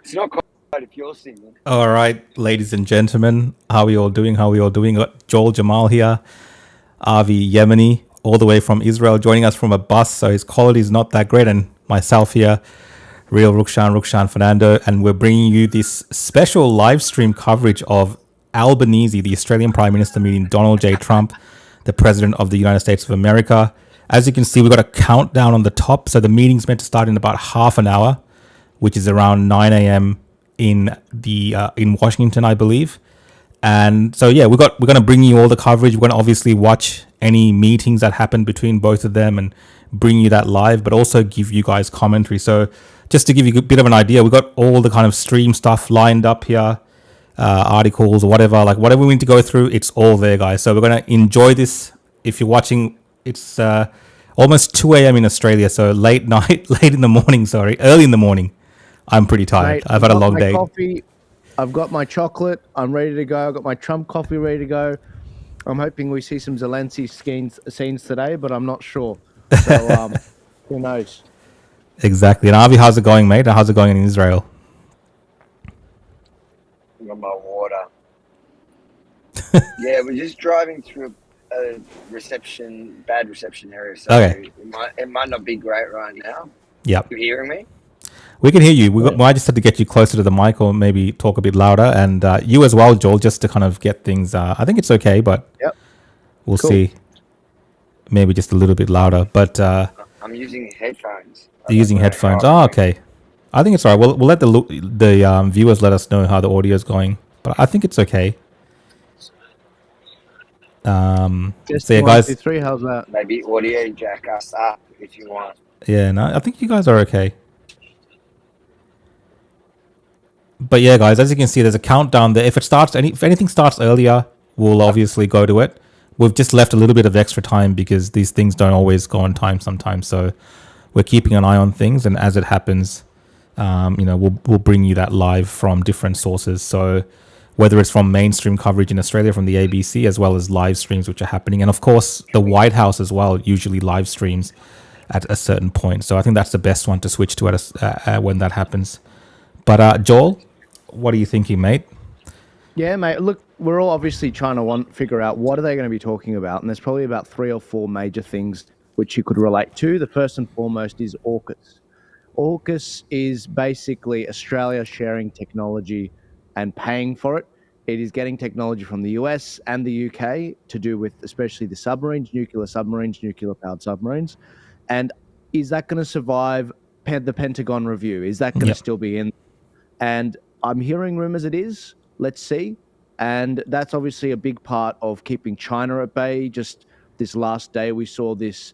It's not quite if you're singing. All right, ladies and gentlemen, how are we all doing? How are we all doing? Got Joel Jamal here, Avi Yemeni, all the way from Israel, joining us from a bus, so his quality is not that great, and myself here, real Rukshan Fernando, and we're bringing you this special live stream coverage of Albanese, the Australian Prime Minister, meeting Donald J. Trump, the President of the United States of America. As you can see, we've got a countdown on the top, so the meeting's meant to start in about half an hour, which is around 9 a.m. in Washington, I believe. And so yeah, we're gonna bring you all the coverage. We're gonna obviously watch any meetings that happen between both of them and bring you that live, but also give you guys commentary. So just to give you a bit of an idea, we got all the kind of stream stuff lined up here, articles or whatever, like whatever we need to go through, it's all there, guys. So we're gonna enjoy this. If you're watching, it's almost 2 a.m. in Australia, so late night, late in the morning. Sorry, early in the morning. I'm pretty tired. Mate, I've had a long my day. coffee. I've got my chocolate. I'm ready to go. I've got my Trump coffee ready to go. I'm hoping we see some Zelensky scenes today, but I'm not sure. So who knows? Exactly. And Avi, how's it going, mate? How's it going in Israel? I got my water. Yeah, we're just driving through a bad reception area. So Okay. it might not be great right now. Yep. You hearing me? We can hear you. I just had to get you closer to the mic or maybe talk a bit louder. And you as well, Joel, just to kind of get things. I think it's okay, but Yep. we'll Cool. see. Maybe just a little bit louder. But I'm using headphones. you're using headphones. Oh, okay. I think it's all right. We'll let the viewers let us know how the audio is going. But I think it's okay. Just So yeah, one, guys. two, three. How's that? Maybe audio jack us up if you want. Yeah, no, I think you guys are okay. But yeah, guys, as you can see, there's a countdown there. If anything starts earlier, we'll obviously go to it. We've just left a little bit of extra time because these things don't always go on time sometimes. So we're keeping an eye on things, and as it happens, we'll bring you that live from different sources. So whether it's from mainstream coverage in Australia from the ABC, as well as live streams which are happening, and of course the White House as well usually live streams at a certain point. So I think that's the best one to switch to when that happens. But Joel, what are you thinking, mate? Yeah, mate. Look, we're all obviously trying to figure out what are they going to be talking about, and there's probably about 3 or 4 major things which you could relate to. The first and foremost is AUKUS. AUKUS is basically Australia sharing technology and paying for it. It is getting technology from the US and the UK to do with especially the submarines, nuclear-powered submarines. And is that going to survive the Pentagon review? Is that going to still be in? And I'm hearing rumors it is. Let's see. And that's obviously a big part of keeping China at bay. Just this last day, we saw this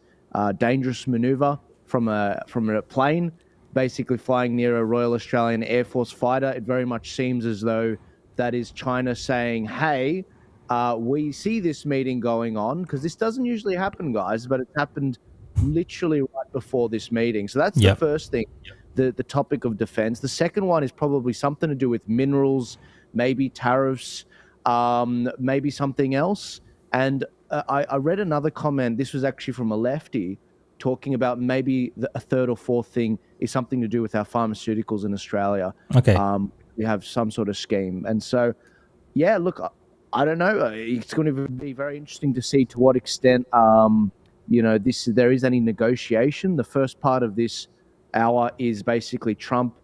dangerous maneuver from a plane, basically flying near a Royal Australian Air Force fighter. It very much seems as though that is China saying, hey, we see this meeting going on, because this doesn't usually happen, guys, but it happened literally right before this meeting. So that's the first thing, the topic of defense. The second one is probably something to do with minerals, maybe tariffs, maybe something else. And I read another comment. This was actually from a lefty talking about maybe a third or fourth thing is something to do with our pharmaceuticals in Australia. Okay. We have some sort of scheme. And so, yeah, look, I don't know. It's going to be very interesting to see to what extent, there is any negotiation. The first part of this hour is basically Trump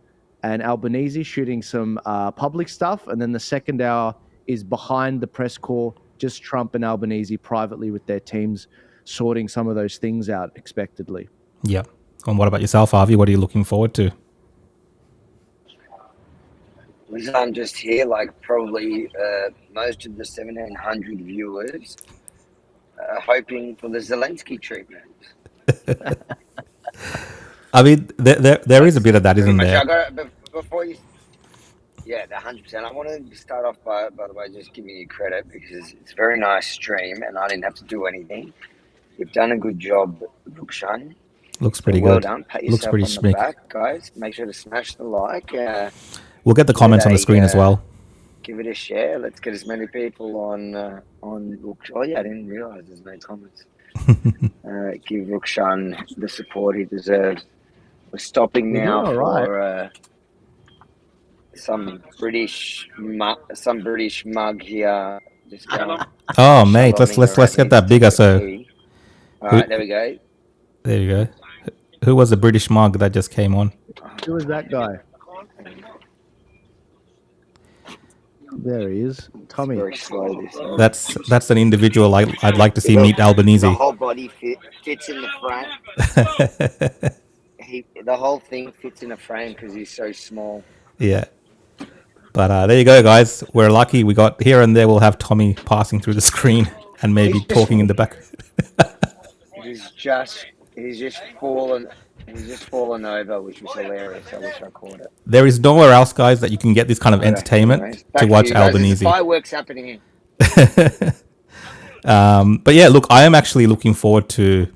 and Albanese shooting some public stuff. And then the second hour is behind the press corps, just Trump and Albanese privately with their teams sorting some of those things out expectedly. Yeah. And what about yourself, Avi? What are you looking forward to? I'm just here, like probably most of the 1,700 viewers, hoping for the Zelensky treatment. I mean, there is a bit of that, isn't there? Before you, yeah, 100%. I want to start off by the way, just giving you credit because it's a very nice stream and I didn't have to do anything. You've done a good job, Rukshan. Looks pretty well good. Done. Pat Looks yourself pretty on the smick. back, guys. Make sure to smash the like. We'll get the comments on the screen as well. Give it a share. Let's get as many people on. Oh yeah, I didn't realize there's no comments. Give Rukshan the support he deserves. We're stopping now for. some British mug here. Just going Oh, mate, let's shaloming let's around let's get here to that bigger. take a So, pee. All who, right, there we go. there you go. Who was the British mug that just came on? Who was that guy? There he is, Tommy. Very slow this thing. That's an individual I'd like to see meet The Albanese. whole body fits in the frame. The whole thing fits in a frame because he's so small. Yeah. But there you go, guys. We're lucky. We got here and there. We'll have Tommy passing through the screen and maybe talking in the back. He's just fallen. He's just fallen over, which was hilarious. I wish I caught it. There is nowhere else, guys, that you can get this kind of entertainment Anyways, to watch you guys. Albanese. There's fireworks happening here. But yeah, look, I am actually looking forward to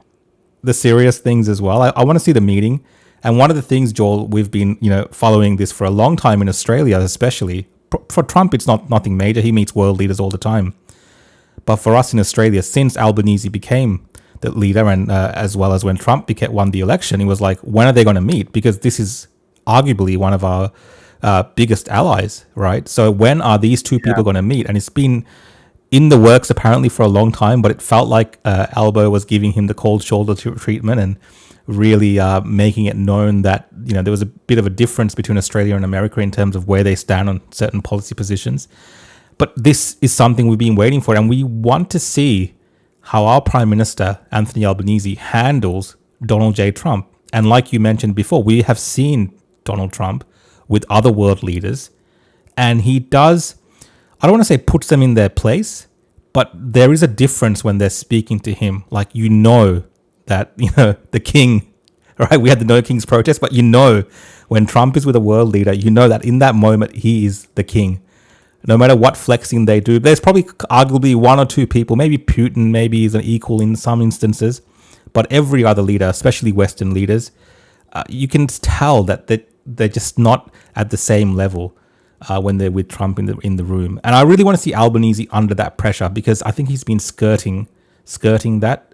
the serious things as well. I want to see the meeting. And one of the things, Joel, we've been, following this for a long time in Australia, especially. For Trump, it's nothing major. He meets world leaders all the time. But for us in Australia, since Albanese became the leader, and as well as when Trump won the election, it was like, when are they going to meet? Because this is arguably one of our biggest allies, right? So when are these two people going to meet? And it's been in the works apparently for a long time, but it felt like Albo was giving him the cold shoulder treatment and really making it known that there was a bit of a difference between Australia and America in terms of where they stand on certain policy positions. But this is something we've been waiting for, and we want to see how our Prime Minister, Anthony Albanese, handles Donald J. Trump. And like you mentioned before, we have seen Donald Trump with other world leaders, and he does, I don't want to say puts them in their place, but there is a difference when they're speaking to him. Like, that, the king, right? We had the No Kings protest, but when Trump is with a world leader, that in that moment, he is the king. No matter what flexing they do, there's probably arguably one or two people, maybe Putin, maybe is an equal in some instances, but every other leader, especially Western leaders, you can tell that they're just not at the same level when they're with Trump in the room. And I really want to see Albanese under that pressure, because I think he's been skirting that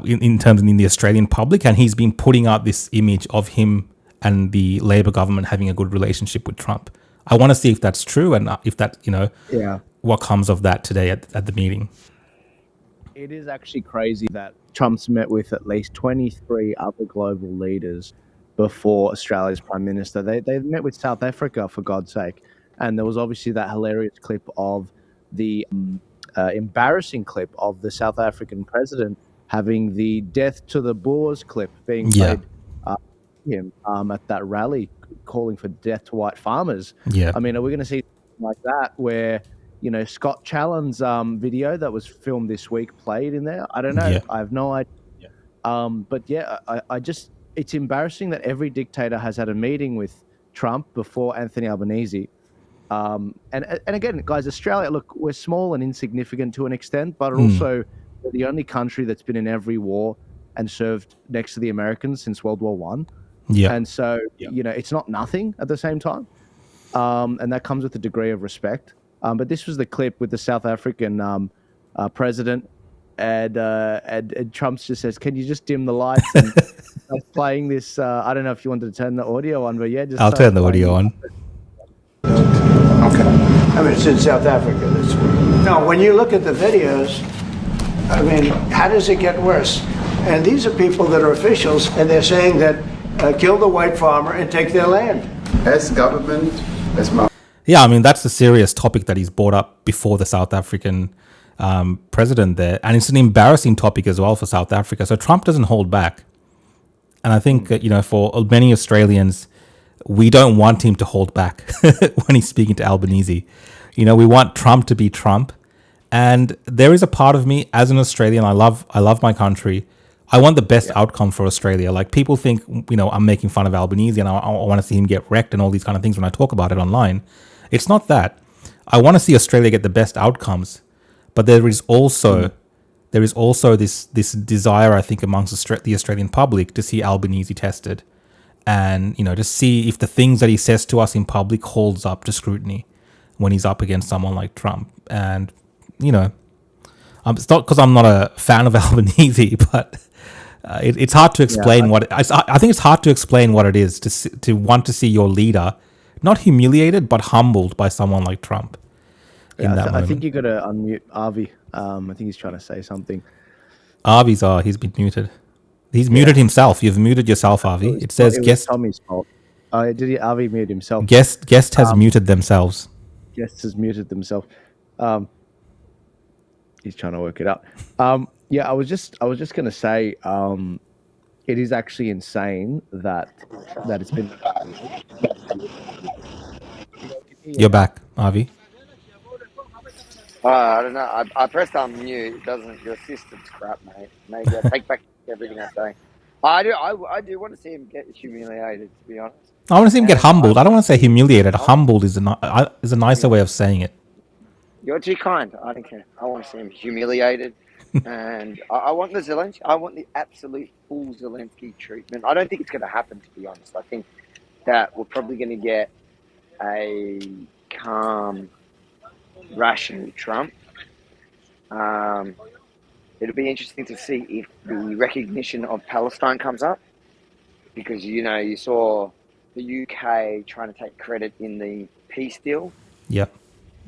in terms in the Australian public, and he's been putting out this image of him and the Labor government having a good relationship with Trump. I want to see if that's true, and if that, what comes of that today at the meeting. It is actually crazy that Trump's met with at least 23 other global leaders before Australia's Prime Minister. They met with South Africa, for God's sake. And there was obviously that hilarious clip of the embarrassing clip of the South African president having the death to the Boers clip being played him at that rally, calling for death to white farmers. Yeah. I mean, are we going to see something like that where, Scott Challen's video that was filmed this week played in there? I don't know. Yeah. I have no idea. But yeah, I just, it's embarrassing that every dictator has had a meeting with Trump before Anthony Albanese. And again, guys, Australia, look, we're small and insignificant to an extent, but also we're the only country that's been in every war and served next to the Americans since World War One. Yeah. And so, it's not nothing at the same time. And that comes with a degree of respect. But this was the clip with the South African president, and Trump just says, "Can you just dim the lights?" And playing this. I don't know if you wanted to turn the audio on, but yeah, just I'll turn the audio on. Okay. I mean, it's in South Africa. No, when you look at the videos, I mean, how does it get worse? And these are people that are officials, and they're saying that kill the white farmer and take their land. As government, Yeah, I mean, that's a serious topic that he's brought up before the South African president there. And it's an embarrassing topic as well for South Africa. So Trump doesn't hold back. And I think, for many Australians, we don't want him to hold back when he's speaking to Albanese. We want Trump to be Trump. And there is a part of me as an Australian, I love my country. I want the best outcome for Australia. Like, people think, I'm making fun of Albanese and I want to see him get wrecked and all these kind of things when I talk about it online. It's not that. I want to see Australia get the best outcomes. But there is also this desire, I think, amongst the Australian public to see Albanese tested, and to see if the things that he says to us in public holds up to scrutiny when he's up against someone like Trump. And it's not because I'm not a fan of Albanese, but it's hard to explain I think it's hard to explain what it is to want to see your leader not humiliated, but humbled by someone like Trump in that I moment. think you got to unmute Avi. I think he's trying to say something. Avi's he's been muted. He's muted himself. You've muted yourself, Avi. It says It was guest Tommy's fault. Did he? Avi muted himself. guest has muted themselves. Guests has muted themselves. He's trying to work it out. Yeah, I was just going to say, it is actually insane that it's been. You're back, Avi. I don't know. I pressed unmute. It doesn't. Your system's crap, mate. Maybe I take back everything I say. I do want to see him get humiliated. To be honest, I want to see him get And humbled. I don't want to say see- humiliated. Humbled is a nicer way of saying it. You're too kind. I don't care. I want to see him humiliated, and I want the Zelensky. I want the absolute full Zelensky treatment. I don't think it's going to happen. To be honest, I think that we're probably going to get a calm, rational Trump. It'll be interesting to see if the recognition of Palestine comes up, because you saw the UK trying to take credit in the peace deal Yep.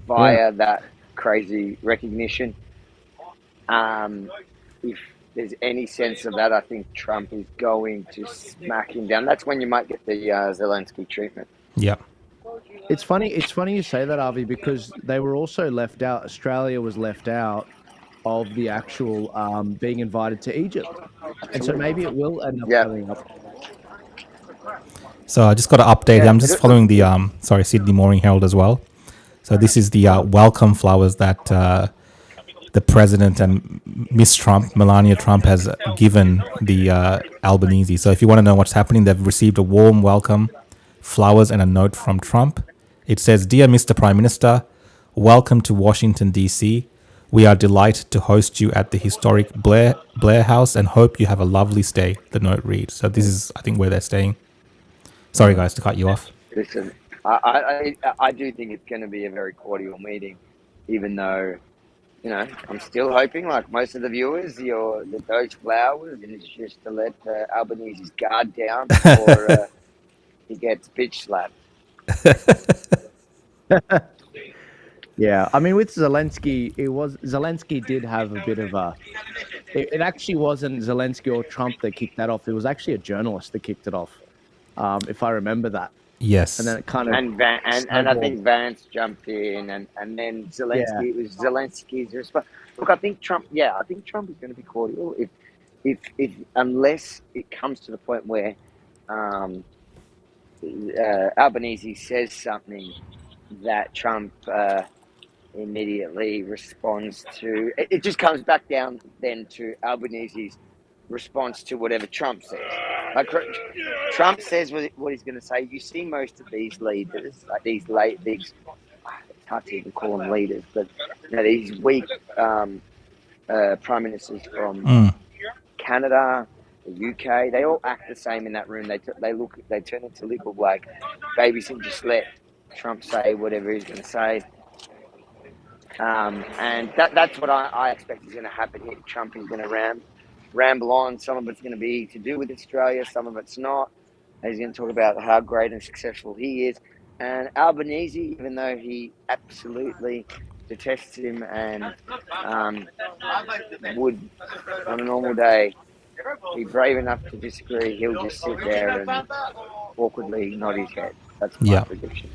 via that crazy recognition. If there's any sense of that, I think Trump is going to smack him down. That's when you might get the Zelensky treatment. Yep. It's funny you say that, Avi, because they were also left out. Australia was left out of the actual being invited to Egypt, and so maybe it will end up coming up. So I just got to update. I'm just following the Sydney Morning Herald as well. So this is the welcome flowers that the president and Miss Trump, Melania Trump, has given the Albanese. So if you want to know what's happening, they've received a warm welcome, flowers, and a note from Trump. It says, "Dear Mr. Prime Minister, welcome to Washington, D.C. We are delighted to host you at the historic Blair House and hope you have a lovely stay," the note reads. So this is, I think, where they're staying. Sorry, guys, to cut you off. Listen, I do think it's going to be a very cordial meeting, even though, I'm still hoping, like most of the viewers, that those flowers is just to let Albanese's guard down before he gets bitch slapped. Yeah, I mean, with Zelensky, Zelensky did have a bit of a. It actually wasn't Zelensky or Trump that kicked that off. It was actually a journalist that kicked it off, if I remember that. Yes. And then it kind of and I think Vance jumped in, and then Zelensky. It was Zelensky's response. Look, I think Trump is going to be cordial if unless it comes to the point where Albanese says something that Trump immediately responds to. It just comes back down then to Albanese's response to whatever Trump says. Like, Trump says what he's going to say. You see most of these leaders, like these it's hard to even call them leaders, but these weak prime ministers from Canada, the UK, they all act the same in that room. They turn into little like babies and just let Trump say whatever he's going to say. And that's what I expect is going to happen here. Trump is going to ramble on. Some of it's going to be to do with Australia, some of it's not. He's going to talk about how great and successful he is. And Albanese, even though he absolutely detests him and would, on a normal day, be brave enough to disagree, he'll just sit there and awkwardly nod his head. That's my prediction.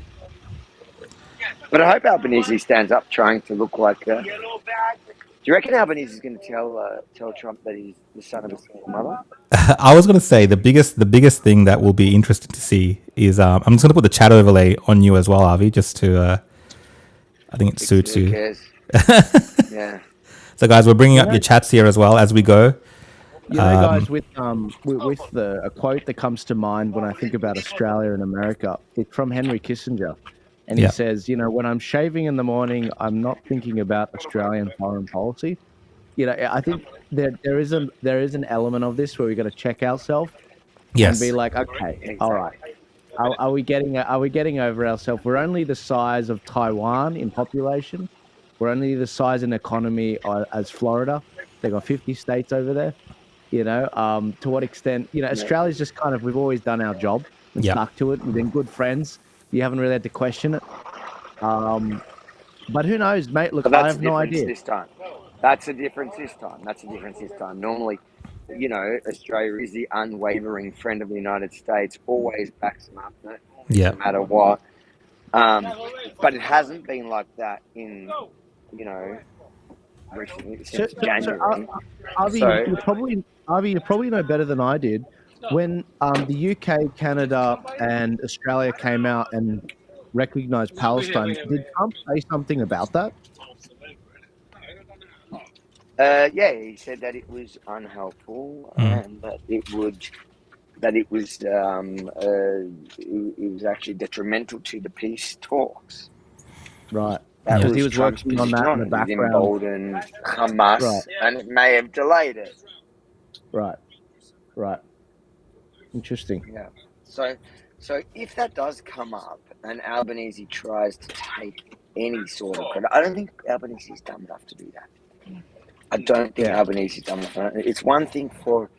But I hope Albanese stands up trying to look like... do you reckon Albanese is going to tell Trump that he's the son of a single mother? I was going to say the biggest thing that will be interesting to see is I'm just going to put the chat overlay on you as well, Avi, just to I think it suits you. Who cares? Yeah. So guys, we're bringing up your chats here as well as we go. Guys, with a quote that comes to mind when I think about Australia and America, it's from Henry Kissinger. And he says, when I'm shaving in the morning, I'm not thinking about Australian foreign policy. I think there is an element of this where we got to check ourselves and be like, okay, all right, are we getting over ourselves? We're only the size of Taiwan in population. We're only the size in economy as Florida. They got 50 states over there. To what extent? Australia's just kind of, we've always done our job and stuck to it. We've been good friends. You haven't really had to question it. But who knows, mate? Look, But I that's have a no difference idea. this time. That's a difference this time. That's a difference this time. Normally, Australia is the unwavering friend of the United States, always backs them up, no Yeah. matter what. But it hasn't been like that in, recently, So, since January. Avi, So, you probably know better than I did. When the UK, Canada, and Australia came out and recognized Palestine, did Trump say something about that? yeah, he said that it was unhelpful Mm. and that it was actually detrimental to the peace talks. Right. That Yeah. Because he was was Trump's working on position that in on the it. It background. emboldened Hamas, Right. and it may have delayed it. Right. Interesting. Yeah. So if that does come up, and Albanese tries to take any sort of credit, I don't think Albanese is dumb enough to do that. I don't think Yeah. Albanese is dumb enough. It's one thing for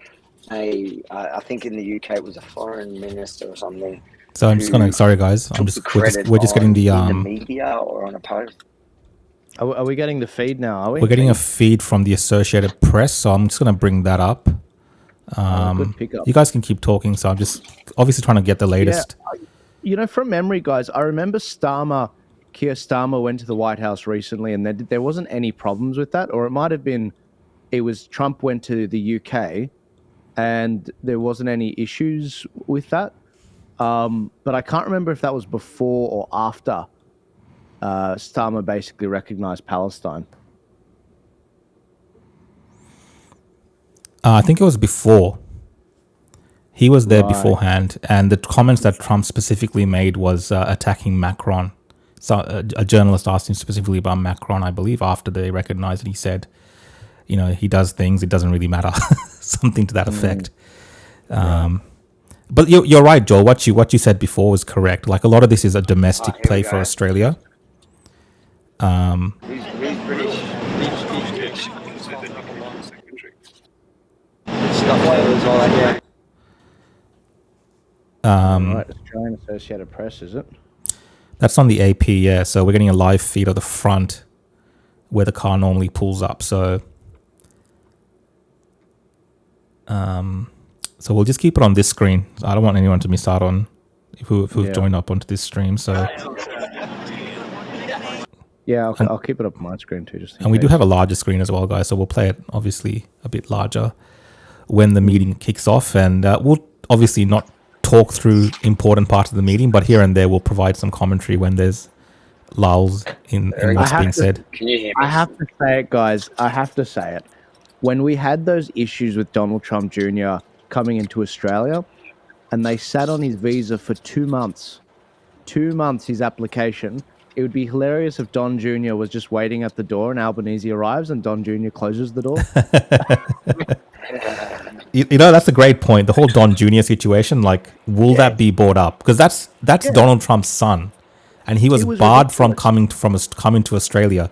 I think in the UK it was a foreign minister or something. So I'm just gonna. Sorry, guys. Took the We're credit just getting the in the media or on a post. Are we getting the feed now? Are we? We're getting a feed from the Associated Press, so I'm just gonna bring that up. Good pickup. You guys can keep talking. So I'm just obviously trying to get the latest. From memory, guys, I remember Keir Starmer went to the White House recently, and there wasn't any problems with that, or it might have been it was Trump went to the UK, and there wasn't any issues with that. But I can't remember if that was before or after Starmer basically recognized Palestine. I think it was before. He was there beforehand, and the comments that Trump specifically made was attacking Macron. So a journalist asked him specifically about Macron, I believe, after they recognized it. He said, he does things, it doesn't really matter. Something to that effect. But you're right, Joel. What you said before was correct. Like, a lot of this is a domestic play for Australia. Who's British? Stuff like that, all that, Right, Australian Associated Press, is it? That's on the AP, yeah. So we're getting a live feed of the front where the car normally pulls up. So we'll just keep it on this screen. I don't want anyone to miss out on who've joined up onto this stream. So yeah, I'll keep it up on my screen too. And we do have a larger screen as well, guys. So we'll play it obviously a bit larger when the meeting kicks off, and we'll obviously not talk through important parts of the meeting, but here and there we'll provide some commentary when there's lulls in what's being said. Can you hear me? I have to say it, guys. I have to say it. When we had those issues with Donald Trump Jr. coming into Australia, and they sat on his visa for 2 months, his application, it would be hilarious if Don Jr. was just waiting at the door and Albanese arrives and Don Jr. closes the door. That's a great point. The whole Don Jr. situation, like, will that be brought up? Because that's Donald Trump's son, and he was barred from coming to Australia.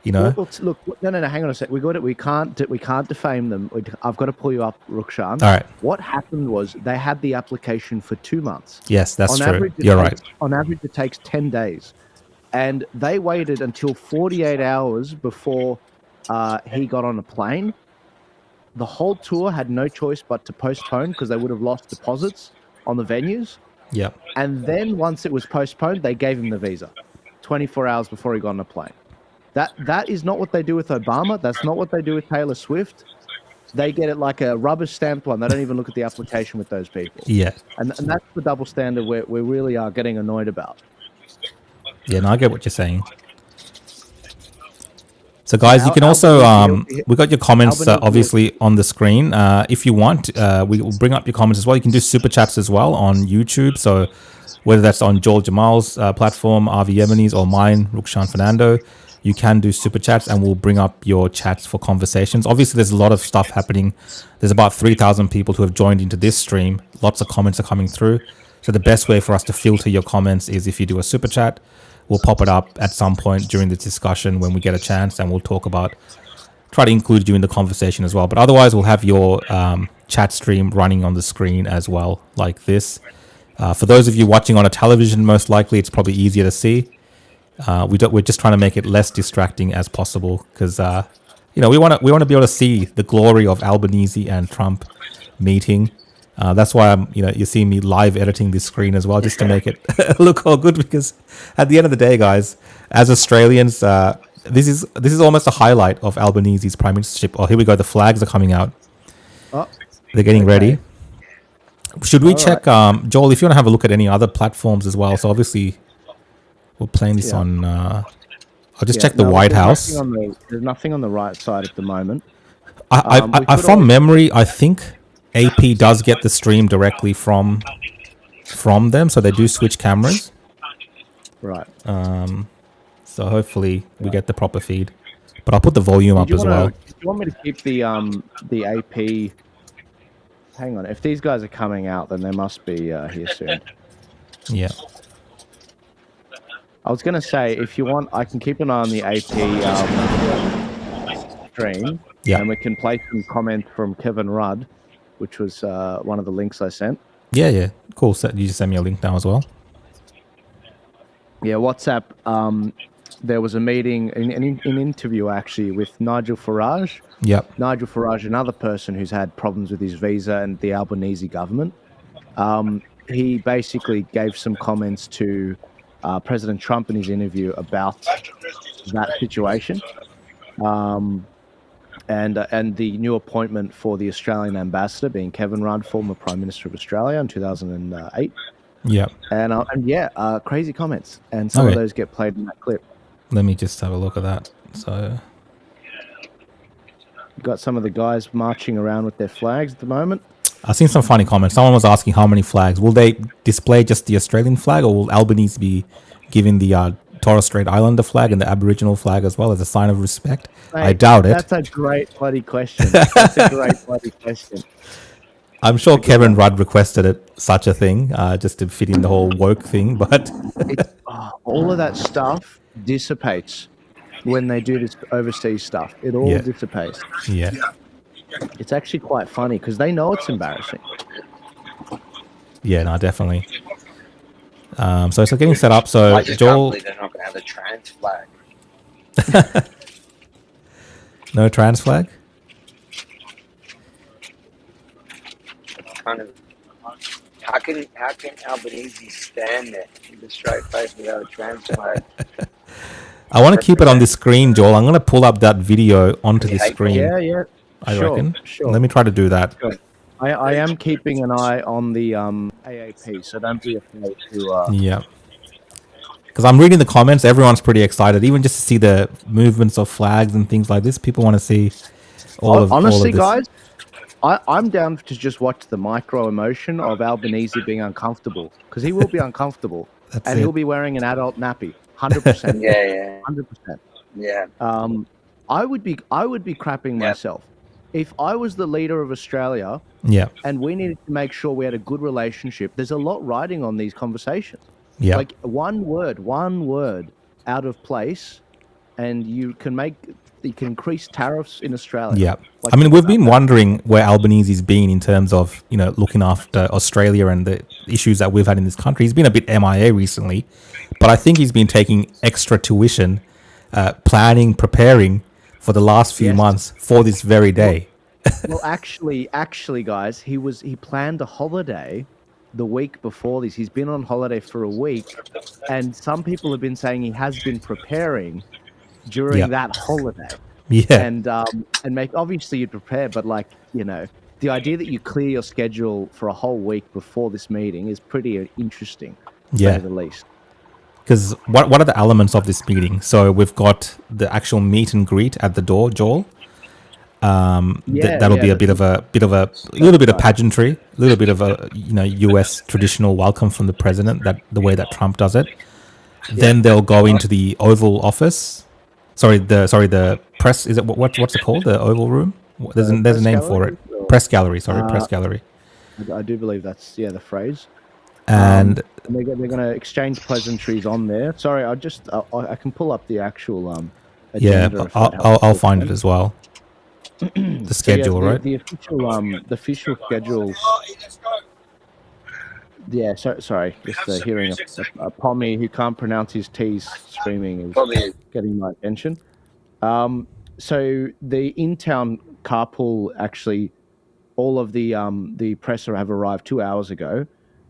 Well, look, no, hang on a sec. We can't defame them. I've got to pull you up, Rukshan. All right. What happened was they had the application for 2 months. Yes, that's true. You're right. On average, it takes 10 days. And they waited until 48 hours before he got on a plane. The whole tour had no choice but to postpone because they would have lost deposits on the venues. Yeah. And then once it was postponed, they gave him the visa 24 hours before he got on a plane. That is not what they do with Obama. That's not what they do with Taylor Swift. They get it like a rubber stamped one. They don't even look at the application with those people. Yeah. And that's the double standard we really are getting annoyed about. Yeah, no, I get what you're saying. So, guys, you can also we got your comments obviously on the screen. If you want, we will bring up your comments as well. You can do super chats as well on YouTube. So, whether that's on Joel Jamal's platform, RV Yemeni's, or mine, Rukshan Fernando, you can do super chats, and we'll bring up your chats for conversations. Obviously, there's a lot of stuff happening. There's about 3,000 people who have joined into this stream. Lots of comments are coming through. So the best way for us to filter your comments is if you do a super chat. We'll pop it up at some point during the discussion when we get a chance, and we'll try to include you in the conversation as well. But otherwise, we'll have your chat stream running on the screen as well, like this. For those of you watching on a television, most likely it's probably easier to see. We're just trying to make it less distracting as possible because we want to be able to see the glory of Albanese and Trump meeting. That's why you see me live editing this screen as well, just to make it look all good. Because at the end of the day, guys, as Australians, this is almost a highlight of Albanese's prime ministership. Oh, here we go. The flags are coming out. Oh, They're getting ready. Should we check, right. Joel, if you want to have a look at any other platforms as well? So obviously, we're playing this on. I'll just check the White House. There's nothing on the right side at the moment. From memory, I think AP does get the stream directly from them, so they do switch cameras. Right. So hopefully we get the proper feed. But I'll put the volume up as well. Do you want me to keep the AP? Hang on. If these guys are coming out, then they must be here soon. Yeah. I was going to say, if you want, I can keep an eye on the AP stream. Yeah. And we can play some comment from Kevin Rudd, which was one of the links I sent. Yeah. Cool. So you just send me a link now as well. Yeah, WhatsApp. There was a meeting, an interview actually, with Nigel Farage. Yep. Nigel Farage, another person who's had problems with his visa and the Albanese government. He basically gave some comments to President Trump in his interview about that situation. And the new appointment for the Australian ambassador being Kevin Rudd, former Prime Minister of Australia in 2008. Yeah. And crazy comments. And some of those get played in that clip. Let me just have a look at that. So you've got some of the guys marching around with their flags at the moment. I've seen some funny comments. Someone was asking how many flags. Will they display just the Australian flag, or will Albanese be giving the Torres Strait Islander flag and the Aboriginal flag as well as a sign of respect? Mate, I doubt it. That's a great bloody question. That's a great bloody question. I'm sure Kevin Rudd requested such a thing, just to fit in the whole woke thing, but all of that stuff dissipates when they do this overseas stuff. It all dissipates. Yeah. It's actually quite funny because they know it's embarrassing. Yeah, no, definitely. So it's getting set up. So I just Joel, can't believe they're not going to have a trans flag. No trans flag? It's kind of how can Albanese stand there with a straight face without a trans flag? I want to keep it on the screen, Joel. I'm going to pull up that video onto the screen. Yeah. I reckon. Sure. Let me try to do that. Sure. I am keeping an eye on the AAP, so don't be afraid to... Yeah. Because I'm reading the comments. Everyone's pretty excited, even just to see the movements of flags and things like this. People want to see honestly, all of this. guys, I'm down to just watch the micro emotion of Albanese being uncomfortable, because he will be uncomfortable, and he'll be wearing an adult nappy, 100%. Yeah. 100%. Yeah. I would be crapping myself if I was the leader of Australia. Yeah. And we needed to make sure we had a good relationship. There's a lot riding on these conversations. Yeah. Like one word out of place, and you can increase tariffs in Australia. Yeah. Like, I mean, we've been wondering where Albanese's been in terms of, looking after Australia and the issues that we've had in this country. He's been a bit MIA recently, but I think he's been taking extra tuition, preparing for the last few months for this very day. Well, actually, guys, he planned a holiday the week before this. He's been on holiday for a week, and some people have been saying he has been preparing during that holiday. Yeah. And obviously you prepare, but the idea that you clear your schedule for a whole week before this meeting is pretty interesting, to say the least. Because what are the elements of this meeting? So we've got the actual meet and greet at the door, Joel. That'll be a little bit of pageantry, a little bit of a US traditional welcome from the president, the way that Trump does it. Then they'll go into the Oval Office. The press. Is it what's it called? The Oval Room. There's a name for it. Press gallery. Press gallery. I do believe that's the phrase. And they're going to exchange pleasantries on there. Sorry, I can pull up the actual agenda. I'll find it as well. The schedule, right? The official schedule. Yeah, sorry. Just hearing a Pommy who can't pronounce his T's screaming is Probably getting my attention. So the in-town carpool, actually, all of the presser have arrived 2 hours ago.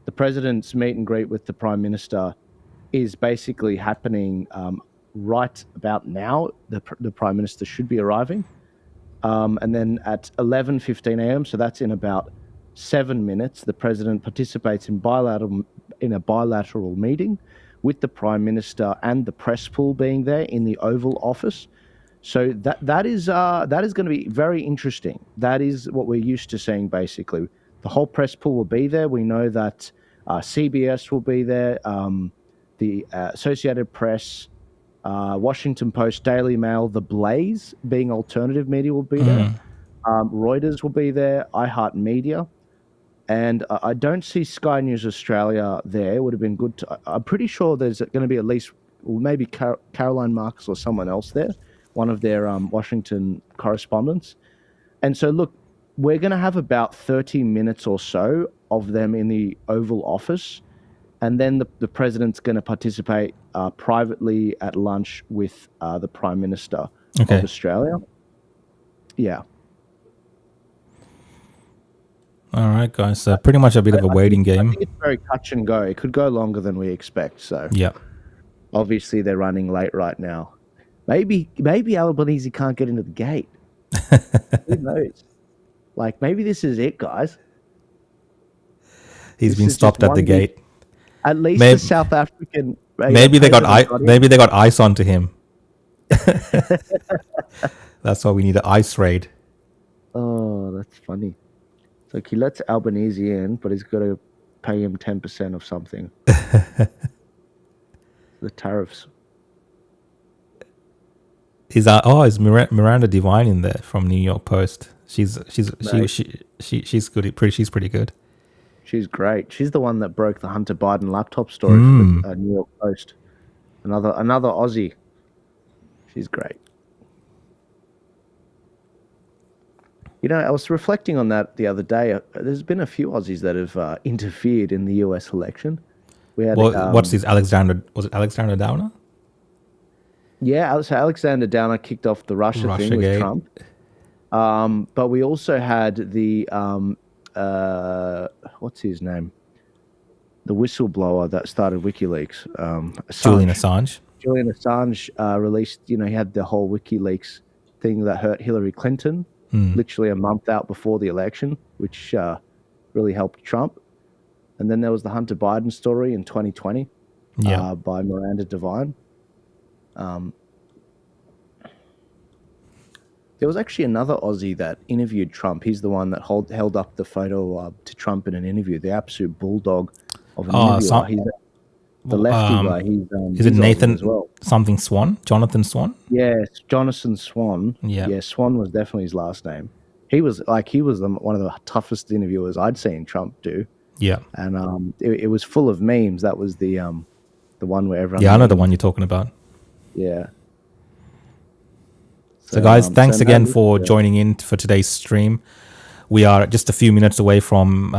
The president's meet and greet with the prime minister is basically happening right about now. The prime minister should be arriving, and then at 11:15 a.m., so that's in about 7 minutes, the president participates in a bilateral meeting with the prime minister and the press pool being there in the Oval Office. So that is going to be very interesting. That is what we're used to seeing. Basically, the whole press pool will be there. We know that CBS will be there, the Associated Press, Washington Post, Daily Mail, The Blaze, being alternative media, will be there. Reuters will be there. iHeartMedia. And I don't see Sky News Australia there. It would have been good to. I'm pretty sure there's going to be at least maybe Caroline Marcus or someone else there, one of their Washington correspondents. And so, look, we're going to have about 30 minutes or so of them in the Oval Office. And then the president's going to participate privately at lunch with the Prime Minister of Australia. Yeah. All right, guys. So pretty much a bit of a waiting game. I think it's very touch and go. It could go longer than we expect. So yeah, obviously they're running late right now. Maybe Albanese can't get into the gate. Who knows? Like, maybe this is it, guys. He's been stopped at the gate. At least the South African. Maybe they got ice onto him. That's why we need an ice raid. Oh, that's funny. So he lets Albanese in, but he's got to pay him 10% of something. The tariffs. Is Miranda Devine in there from New York Post? She's good. She's pretty good. She's great. She's the one that broke the Hunter Biden laptop story for the New York Post. Another Aussie. She's great. You know, I was reflecting on that the other day. There's been a few Aussies that have interfered in the US election. We had what's this? Was it Alexander Downer? Yeah, so Alexander Downer kicked off the Russia thing with Trump. But we also had the what's his name? The whistleblower that started WikiLeaks. Julian Assange. Julian Assange released, he had the whole WikiLeaks thing that hurt Hillary Clinton, literally a month out before the election, which really helped Trump. And then there was the Hunter Biden story in 2020 by Miranda Devine. There was actually another Aussie that interviewed Trump. He's the one that held up the photo to Trump in an interview. The absolute bulldog of an interviewer. He's the lefty guy. Is it Nathan as well? Something Swan? Jonathan Swan? Yes, Jonathan Swan. Yeah, Swan was definitely his last name. He was one of the toughest interviewers I'd seen Trump do. Yeah, and it was full of memes. That was the one where everyone. Yeah, I know the one you're talking about. Yeah. So guys, thanks again for joining in for today's stream. We are just a few minutes away from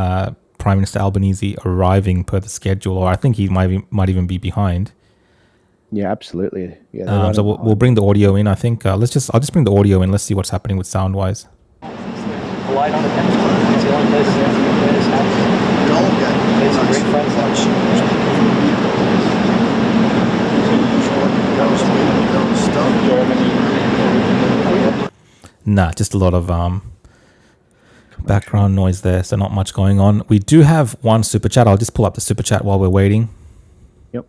Prime Minister Albanese arriving per the schedule, or I think he might even be behind. Yeah, absolutely. Yeah. So we'll bring the audio in. I think I'll just bring the audio in. Let's see what's happening with sound wise. Polite on the it's the only place that Nah, just a lot of background noise there, so not much going on. We do have one super chat. I'll just pull up the super chat while we're waiting. Yep.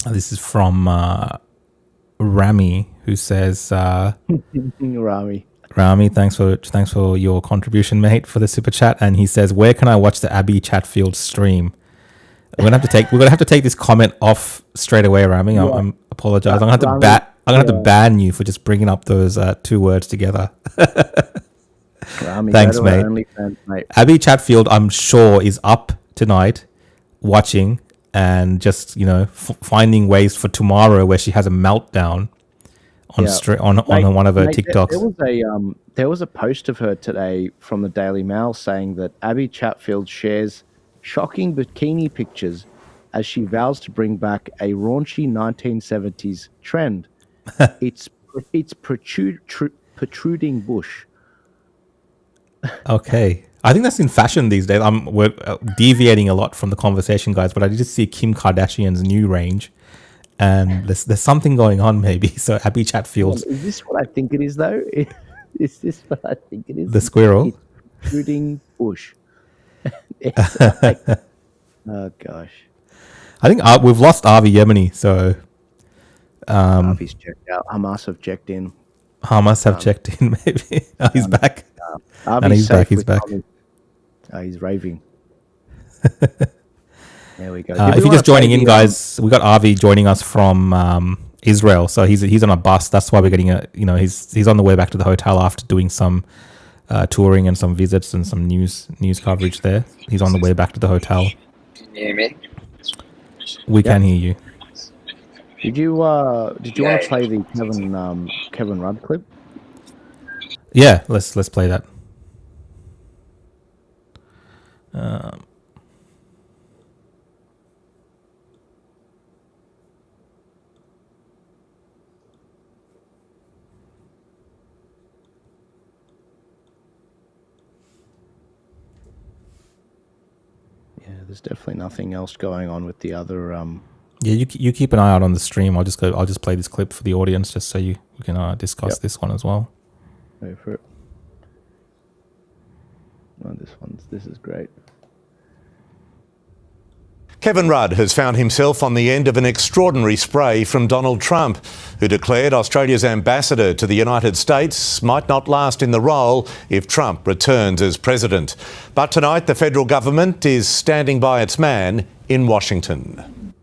This is from Rami, who says, Rami, thanks for your contribution, mate, for the super chat. And he says, where can I watch the Abby Chatfield stream? We're gonna have to take this comment off straight away, Rami. I apologize. I'm gonna have to ban you for just bringing up those two words together. Rami, thanks, mate. Abby Chatfield, I'm sure, is up tonight watching and just finding ways for tomorrow where she has a meltdown on one of her TikToks. There was a post of her today from the Daily Mail saying that Abby Chatfield shares shocking bikini pictures as she vows to bring back a raunchy 1970s trend. It's protruding bush. Okay. I think that's in fashion these days. We're deviating a lot from the conversation, guys, but I did just see Kim Kardashian's new range, and there's something going on maybe. So happy Chatfields. Is this what I think it is, though? Is this what I think it is? The squirrel. It's protruding bush. It's like, oh, gosh. I think we've lost Avi Yemeni, so Harvey's checked out. Hamas have checked in. Hamas have checked in, maybe. He's back. Harvey's And he's safe back, he's with back. Tommy. He's raving. There we go. If you're just joining in, guys, we got Avi joining us from Israel. So he's on a bus. That's why we're getting he's on the way back to the hotel after doing some touring and some visits and some news coverage there. He's on the way back to the hotel. Can you hear me? We can hear you. Did you want to play the Kevin Rudd clip? Yeah, let's play that. Yeah, there's definitely nothing else going on with the other. Yeah, you keep an eye out on the stream. I'll just play this clip for the audience just so we can discuss this one as well. Go for it. Oh, this is great. Kevin Rudd has found himself on the end of an extraordinary spray from Donald Trump, who declared Australia's ambassador to the United States might not last in the role if Trump returns as president. But tonight, the federal government is standing by its man in Washington.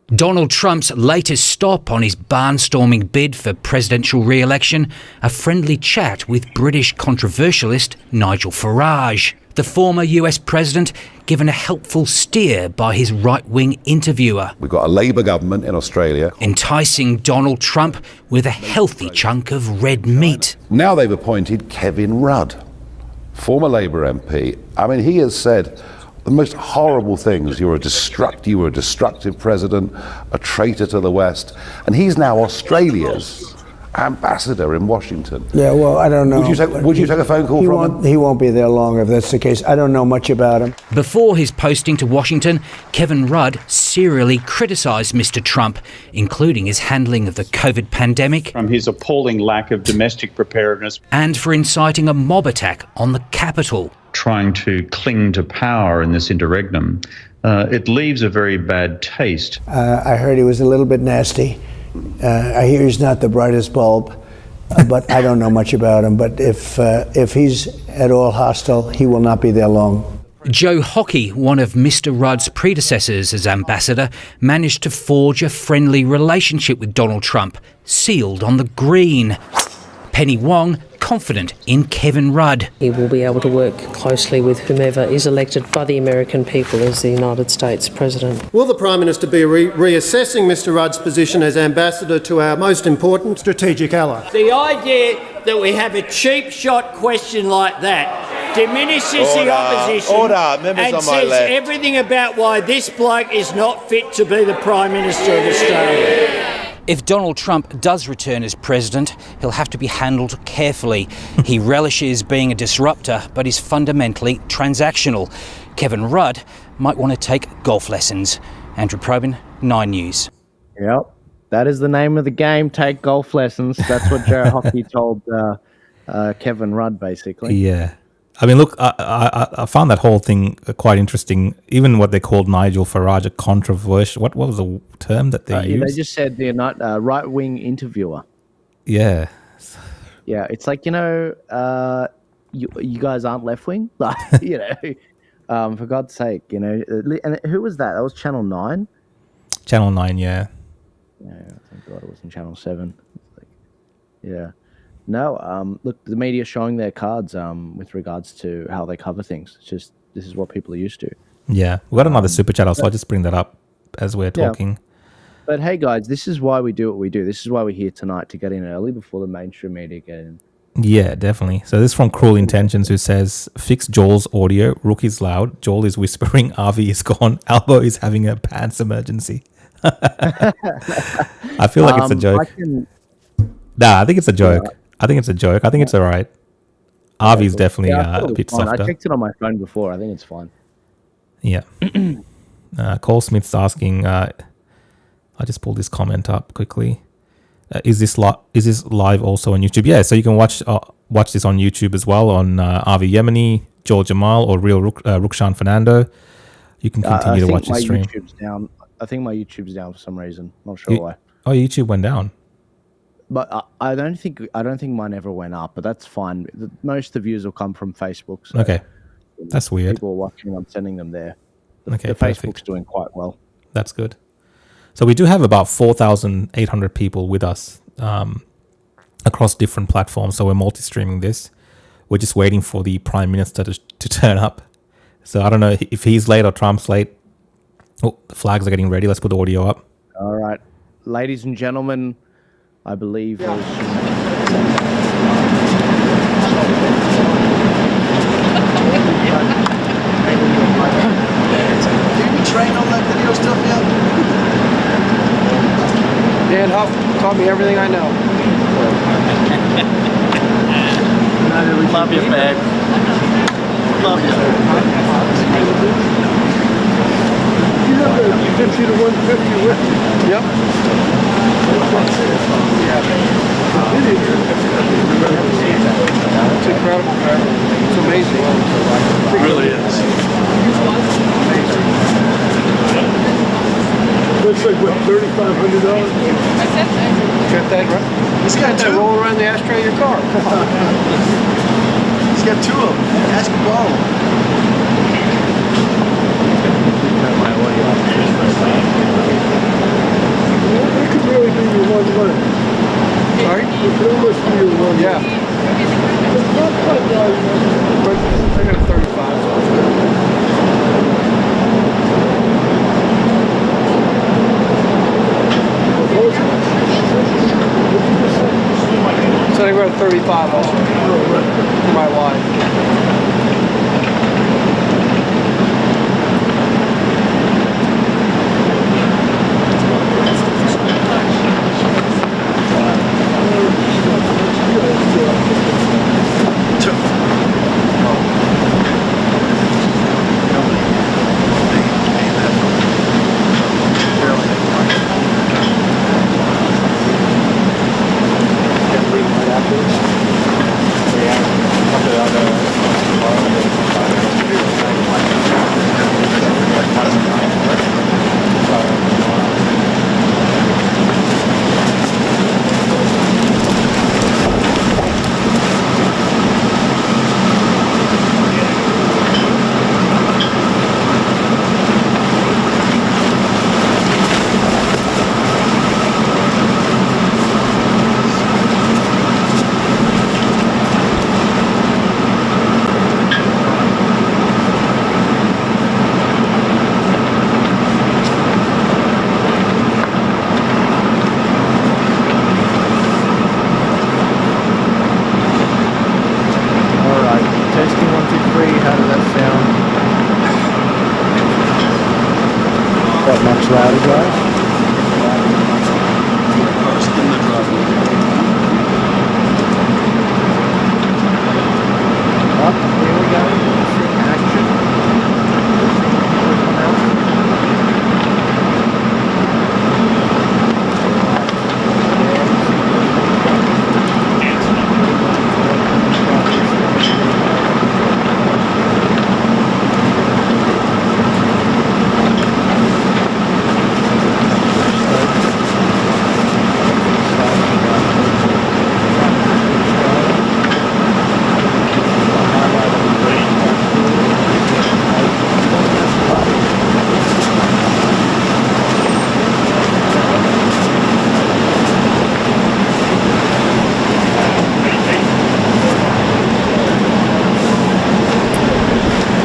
Donald Trump's latest stop on his barnstorming bid for presidential re-election, a friendly chat with British controversialist Nigel Farage. The former US president given a helpful steer by his right-wing interviewer. We've got a Labour government in Australia. Enticing Donald Trump with a healthy chunk of red meat. Now they've appointed Kevin Rudd, former Labour MP. I mean, he has said the most horrible things. You were a destructive president, a traitor to the West. And he's now Australia's ambassador in Washington. Yeah, well, I don't know. Would you take a phone call from him? He won't be there long if that's the case. I don't know much about him. Before his posting to Washington, Kevin Rudd serially criticised Mr Trump, including his handling of the COVID pandemic. From his appalling lack of domestic preparedness. And for inciting a mob attack on the Capitol. Trying to cling to power in this interregnum, it leaves a very bad taste. I heard he was a little bit nasty. I hear he's not the brightest bulb, but I don't know much about him. But if he's at all hostile, he will not be there long. Joe Hockey, one of Mr Rudd's predecessors as ambassador, managed to forge a friendly relationship with Donald Trump, sealed on the green. Penny Wong, confident in Kevin Rudd. He will be able to work closely with whomever is elected by the American people as the United States President. Will the Prime Minister be reassessing Mr Rudd's position as ambassador to our most important strategic ally? The idea that we have a cheap shot question like that diminishes the opposition and says everything about why this bloke is not fit to be the Prime Minister of Australia. If Donald Trump does return as president, he'll have to be handled carefully. He relishes being a disruptor, but is fundamentally transactional. Kevin Rudd might want to take golf lessons. Andrew Probyn, 9 News. Yep, that is the name of the game. Take golf lessons. That's what Joe Hockey told Kevin Rudd, basically. Yeah. I mean, look, I found that whole thing quite interesting. Even what they called Nigel Farage a controversial. What was the term that they used? They just said they're not right-wing interviewer. Yeah. Yeah, it's like, you guys aren't left-wing? Like, for God's sake, And who was that? That was Channel 9? Channel 9, yeah. Yeah, thank God it wasn't Channel 7. Yeah. No, look, the media showing their cards with regards to how they cover things. It's just, this is what people are used to. Yeah, we've got another super chat, so I'll just bring that up as we're talking. Yeah. But hey, guys, this is why we do what we do. This is why we're here tonight, to get in early before the mainstream media get in. Yeah, definitely. So this is from Cruel Intentions, who says, fix Joel's audio. Rook is loud. Joel is whispering. Avi is gone. Albo is having a pants emergency. I feel like it's a joke. I think it's a joke. Yeah. I think it's a joke. I think it's all right. Avi's definitely I thought it a was bit fine. softer. I checked it on my phone before. I think it's fine. Yeah. Cole Smith's asking, I just pulled this comment up quickly. Is this live also on YouTube? Yeah, so you can watch this on YouTube as well on Avi Yemeni, Joel Jamal, or Real Rukshan Fernando. You can continue to watch the stream. YouTube's down. I think my YouTube's down for some reason. Not sure why. Oh, YouTube went down. But I don't think mine ever went up. But that's fine. Most of the views will come from Facebook. So Okay, that's weird. People are watching. I'm sending them there. The Perfect. Facebook's doing quite well. That's good. So we do have about 4,800 people with us across different platforms. So we're multi-streaming this. We're just waiting for the Prime Minister to turn up. So I don't know if he's late or Trump's late. Oh, the flags are getting ready. Let's put the audio up. All right. Ladies and gentlemen, I believe... Train on that video stuff yet? Dan Huff taught me everything I know. Love you, man. Love you. You have the 50 to 150 with you? Yep. It's incredible, man. It's amazing. It really is. Looks like what, $3,500? Got that right? He's got that roll around the ashtray of your car. He's got two of them. Ask him borrow. It could really be your one leg. Sorry? It could almost be your one leg. Yeah. It's not quite right, but I got a 35. So I got 35 off for my wife. louder, guys. Up, here we go. Action.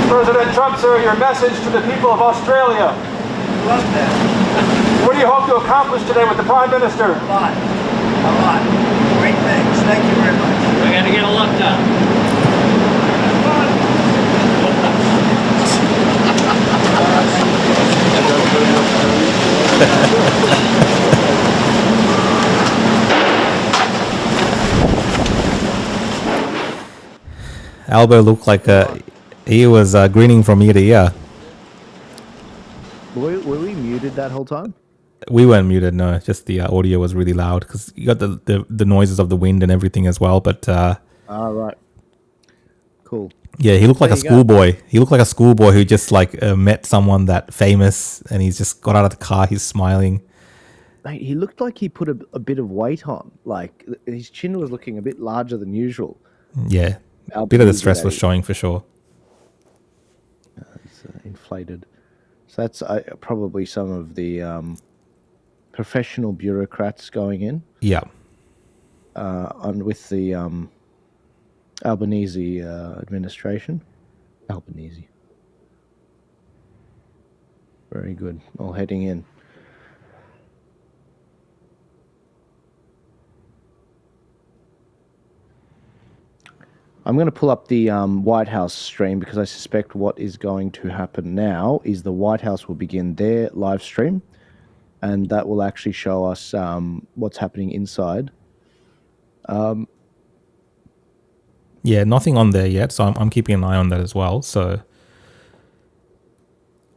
President Trump, sir, your message to the people of Australia. What do you hope to accomplish today with the Prime Minister? All right. Great things. Thank you very much. We're going to get a lot done. Albo looked like he was grinning from ear to ear. Were we muted that whole time? We weren't muted, no. Just the audio was really loud because you got the noises of the wind and everything as well. But right. Cool. yeah, he looked like There a you go. schoolboy. He looked like a schoolboy who just like met someone that famous, and he's just got out of the car. He's smiling. Mate, he looked like he put a bit of weight on. Like his chin was looking a bit larger than usual. Yeah, a bit of the Albanese, stress that was is. showing for sure. It's inflated. So that's probably some of the professional bureaucrats going in. Yeah. On with the Albanese administration. Albanese. Very good. All heading in. I'm going to pull up the White House stream because I suspect what is going to happen now is the White House will begin their live stream, and that will actually show us what's happening inside. Yeah, nothing on there yet, so I'm keeping an eye on that as well. So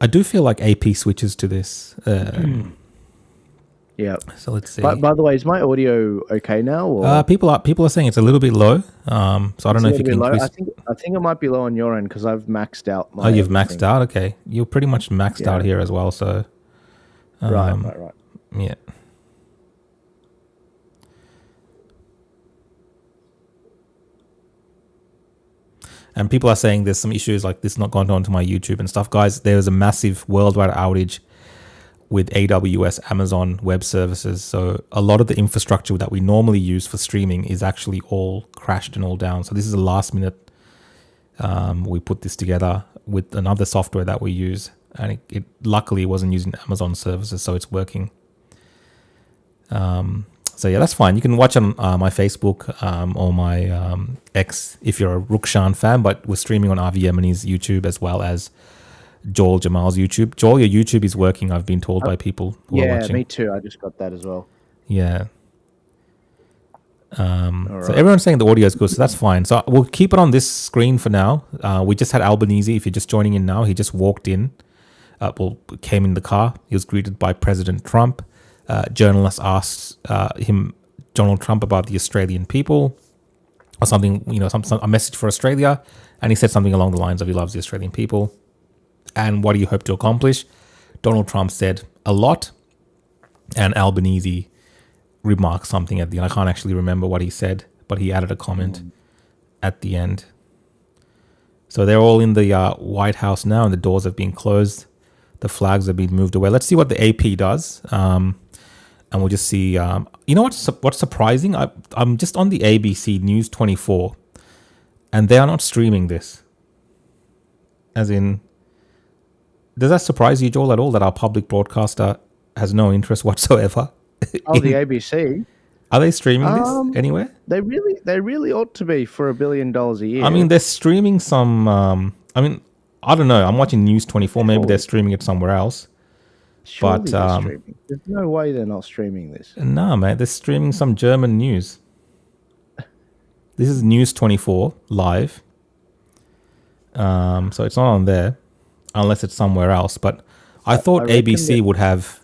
I do feel like AP switches to this. Yeah. So let's see. By the way, is my audio okay now? Or? People are saying it's a little bit low. So I don't know if you can increase. I think it might be low on your end because I've maxed out. Oh, you've maxed out. Okay, you're pretty much maxed out here as well. So right. Yeah. And people are saying there's some issues like this not gone onto my YouTube and stuff. Guys, there's a massive worldwide outage with AWS, Amazon Web Services. So a lot of the infrastructure that we normally use for streaming is actually all crashed and all down. So this is a last minute. We put this together with another software that we use. And it luckily wasn't using Amazon services, so it's working. So yeah, that's fine. You can watch on my Facebook or my X if you're a Rukshan fan, but we're streaming on Avi Yemeni's YouTube as well as Joel Jamal's YouTube. Joel, your YouTube is working, I've been told by people who are watching. Yeah, me too. I just got that as well. Yeah. So everyone's saying the audio is good, so that's fine. So we'll keep it on this screen for now. We just had Albanese. If you're just joining in now, he just walked in. Came in the car. He was greeted by President Trump. Journalists asked him, Donald Trump, about the Australian people or something, a message for Australia. And he said something along the lines of he loves the Australian people. And what do you hope to accomplish? Donald Trump said a lot. And Albanese remarked something at the end. I can't actually remember what he said, but he added a comment at the end. So they're all in the White House now, and the doors have been closed. The flags have been moved away. Let's see what the AP does. And we'll just see. You know what's surprising? I'm just on the ABC News 24, and they are not streaming this. As in, does that surprise you, Joel, at all that our public broadcaster has no interest whatsoever? Oh, the ABC. Are they streaming this anywhere? They really ought to be for $1 billion a year. I mean, they're streaming some. I don't know. I'm watching News 24. Maybe they're streaming it somewhere else. Surely they're streaming. There's no way they're not streaming this. No, man, they're streaming some German news. This is News 24 live. So it's not on there, unless it's somewhere else. But I thought ABC would have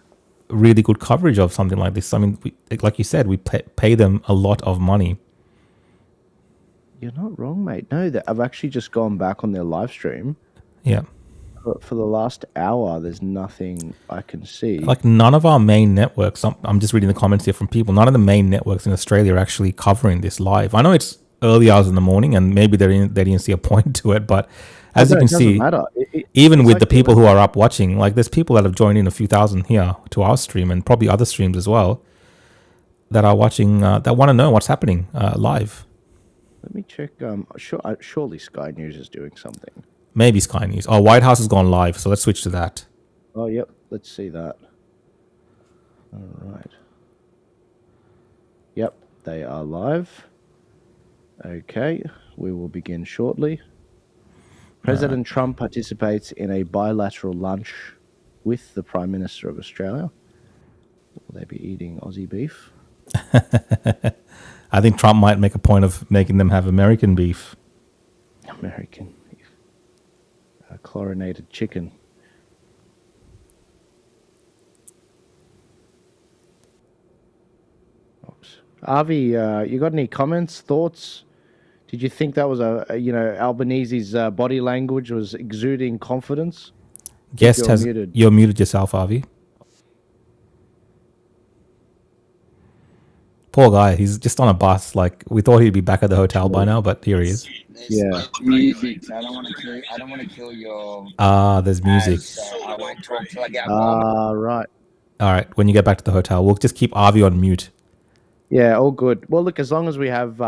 really good coverage of something like this. I mean, like you said, we pay them a lot of money. You're not wrong, mate. No, I've actually just gone back on their live stream. Yeah. For the last hour, there's nothing I can see. Like none of our main networks, I'm just reading the comments here from people, none of the main networks in Australia are actually covering this live. I know it's early hours in the morning and maybe they didn't see a point to it, but as you can see, even with the people who are up watching, like there's people that have joined in a few thousand here to our stream and probably other streams as well that are watching, that want to know what's happening live. Let me check. Surely Sky News is doing something. Maybe Sky News. Oh, White House has gone live, so let's switch to that. Oh, yep. Let's see that. All right. Yep, they are live. Okay, we will begin shortly. President Trump participates in a bilateral lunch with the Prime Minister of Australia. Will they be eating Aussie beef? I think Trump might make a point of making them have American beef. American beef. Chlorinated chicken. Oops. Avi, you got any comments, thoughts? Did you think that was Albanese's body language was exuding confidence? Guest You're muted. You're muted yourself, Avi. Poor guy. He's just on a bus. Like, we thought he'd be back at the hotel by now, but here he is. Yeah. Music. So I don't want to kill your. There's music. So I won't talk till I get home. Right. All right. When you get back to the hotel, we'll just keep Avi on mute. Yeah, all good. Well, look, as long as we have,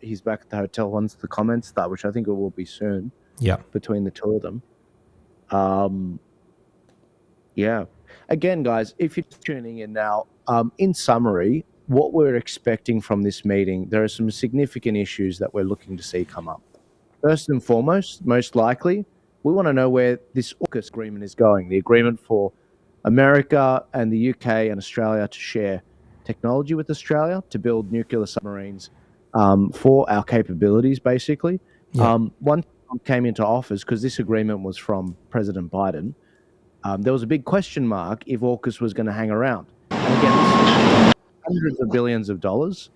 he's back at the hotel once the comments start, which I think it will be soon. Yeah. Between the two of them. Yeah. Again, guys, if you're tuning in now, in summary, what we're expecting from this meeting, there are some significant issues that we're looking to see come up. First and foremost, most likely, we want to know where this AUKUS agreement is going, the agreement for America and the UK and Australia to share technology with Australia to build nuclear submarines for our capabilities, basically. Yeah. One came into office because this agreement was from President Biden. There was a big question mark if AUKUS was going to hang around. And again, this is hundreds of billions of dollars.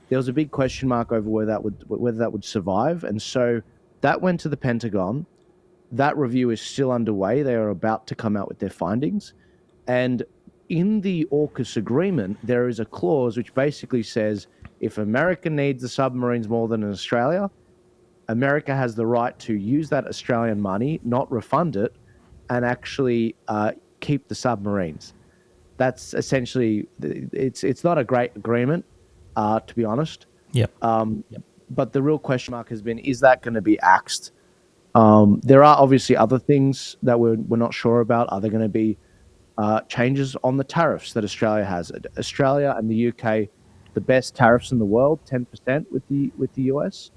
There was a big question mark over whether that would survive, and so that went to the Pentagon. That review is still underway. They are about to come out with their findings, and in the AUKUS agreement, there is a clause which basically says if America needs the submarines more than Australia, America has the right to use that Australian money, not refund it, and actually keep the submarines. That's essentially, it's not a great agreement, to be honest. Yep. But the real question mark has been, is that going to be axed? There are obviously other things that we're not sure about. Are there going to be changes on the tariffs that Australia has? Australia and the UK, the best tariffs in the world, 10% with the US,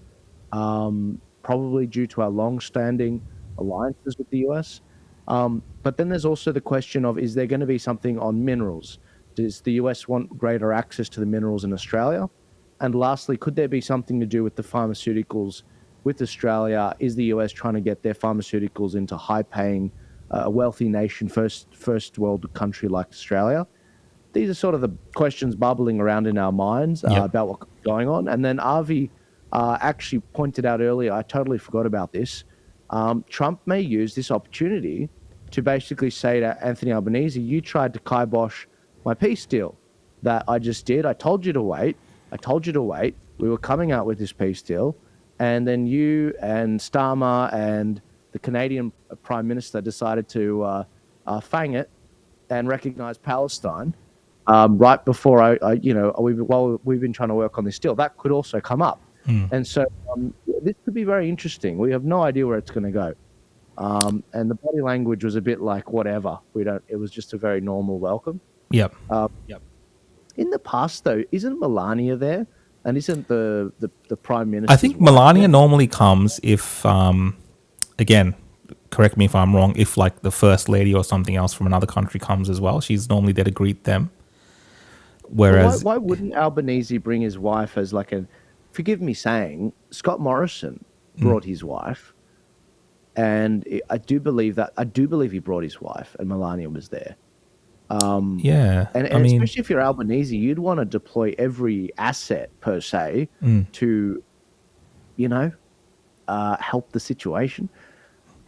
probably due to our long-standing alliances with the US. But then there's also the question of, is there going to be something on minerals? Does the US want greater access to the minerals in Australia? And lastly, could there be something to do with the pharmaceuticals with Australia? Is the US trying to get their pharmaceuticals into high-paying, wealthy nation, first world country like Australia? These are sort of the questions bubbling around in our minds about what's going on. And then Avi actually pointed out earlier, I totally forgot about this, Trump may use this opportunity to basically say to Anthony Albanese, you tried to kibosh my peace deal that I just did. I told you to wait. We were coming out with this peace deal. And then you and Starmer and the Canadian Prime Minister decided to fang it and recognize Palestine right before while we've been trying to work on this deal. That could also come up. And so this could be very interesting. We have no idea where it's going to go. And the body language was a bit like whatever. It was just a very normal welcome. Yep. In the past, though, isn't Melania there? And isn't the Prime Minister? I think Melania normally comes if, again, correct me if I'm wrong, if like the First Lady or something else from another country comes as well. She's normally there to greet them. Whereas, why wouldn't Albanese bring his wife as like a? Forgive me saying, Scott Morrison brought his wife, and I do believe he brought his wife, and Melania was there. Yeah, and I mean, especially if you're Albanese, you'd want to deploy every asset per se to, help the situation.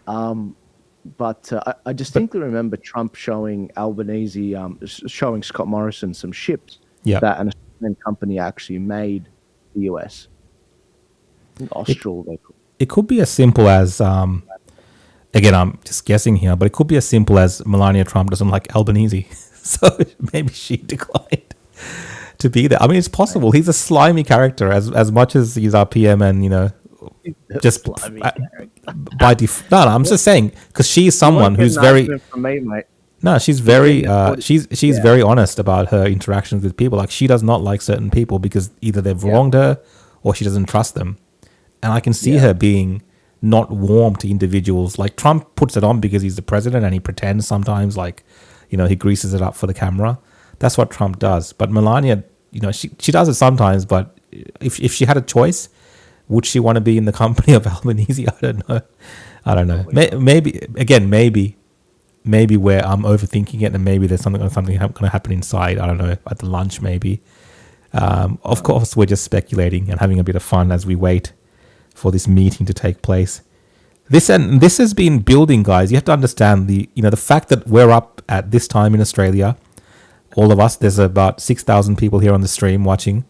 But I distinctly remember Trump showing Albanese, showing Scott Morrison some ships that an Australian company actually made the US. Austral. It could be as simple as, again, I'm just guessing here, but it could be as simple as Melania Trump doesn't like Albanese. So maybe she declined to be there. I mean, it's possible. He's a slimy character as much as he's our PM and, just by default. No, I'm just saying, because she's someone who's very... From me, mate. No, she's very she's very honest about her interactions with people. Like, she does not like certain people because either they've wronged her or she doesn't trust them. And I can see her being not warm to individuals. Like, Trump puts it on because he's the president and he pretends sometimes, like, you know, he greases it up for the camera. That's what Trump does. But Melania, you know, she does it sometimes, but if she had a choice, would she want to be in the company of Albanese? I don't know. Maybe where I'm overthinking it, and maybe there's something going to happen inside. I don't know, at the lunch maybe. Of course, we're just speculating and having a bit of fun as we wait for this meeting to take place. This has been building, guys. You have to understand the fact that we're up at this time in Australia. All of us, there's about 6,000 people here on the stream watching.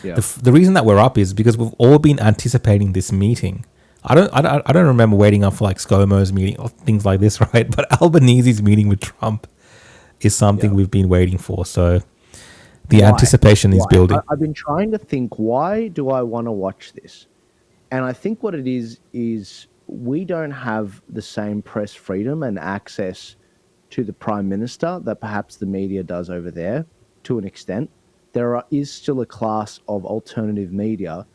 Yeah. The reason that we're up is because we've all been anticipating this meeting. I don't remember waiting up for like ScoMo's meeting or things like this, right? But Albanese's meeting with Trump is something we've been waiting for. So the anticipation is building. I've been trying to think, why do I want to watch this? And I think what it is we don't have the same press freedom and access to the Prime Minister that perhaps the media does over there to an extent. There is still a class of alternative media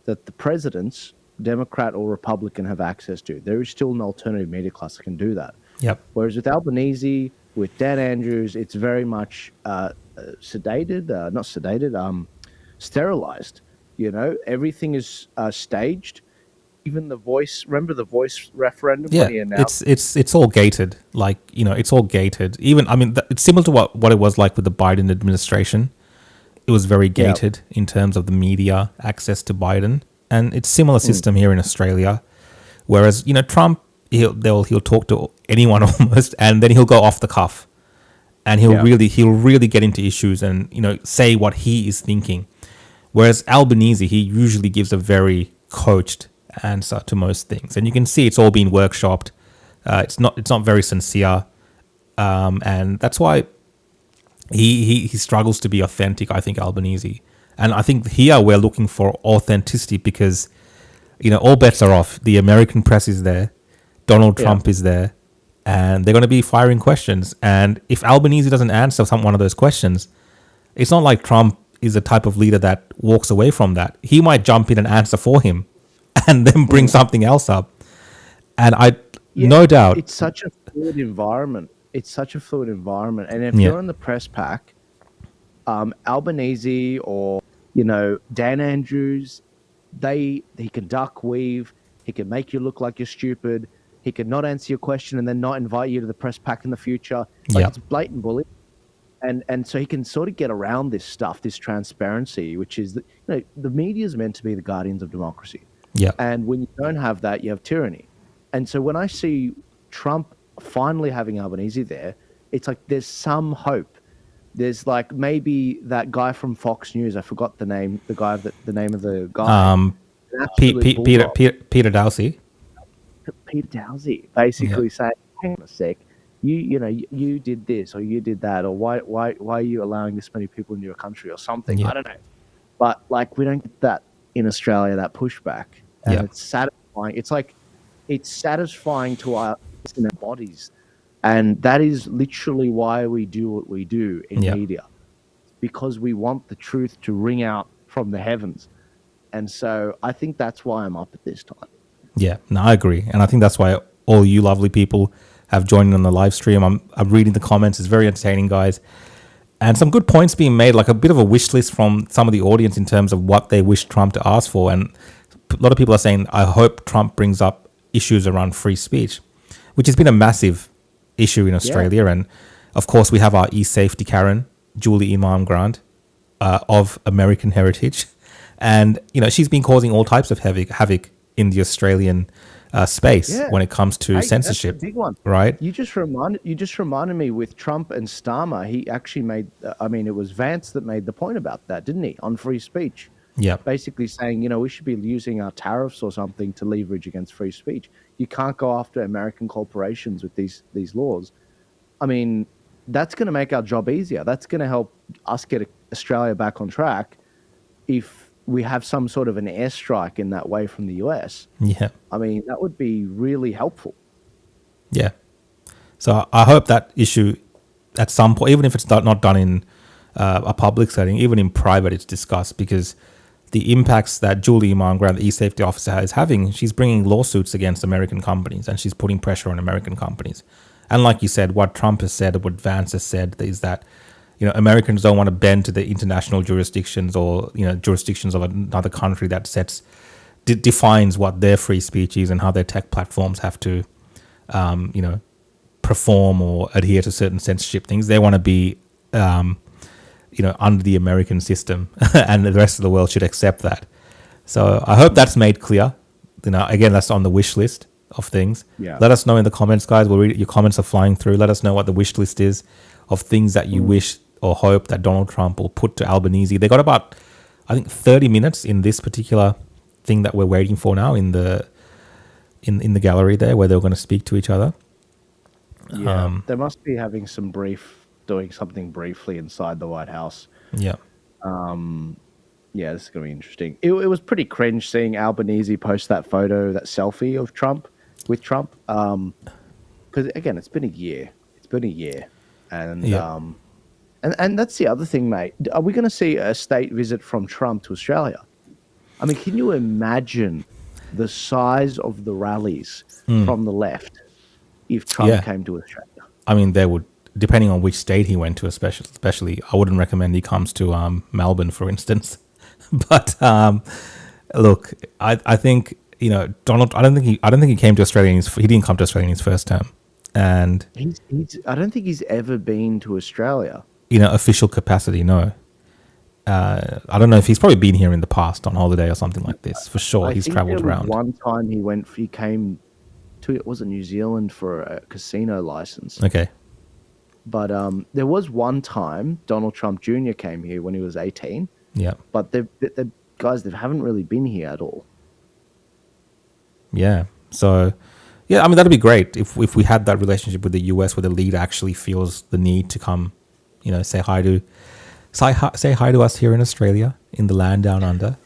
that the presidents, Democrat or Republican, have access to. There is still an alternative media class that can do that. Yep. Whereas with Albanese, with Dan Andrews, it's very much sterilized. You know, everything is staged. Even the voice. Remember the voice referendum? Yeah, when he announced it's all gated. Like, you know, it's all gated. Even, I mean, it's similar to what it was like with the Biden administration. It was very gated in terms of the media access to Biden. And it's similar system here in Australia, whereas, you know, Trump, he'll talk to anyone almost, and then he'll go off the cuff, and he'll really get into issues and, you know, say what he is thinking. Whereas Albanese, he usually gives a very coached answer to most things, and you can see it's all been workshopped. It's not very sincere, and that's why he struggles to be authentic. I think Albanese. And I think here we're looking for authenticity because, you know, all bets are off. The American press is there. Donald Trump is there. And they're going to be firing questions. And if Albanese doesn't answer one of those questions, it's not like Trump is the type of leader that walks away from that. He might jump in and answer for him and then bring something else up. And no doubt. It's such a fluid environment. And if you're in the press pack, Albanese or, you know, Dan Andrews, he can duck weave, he can make you look like you're stupid, he can not answer your question and then not invite you to the press pack in the future. Like, it's blatant bullying. And so he can sort of get around this stuff, this transparency, which is, the media is meant to be the guardians of democracy. Yeah. And when you don't have that, you have tyranny. And so when I see Trump finally having Albanese there, it's like there's some hope. There's like maybe that guy from Fox News. I forgot the name. The name of the guy. Peter Dowsey. Peter Dowsey, basically saying, "Hang on a sec, you did this or you did that, or why are you allowing this many people into your country or something?" Yeah. I don't know. But like, we don't get that in Australia. That pushback, and it's satisfying. It's like it's satisfying to our in our bodies. And that is literally why we do what we do in media, because we want the truth to ring out from the heavens. And so I think that's why I'm up at this time. Yeah, no, I agree. And I think that's why all you lovely people have joined in on the live stream. I'm reading the comments. It's very entertaining, guys. And some good points being made, like a bit of a wish list from some of the audience in terms of what they wish Trump to ask for. And a lot of people are saying, I hope Trump brings up issues around free speech, which has been a massive issue in Australia. And of course we have our e-safety Karen, Julie Imam Grant, of American heritage, and you know, she's been causing all types of havoc in the Australian space when it comes to censorship. That's the big one, right? You just reminded me with Trump and Starmer. He actually made. It was Vance that made the point about that, didn't he? On free speech. Yeah. Basically saying, you know, we should be using our tariffs or something to leverage against free speech. You can't go after American corporations with these laws. I mean, that's going to make our job easier. That's going to help us get Australia back on track if we have some sort of an airstrike in that way from the US. Yeah. I mean, that would be really helpful. Yeah. So I hope that issue at some point, even if it's not done in a public setting, even in private, it's discussed, because the impacts that Julie Marngrat, the e-safety officer, is having, she's bringing lawsuits against American companies, and she's putting pressure on American companies. And like you said, what Trump has said, what Vance has said, is that, you know, Americans don't want to bend to the international jurisdictions or, you know, jurisdictions of another country that defines what their free speech is and how their tech platforms have to, you know, perform or adhere to certain censorship things. They want to be, you know, under the American system, and the rest of the world should accept that. So I hope that's made clear. You know, again, that's on the wish list of things. Yeah. Let us know in the comments, guys. We'll read it. Your comments are flying through. Let us know what the wish list is of things that you wish or hope that Donald Trump will put to Albanese. They got about, I think, 30 minutes in this particular thing that we're waiting for now in the gallery there, where they're going to speak to each other. Yeah, they must be having doing something briefly inside the White House. Yeah. Yeah, this is going to be interesting. It was pretty cringe seeing Albanese post that photo, that selfie of Trump with Trump. Because again, it's been a year. And and that's the other thing, mate. Are we going to see a state visit from Trump to Australia? I mean, can you imagine the size of the rallies from the left if Trump came to Australia? I mean, they would, depending on which state he went to, especially, I wouldn't recommend he comes to Melbourne, for instance. But look, I think, you know, Donald. I don't think he came to Australia. He didn't come to Australia in his first term, and I don't think he's ever been to Australia. You know, official capacity, no. I don't know if he's probably been here in the past on holiday or something like this. For sure, he's travelled around. One time he came to, was it New Zealand for a casino license? Okay. But there was one time Donald Trump Jr. came here when he was 18. Yeah. But the guys, they haven't really been here at all. Yeah. So, yeah, I mean, that'd be great if we had that relationship with the US where the leader actually feels the need to come, you know, say hi to us here in Australia, in the land down under.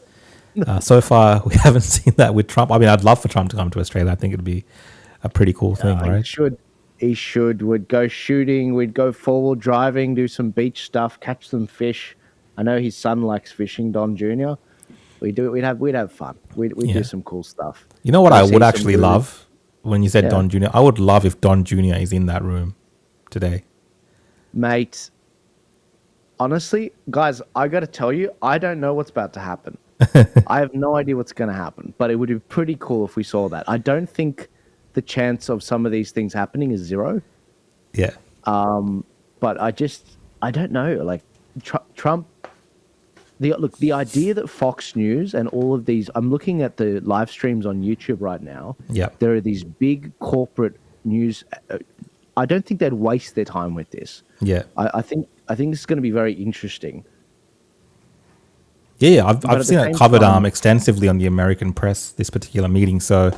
So far, we haven't seen that with Trump. I mean, I'd love for Trump to come to Australia. I think it'd be a pretty cool thing, right? He should. We'd go shooting. We'd go forward driving, do some beach stuff, catch some fish. I know his son likes fishing, Don Jr. We'd have fun. We'd do some cool stuff. You know what I would actually love when you said Don Jr.? I would love if Don Jr. is in that room today. Mate, honestly, guys, I got to tell you, I don't know what's about to happen. I have no idea what's going to happen, but it would be pretty cool if we saw that. I don't think the chance of some of these things happening is zero. Yeah. But I don't know. Like Trump, the idea that Fox News and all of these, I'm looking at the live streams on YouTube right now. Yeah. There are these big corporate news. I don't think they'd waste their time with this. Yeah. I think this is going to be very interesting. Yeah, I've seen it covered extensively on the American press, this particular meeting. So,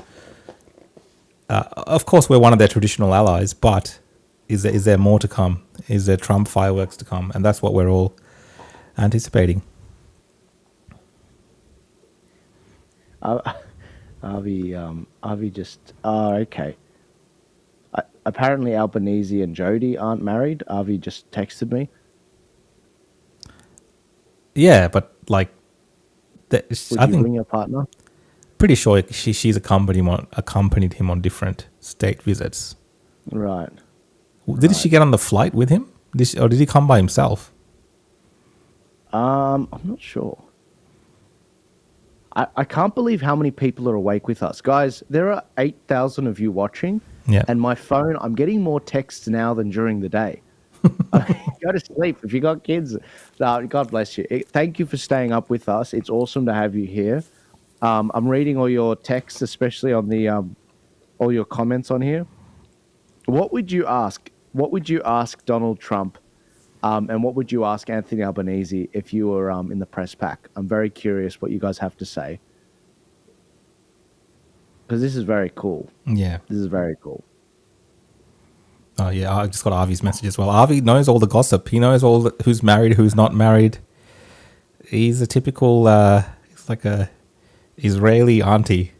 of course, we're one of their traditional allies, but is there more to come? Is there Trump fireworks to come? And that's what we're all anticipating. Avi just... Oh, okay. Apparently Albanese and Jody aren't married. Avi just texted me. Yeah, but like, Would you bring your partner? Pretty sure she's accompanied him on different state visits. Right. Did she get on the flight with him? Or did he come by himself? I'm not sure. I can't believe how many people are awake with us. Guys, there are 8,000 of you watching. Yeah. And my phone, I'm getting more texts now than during the day. Go to sleep if you got kids. No, God bless you. Thank you for staying up with us. It's awesome to have you here. I'm reading all your texts, especially on the all your comments on here. What would you ask? What would you ask Donald Trump? And what would you ask Anthony Albanese if you were in the press pack? I'm very curious what you guys have to say. Because this is very cool. Yeah. This is very cool. Oh, yeah. I just got Avi's message as well. Avi knows all the gossip. He knows who's married, who's not married. He's a typical, he's like a Israeli auntie.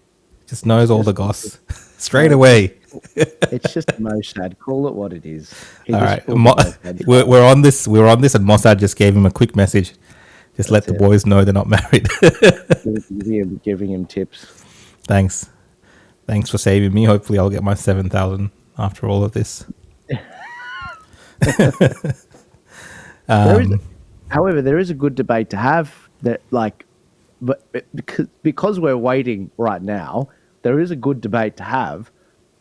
Just knows all the goss. straight away. It's just Mossad. Call it what it is. He All just right, pulled Mossad. we're on this. We're on this, and Mossad just gave him a quick message. Just let the boys know they're not married. Giving him tips. Thanks for saving me. Hopefully, I'll get my 7,000 after all of this. However, there is a good debate to have that, but because we're waiting right now, there is a good debate to have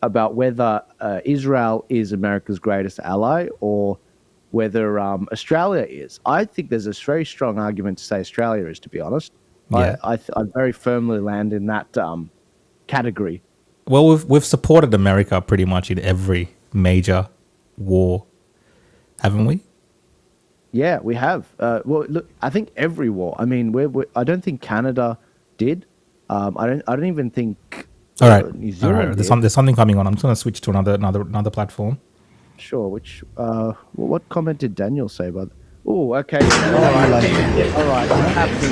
about whether Israel is America's greatest ally or whether Australia is. I think there's a very strong argument to say Australia is, to be honest. Yeah. I very firmly land in that category. Well, we've supported America pretty much in every major war, haven't we? Yeah, we have. Well, look, I think every war. I mean, I don't think Canada did. I don't even think. All right. New Zealand. There's something coming on. I'm just going to switch to another platform. Sure. Which? What comment did Daniel say about? Oh, okay. All right. What's happening?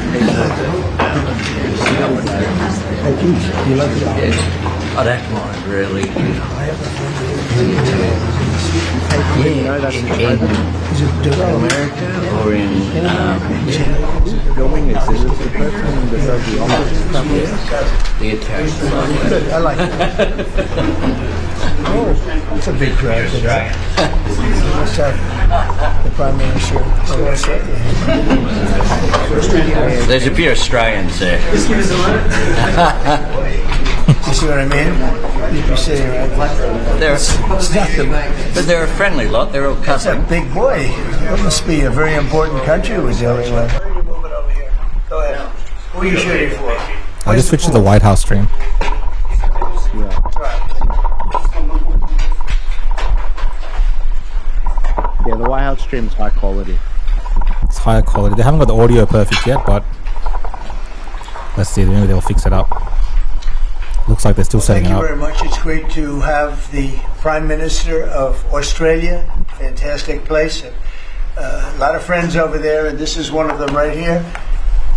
You like it? I don't mind really. Is it America or in filming this? Is it the person that does the office? the Italian? Good, I like it. Oh, it's a big crowd today. Let's have the Prime Minister of Australia. There's a few Australians there. You see what I mean? You'd be sitting right there. It's nothing. But they're a friendly lot. They're all cussing. That's a big boy. That must be a very important country we're dealing with. Where are you moving over here? Go ahead. Who are you shooting for? I'll just switch to the White House stream. Yeah, the White House stream is high quality. It's higher quality. They haven't got the audio perfect yet, but let's see. Maybe they'll fix it up. Looks like they're still setting it up. Thank you very much. It's great to have the Prime Minister of Australia. Fantastic place. A lot of friends over there, and this is one of them right here.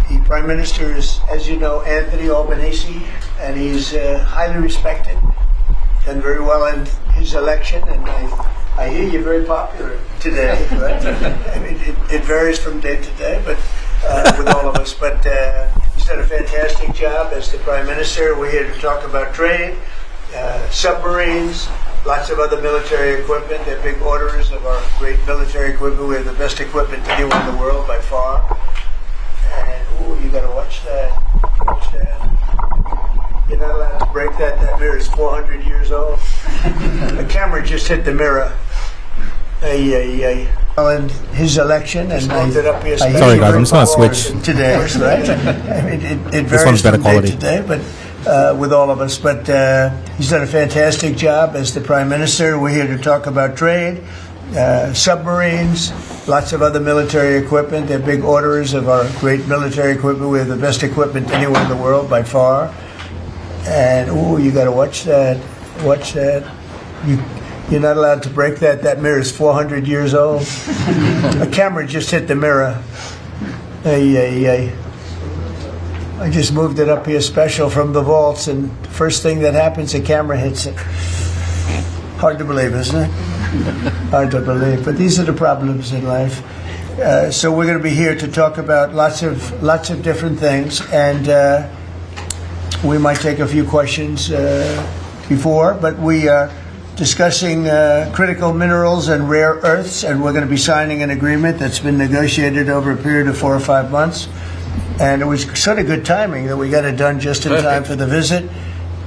The Prime Minister is, as you know, Anthony Albanese, and he's highly respected. Done very well in his election, and I hear you're very popular today, right? I mean, it varies from day to day, but with all of us. But he's done a fantastic job as the Prime Minister. We're here to talk about trade, submarines, lots of other military equipment. They're big orders of our great military equipment. We have the best equipment anywhere in the world by far. And, you got to watch that. Watch that. You're not allowed to break that. That mirror is 400 years old. The camera just hit the mirror. And his election, and I sorry guys, I'm just going to switch today. Right? I mean, it this one's better quality today, but with all of us. But he's done a fantastic job as the Prime Minister. We're here to talk about trade, submarines, lots of other military equipment. They're big orders of our great military equipment. We have the best equipment anywhere in the world by far. And you got to watch that. Watch that. You're not allowed to break that. That mirror is 400 years old. A camera just hit the mirror. I just moved it up here special from the vaults, and first thing that happens, the camera hits it. Hard to believe, isn't it? Hard to believe. But these are the problems in life. So we're going to be here to talk about lots of different things, and we might take a few questions before, but we are discussing critical minerals and rare earths, and we're going to be signing an agreement that's been negotiated over a period of 4 or 5 months. And it was sort of good timing that we got it done just in time for the visit.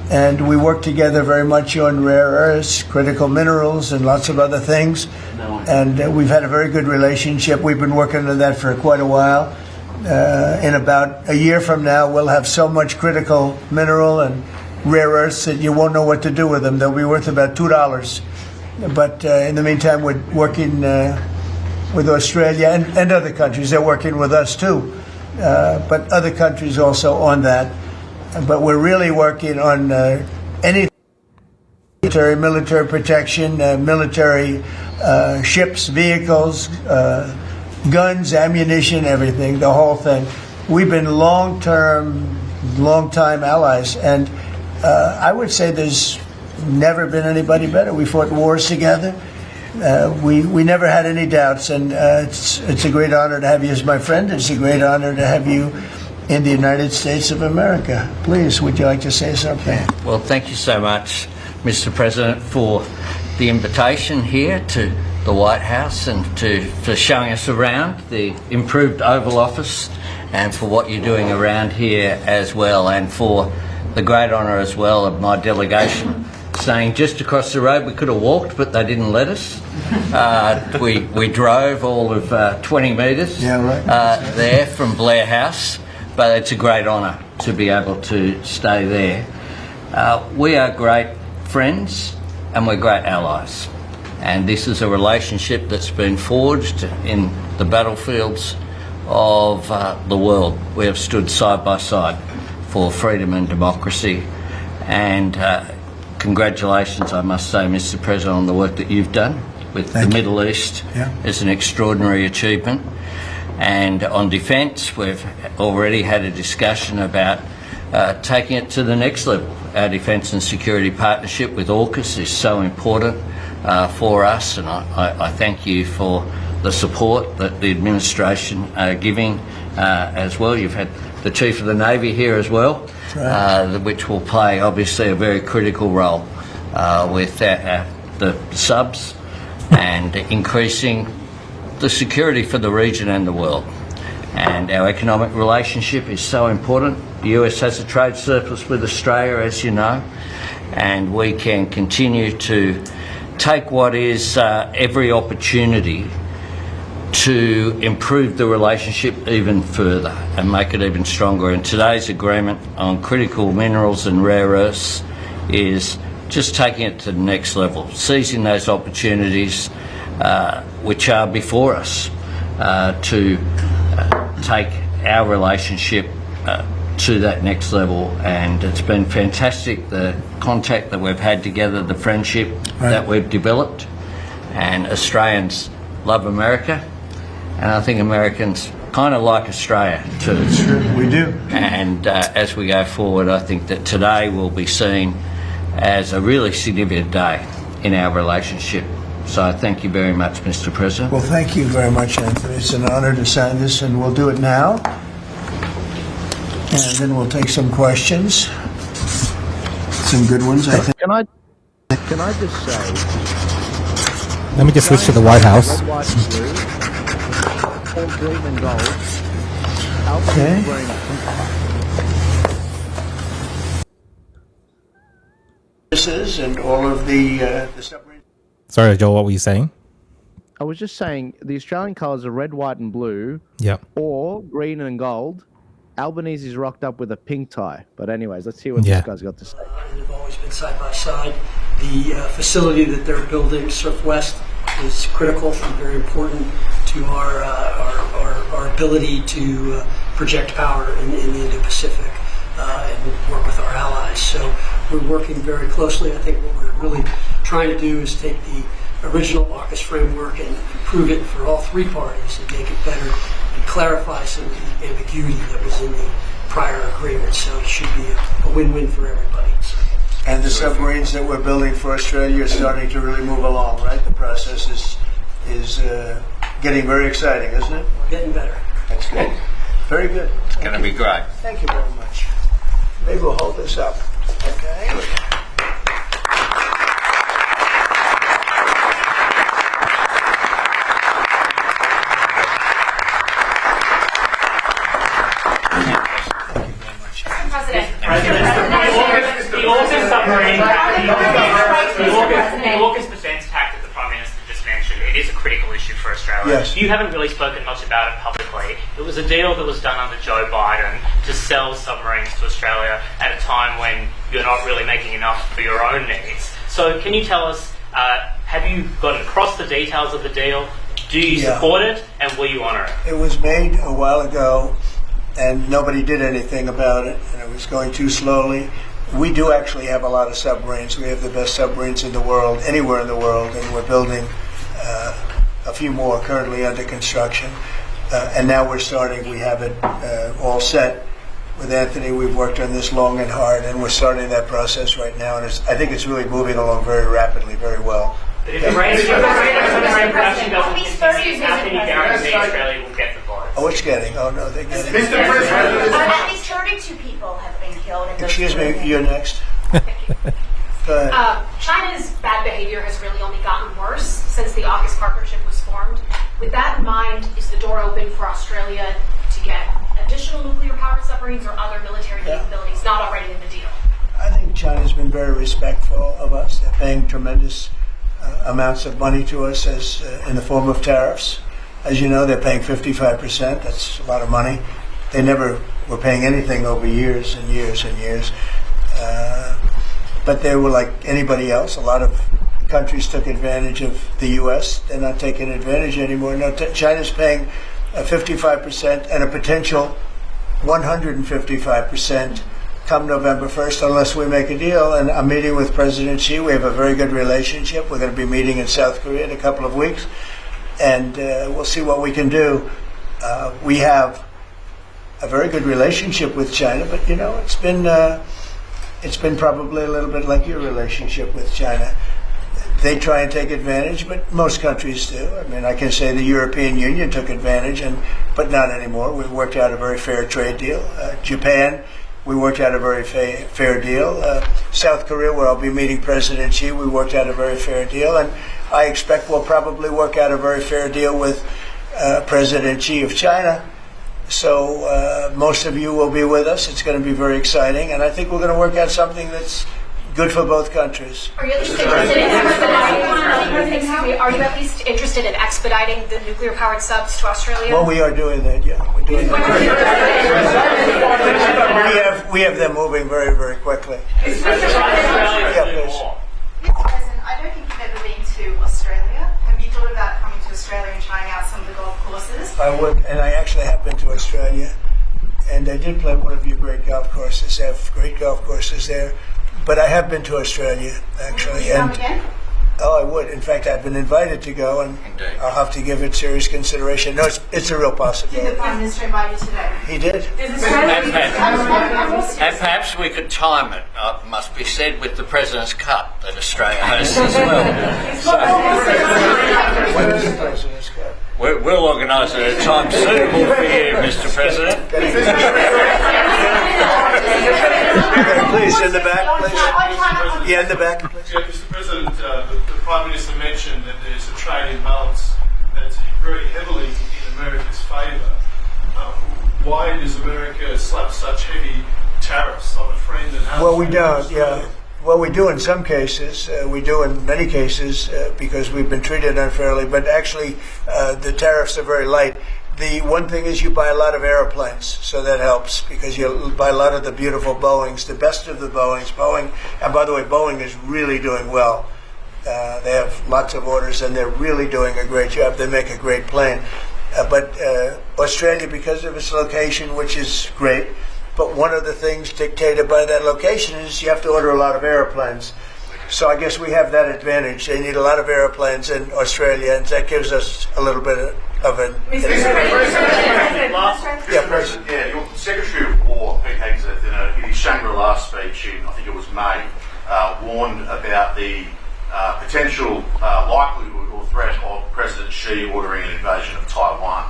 And we worked together very much on rare earths, critical minerals, and lots of other things. And we've had a very good relationship. We've been working on that for quite a while. In about a year from now, we'll have so much critical mineral and rare earths that you won't know what to do with them. They'll be worth about $2. But in the meantime, we're working with Australia and other countries. They're working with us too, but other countries also on that. But we're really working on any military protection, military ships, vehicles, guns, ammunition, everything, the whole thing. We've been long-time allies, and I would say there's never been anybody better. We fought wars together. We never had any doubts, and it's a great honor to have you as my friend. It's a great honor to have you in the United States of America. Please, would you like to say something? Well, thank you so much, Mr. President, for the invitation here to the White House and for showing us around the improved Oval Office, and for what you're doing around here as well, and for the great honour as well of my delegation saying just across the road we could have walked, but they didn't let us. We drove all of 20 metres there from Blair House, but it's a great honour to be able to stay there. We are great friends and we're great allies, and this is a relationship that's been forged in the battlefields of the world. We have stood side by side for freedom and democracy, and congratulations, I must say, Mr. President, on the work that you've done with the Middle East. It's an extraordinary achievement. And on defence, we've already had a discussion about taking it to the next level. Our defence and security partnership with AUKUS is so important for us, and I thank you for the support that the administration are giving as well. You've had the Chief of the Navy here as well, which will play obviously a very critical role with the subs and increasing the security for the region and the world. And our economic relationship is so important. The US has a trade surplus with Australia, as you know, and we can continue to take what is every opportunity to improve the relationship even further and make it even stronger. And today's agreement on critical minerals and rare earths is just taking it to the next level, seizing those opportunities which are before us to take our relationship to that next level. And it's been fantastic, the contact that we've had together, the friendship that we've developed. And Australians love America, and I think Americans kind of like Australia too. That's true, we do. And as we go forward, I think that today will be seen as a really significant day in our relationship. So thank you very much, Mr. President. Well, thank you very much, Anthony. It's an honor to sign this, and we'll do it now. And then we'll take some questions. Some good ones, I think. Can I just say? Let me just switch to the White House. Red, white, and blue, all green and gold. Okay. And all of the submarines. Sorry, Joel, what were you saying? I was just saying the Australian colours are red, white, and blue. Yeah. Or green and gold. Albanese is rocked up with a pink tie. But anyways, let's hear what this guy's got to say. They've always been side by side. The facility that they're building, Surfwest, is critical and very important to our ability to project power in the Indo-Pacific and work with our allies. So we're working very closely. I think what we're really trying to do is take the original AUKUS framework and improve it for all three parties and make it better and clarify some of the ambiguity that was in the prior agreement. So it should be a win-win for everybody. So. And the submarines that we're building for Australia are starting to really move along, right? The process is getting very exciting, isn't it? We're getting better. That's good. Very good. It's going to be great. Thank you very much. Maybe we'll hold this up. Okay. The AUKUS defence pact that the Prime Minister just mentioned, it is a critical issue for Australia. Yes. You haven't really spoken much about it publicly. It was a deal that was done under Joe Biden to sell submarines to Australia at a time when you're not really making enough for your own needs. So can you tell us, have you gotten across the details of the deal? Do you support it, and will you honour it? It was made a while ago, and nobody did anything about it, and it was going too slowly. We do actually have a lot of submarines. We have the best submarines in the world, anywhere in the world, and we're building a few more currently under construction. And now we're starting, we have it all set with Anthony, we've worked on this long and hard, and we're starting that process right now. And I think it's really moving along very rapidly, very well. But if the rate of production doesn't continue, how can you guarantee Australia will get the votes? Oh, it's getting. Oh, no, they're getting. Mr. President, at least 32 people have been killed. In Excuse me, you're next. Go ahead. China's bad behavior has really only gotten worse since the AUKUS partnership was formed. With that in mind, is the door open for Australia to get additional nuclear-powered submarines or other military capabilities not already in the deal? I think China's been very respectful of us. They're paying tremendous amounts of money to us as in the form of tariffs. As you know, they're paying 55%. That's a lot of money. They never were paying anything over years and years and years. But they were like anybody else. A lot of countries took advantage of the U.S. They're not taking advantage anymore. No, China's paying 55% and a potential 155% come November 1st unless we make a deal. And I'm meeting with President Xi. We have a very good relationship. We're going to be meeting in South Korea in a couple of weeks. And we'll see what we can do. We have a very good relationship with China, but you know, it's been probably a little bit like your relationship with China. They try and take advantage, but most countries do. I mean, I can say the European Union took advantage, but not anymore. We worked out a very fair trade deal. Japan, we worked out a very fair deal. South Korea, where I'll be meeting President Xi, we worked out a very fair deal. And I expect we'll probably work out a very fair deal with President Xi of China. So most of you will be with us. It's going to be very exciting. And I think we're going to work out something that's good for both countries. Are you at least interested in expediting? Are you at least interested in expediting the nuclear-powered subs to Australia? Well, we are doing that. Yeah, we're doing that. We have them moving very, very quickly. Mr. President, I don't think you've ever been to Australia. Have you thought about coming to Australia and trying out some of the golf courses? I would, and I actually have been to Australia, and I did play one of your great golf courses. They have great golf courses there. But I have been to Australia, actually. Will you come again? Oh, I would. In fact, I've been invited to go, and I'll have to give it serious consideration. No, it's a real possibility. Did the Prime Minister invite you today? He did. And perhaps we could time it, must be said, with the President's Cup that Australia hosts as well. When is the President's Cup? We'll organise it at a time suitable for you, Mr. President. Please, in the back, please. Yeah, in the back. Yeah, Mr. President, the Prime Minister mentioned that there's a trade imbalance that's very heavily in America's favour. Why does America slap such heavy tariffs on a friend and ally? Well, we don't, yeah. Well, we do in some cases. We do in many cases because we've been treated unfairly. But actually, the tariffs are very light. The one thing is you buy a lot of airplanes, so that helps because you buy a lot of the beautiful Boeings, the best of the Boeings. Boeing, and by the way, Boeing is really doing well. They have lots of orders, and they're really doing a great job. They make a great plane. But Australia, because of its location, which is great, but one of the things dictated by that location is you have to order a lot of airplanes. So I guess we have that advantage. They need a lot of airplanes in Australia, and that gives us a little bit of an... Mr. President, your Secretary of War, Pete Hegseth, in his Shangri-La speech in, I think it was May, warned about the potential likelihood or threat of President Xi ordering an invasion of Taiwan.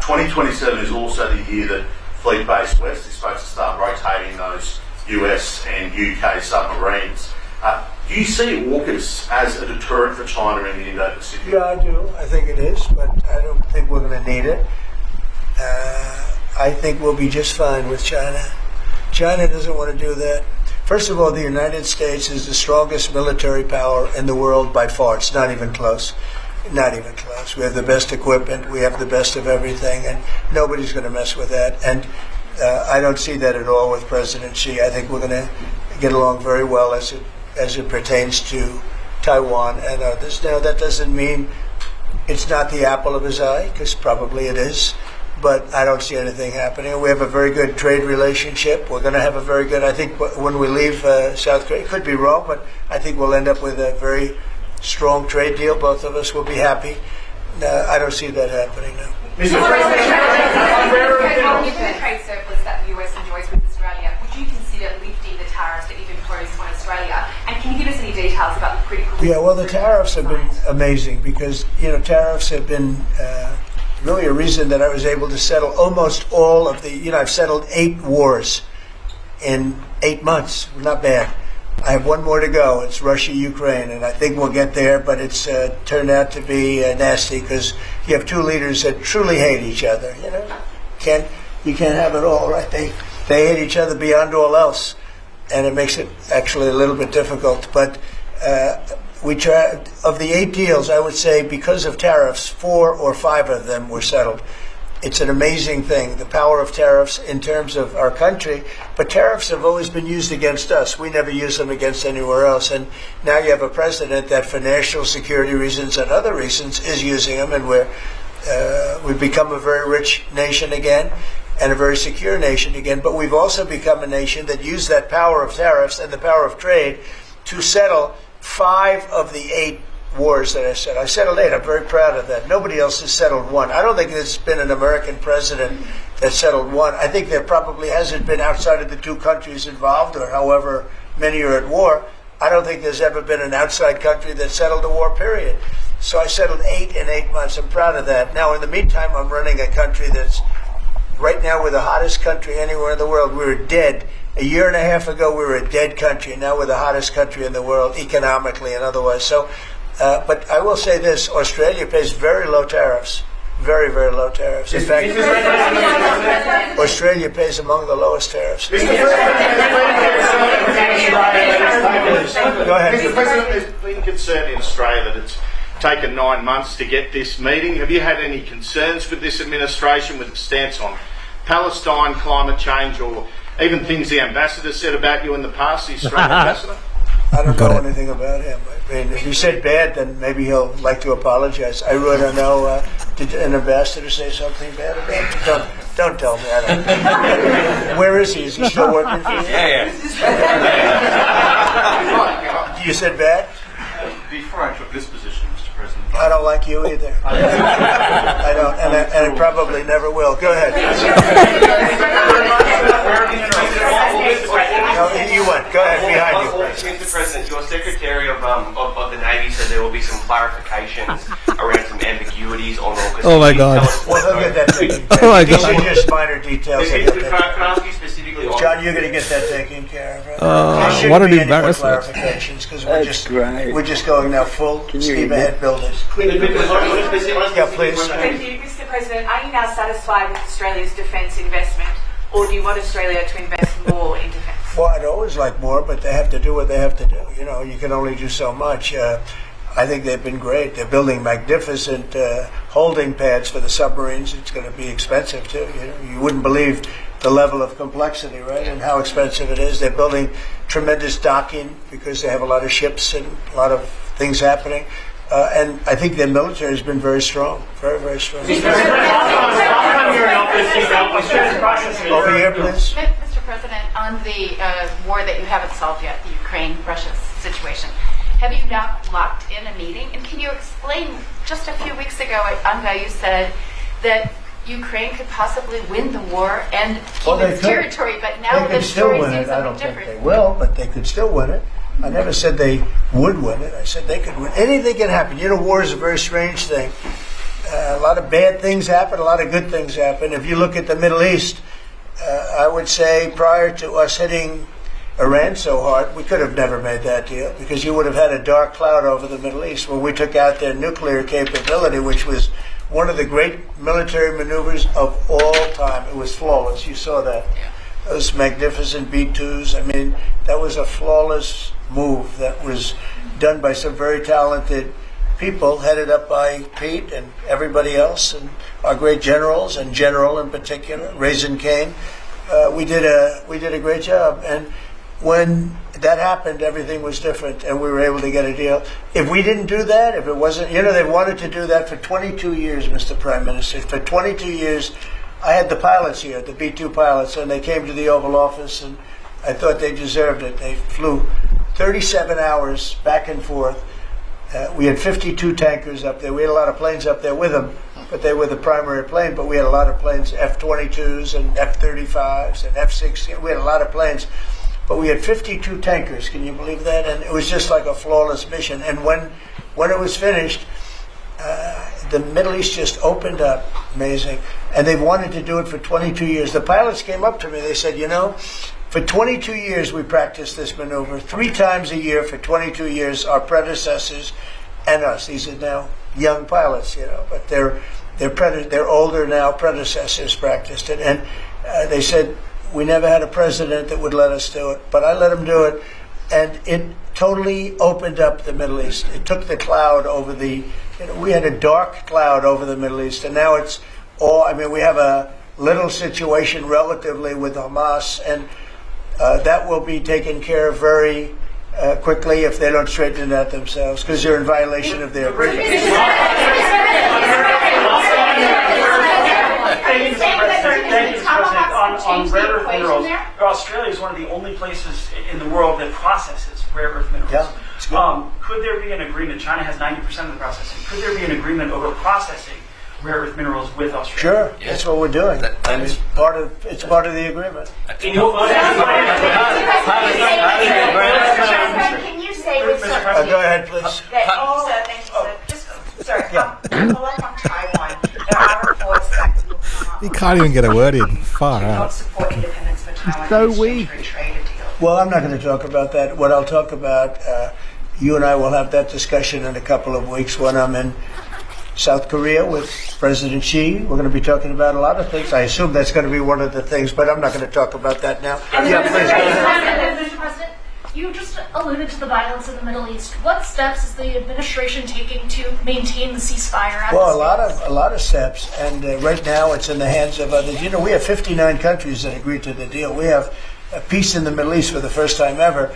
2027 is also the year that Fleet Base West is supposed to start rotating those US and UK submarines. Do you see AUKUS as a deterrent for China in the Indo-Pacific? Yeah, I do. I think it is, but I don't think we're going to need it. I think we'll be just fine with China. China doesn't want to do that. First of all, the United States is the strongest military power in the world by far. It's not even close. Not even close. We have the best equipment. We have the best of everything, and nobody's going to mess with that. And I don't see that at all with President Xi. I think we're going to get along very well as it pertains to Taiwan and others. Now, that doesn't mean it's not the apple of his eye, because probably it is, but I don't see anything happening. We have a very good trade relationship. We're going to have a very good, I think, when we leave South Korea, could be wrong, but I think we'll end up with a very strong trade deal. Both of us will be happy. I don't see that happening now. Mr. President, given the trade surplus that the US enjoys Yeah, well, the tariffs have been amazing because, tariffs have been really a reason that I was able to settle almost all of the, I've settled 8 wars in 8 months. Not bad. I have one more to go. It's Russia-Ukraine, and I think we'll get there, but it's turned out to be nasty because you have 2 leaders that truly hate each other. You can't have it all, right? They hate each other beyond all else, and it makes it actually a little bit difficult. But we try, of the 8 deals, I would say because of tariffs, 4 or 5 of them were settled. It's an amazing thing, the power of tariffs in terms of our country. But tariffs have always been used against us. We never use them against anywhere else. And now you have a president that for national security reasons and other reasons is using them. And we've become a very rich nation again and a very secure nation again. But we've also become a nation that used that power of tariffs and the power of trade to settle 5 of the 8 wars that I said. I settled 8. I'm very proud of that. Nobody else has settled 1. I don't think there's been an American president that settled 1. I think there probably hasn't been outside of the 2 countries involved, or however many are at war. I don't think there's ever been an outside country that settled a war, period. So I settled 8 in 8 months. I'm proud of that. Now, in the meantime, I'm running a country that's, right now, we're the hottest country anywhere in the world. We were dead. A year and a half ago, we were a dead country. Now we're the hottest country in the world, economically and otherwise. So, but I will say this, Australia pays very low tariffs. Very, very low tariffs. In fact, Australia pays among the lowest tariffs. Go ahead. Mr. President, there's been concern in Australia that it's taken 9 months to get this meeting. Have you had any concerns with this administration, with its stance on Palestine, climate change, or even things the ambassador said about you in the past, the Australian ambassador? I don't know anything about him. I mean, if he said bad, then maybe he'll like to apologize. I really don't know. Did an ambassador say something bad about him? Don't tell me. I don't. Where is he? Is he still working for you? Yeah. You said bad? Before I took this position, Mr. President. I don't like you either. I don't, and I probably never will. Go ahead. No, you went. Go ahead, behind you. Mr. President, your Secretary of the Navy said there will be some clarifications around some ambiguities on AUKUS. Oh my God. Well, he'll get that taken care of. Oh my These God. are just minor details. Can I ask you specifically on... John, you're going to get that taken care of, right? What an embarrassment. Clarifications, because we're just going now full steam ahead building. Yeah, please. Thank you, Mr. President. Are you now satisfied with Australia's defence investment, or do you want Australia to invest more in defence? Well, I'd always like more, but they have to do what they have to do. You can only do so much. I think they've been great. They're building magnificent holding pads for the submarines. It's going to be expensive, too. You wouldn't believe the level of complexity, right, and how expensive it is. They're building tremendous docking because they have a lot of ships and a lot of things happening. And I think their military has been very strong, very, very strong. Over here, please. Mr. President, on the war that you haven't solved yet, the Ukraine-Russia situation, have you now locked in a meeting? And can you explain, just a few weeks ago at UNGA, you said that Ukraine could possibly win the war and keep its territory, but now the story seems something different. They will, but they could still win it. I never said they would win it. I said they could win. Anything can happen. War is a very strange thing. A lot of bad things happen, a lot of good things happen. If you look at the Middle East, I would say prior to us hitting Iran so hard, we could have never made that deal because you would have had a dark cloud over the Middle East when we took out their nuclear capability, which was one of the great military maneuvers of all time. It was flawless. You saw that. Those magnificent B-2s. I mean, that was a flawless move that was done by some very talented people, headed up by Pete and everybody else, and our great generals, and General in particular, Raisin Kane. We did a great job, and when that happened, everything was different, and we were able to get a deal. If we didn't do that, if it wasn't, they wanted to do that for 22 years, Mr. Prime Minister. For 22 years, I had the pilots here, the B-2 pilots, and they came to the Oval Office, and I thought they deserved it. They flew 37 hours back and forth. We had 52 tankers up there. We had a lot of planes up there with them, but they were the primary plane. But we had a lot of planes, F-22s and F-35s and F-16. We had a lot of planes. but we had 52 tankers. Can you believe that? And it was just like a flawless mission. And when it was finished, the Middle East just opened up. Amazing. And they've wanted to do it for 22 years. The pilots came up to me. They said, you know, for 22 years we practiced this maneuver. 3 times a year for 22 years, our predecessors and us. These are now young pilots, you know, but they're older now. Predecessors practiced it. And they said, we never had a president that would let us do it, but I let him do it. And it totally opened up the Middle East. It took the cloud over we had a dark cloud over the Middle East, and now it's all, we have a little situation relatively with Hamas, and that will be taken care of very quickly if they don't straighten it out themselves, because they're in violation of their agreement. On rare earth minerals, Australia is one of the only places in the world that processes rare earth minerals. Yeah, could there be an agreement? China has 90% of the processing. Could there be an agreement over processing rare earth minerals with Australia? Sure, that's what we're doing. It's part of the agreement. Can you say with certainty? Go ahead, please. Thank you, sir. Just sorry. Follow up on Taiwan. There are reports that He can't even get a word in. Far out. support independence for Taiwan. So we. Well, I'm not going to talk about that. What I'll talk about, you and I will have that discussion in a couple of weeks when I'm in South Korea with President Xi. We're going to be talking about a lot of things. I assume that's going to be one of the things, but I'm not going to talk about that now. Yeah, please. Mr. President, you just alluded to the violence in the Middle East. What steps is the administration taking to maintain the ceasefire? Well, a lot of steps, and right now it's in the hands of others. You know, we have 59 countries that agreed to the deal. We have a peace in the Middle East for the first time ever.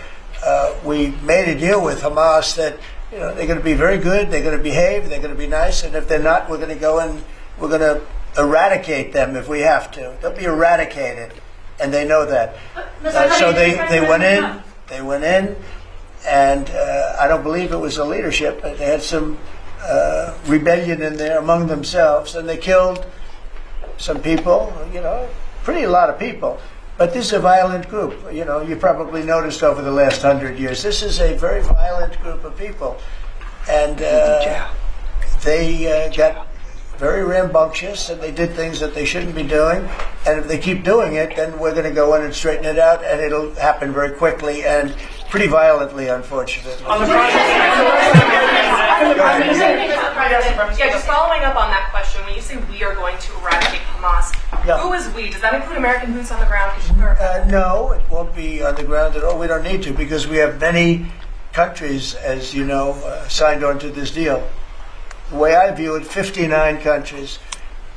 We made a deal with Hamas that, you know, they're going to be very good, they're going to behave, they're going to be nice, and if they're not, we're going to go and we're going to eradicate them if we have to. They'll be eradicated, and they know that. So they went in. They went in, and I don't believe it was the leadership, but they had some rebellion in there among themselves, and they killed some people, you know, a lot of people. But this is a violent group. You know, you probably noticed over the last 100 years, this is a very violent group of people. And they got very rambunctious, and they did things that they shouldn't be doing. And if they keep doing it, then we're going to go in and straighten it out, and it'll happen very quickly and pretty violently, unfortunately. Just following up on that question, when you say we are going to eradicate Hamas, who is we? Does that include American boots on the ground? No, it won't be on the ground at all. We don't need to, because we have many countries, as you know, signed on to this deal. The way I view it, 59 countries,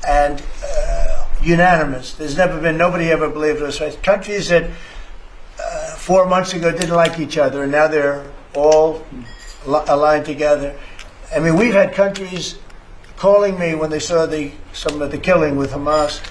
and unanimous. There's never been, nobody ever believed us. Right? Countries that 4 months ago didn't like each other, and now they're all aligned together. I mean, we've had countries calling me when they saw some of the killing with Hamas,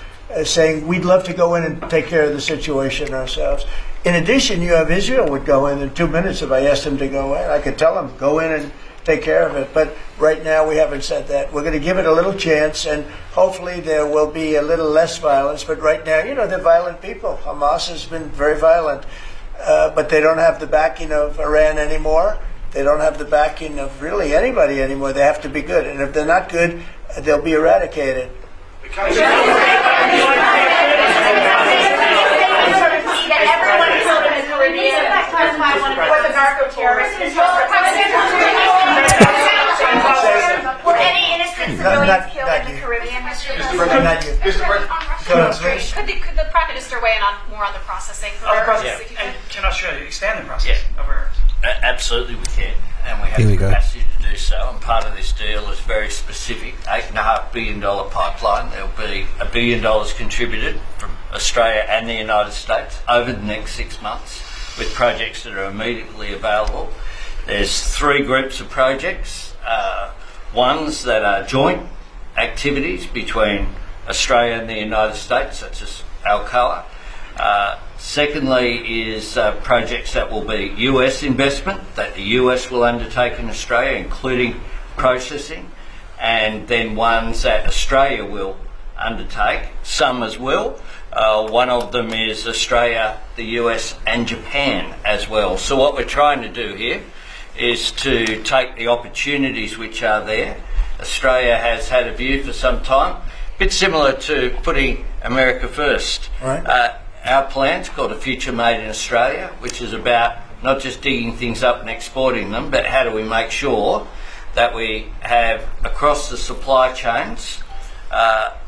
saying, we'd love to go in and take care of the situation ourselves. In addition, you have Israel would go in 2 minutes if I asked them to go in. I could tell them, go in and take care of it. But right now we haven't said that. We're going to give it a little chance, and hopefully there will be a little less violence. But right now, you know, they're violent people. Hamas has been very violent. But they don't have the backing of Iran anymore. They don't have the backing of really anybody anymore. They have to be good. And if they're not good, they'll be eradicated. Were any innocent civilians killed in the Caribbean, Mr. President? Could the Prime Minister weigh in more on the processing? And can Australia expand the process of rare earths? Absolutely we can, and we have the capacity to do so, and part of this deal is very specific, $8.5 billion pipeline. There will be $1 billion contributed from Australia and the United States over the next 6 months with projects that are immediately available. There's 3 groups of projects, ones that are joint activities between Australia and the United States, such as Alcoa. Secondly is projects that will be US investment that the US will undertake in Australia, including processing, and then ones that Australia will undertake. Some as well. One of them is Australia, the US and Japan as well. So what we're trying to do here is to take the opportunities which are there. Australia has had a view for some time, a bit similar to putting America first. Right. Our plan's called A Future Made in Australia, which is about not just digging things up and exporting them, but how do we make sure that we have across the supply chains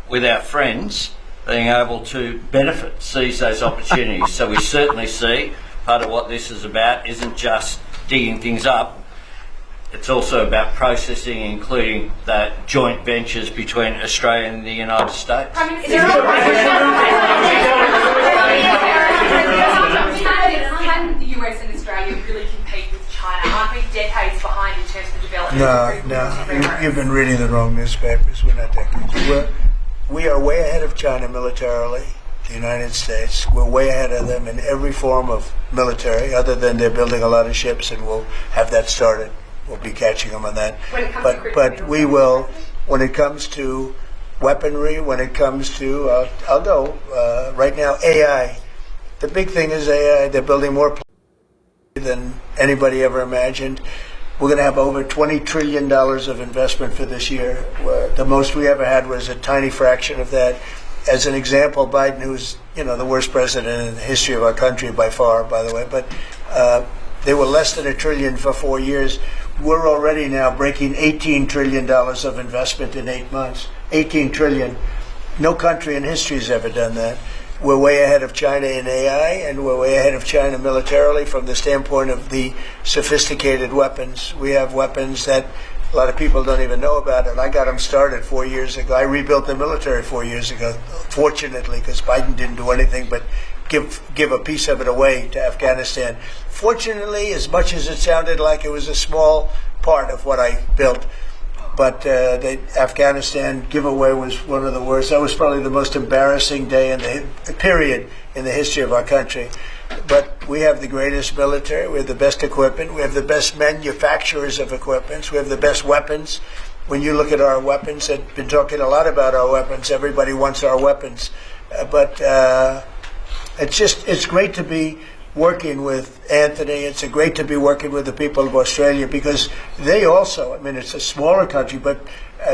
with our friends being able to benefit, seize those opportunities. So we certainly see part of what this is about isn't just digging things up, it's also about processing, including the joint ventures between Australia and the United States. Can the US and Australia really compete with China? Aren't we decades behind in terms of the development? No. You've been reading the wrong newspapers. We're not decades. We are way ahead of China militarily, the United States. We're way ahead of them in every form of military, other than they're building a lot of ships, and we'll have that started. We'll be catching them on that. But we will, when it comes to weaponry, when it comes to, I'll go, right now, AI. The big thing is AI. They're building more than anybody ever imagined. We're going to have over $20 trillion of investment for this year. The most we ever had was a tiny fraction of that. As an example, Biden, who's the worst president in the history of our country by far, by the way, but they were less than $1 trillion for 4 years. We're already now breaking $18 trillion of investment in 8 months. 18 trillion. No country in history has ever done that. We're way ahead of China in AI, and we're way ahead of China militarily from the standpoint of the sophisticated weapons. We have weapons that a lot of people don't even know about it. I got them started 4 years ago. I rebuilt the military 4 years ago, fortunately, because Biden didn't do anything but give a piece of it away to Afghanistan. Fortunately, as much as it sounded like it was a small part of what I built, but the Afghanistan giveaway was one of the worst. That was probably the most embarrassing day in the period in the history of our country. But we have the greatest military. We have the best equipment. We have the best manufacturers of equipment. We have the best weapons. When you look at our weapons, I've been talking a lot about our weapons. Everybody wants our weapons. But it's great to be working with Anthony. It's great to be working with the people of Australia, because they also, it's a smaller country, but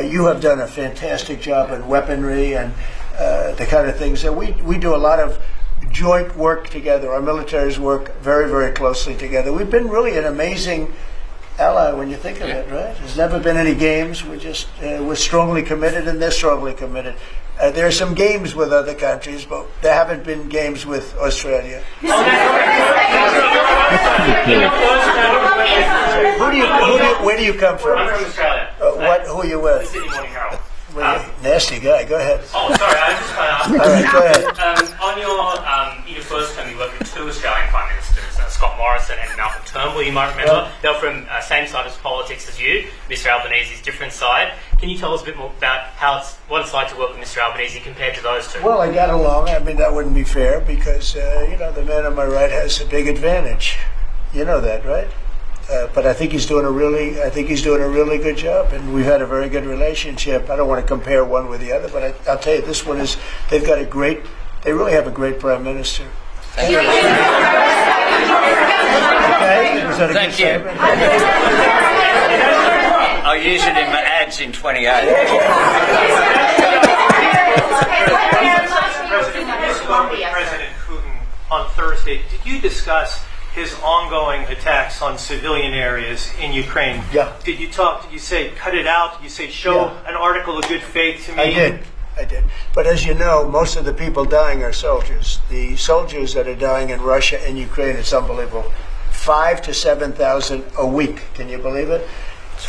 you have done a fantastic job in weaponry and the kind of things that we do a lot of joint work together. Our militaries work very, very closely together. We've been really an amazing ally when you think of it, right? There's never been any games. We're strongly committed, and they're strongly committed. There are some games with other countries, but there haven't been games with Australia. Where do you come from? I'm from Australia. Who are you with? The Sydney Morning Herald. Nasty guy. Go ahead. Oh, sorry, I just All right, go ahead. On your first term, you worked with two Australian Prime Ministers, Scott Morrison and Malcolm Turnbull, you might remember. They were from same side of politics as you. Mr Albanese's different side. Can you tell us a bit more about what it's like to work with Mr Albanese compared to those two? Well, I got along. That wouldn't be fair, because the man on my right has a big advantage. You know that, right? But I think he's doing a really good job, and we've had a very good relationship. I don't want to compare one with the other, but I'll tell you, this one is. They really have a great prime minister. Thank you. Okay, was that a good statement? I'll use it in my ads in 28. President Putin on Thursday, did you discuss his ongoing attacks on civilian areas in Ukraine? Yeah. Did you say cut it out? Did you say show an article of good faith to me? I did. But as you know, most of the people dying are soldiers. The soldiers that are dying in Russia and Ukraine, it's unbelievable. 5,000 to 7,000 a week. Can you believe it?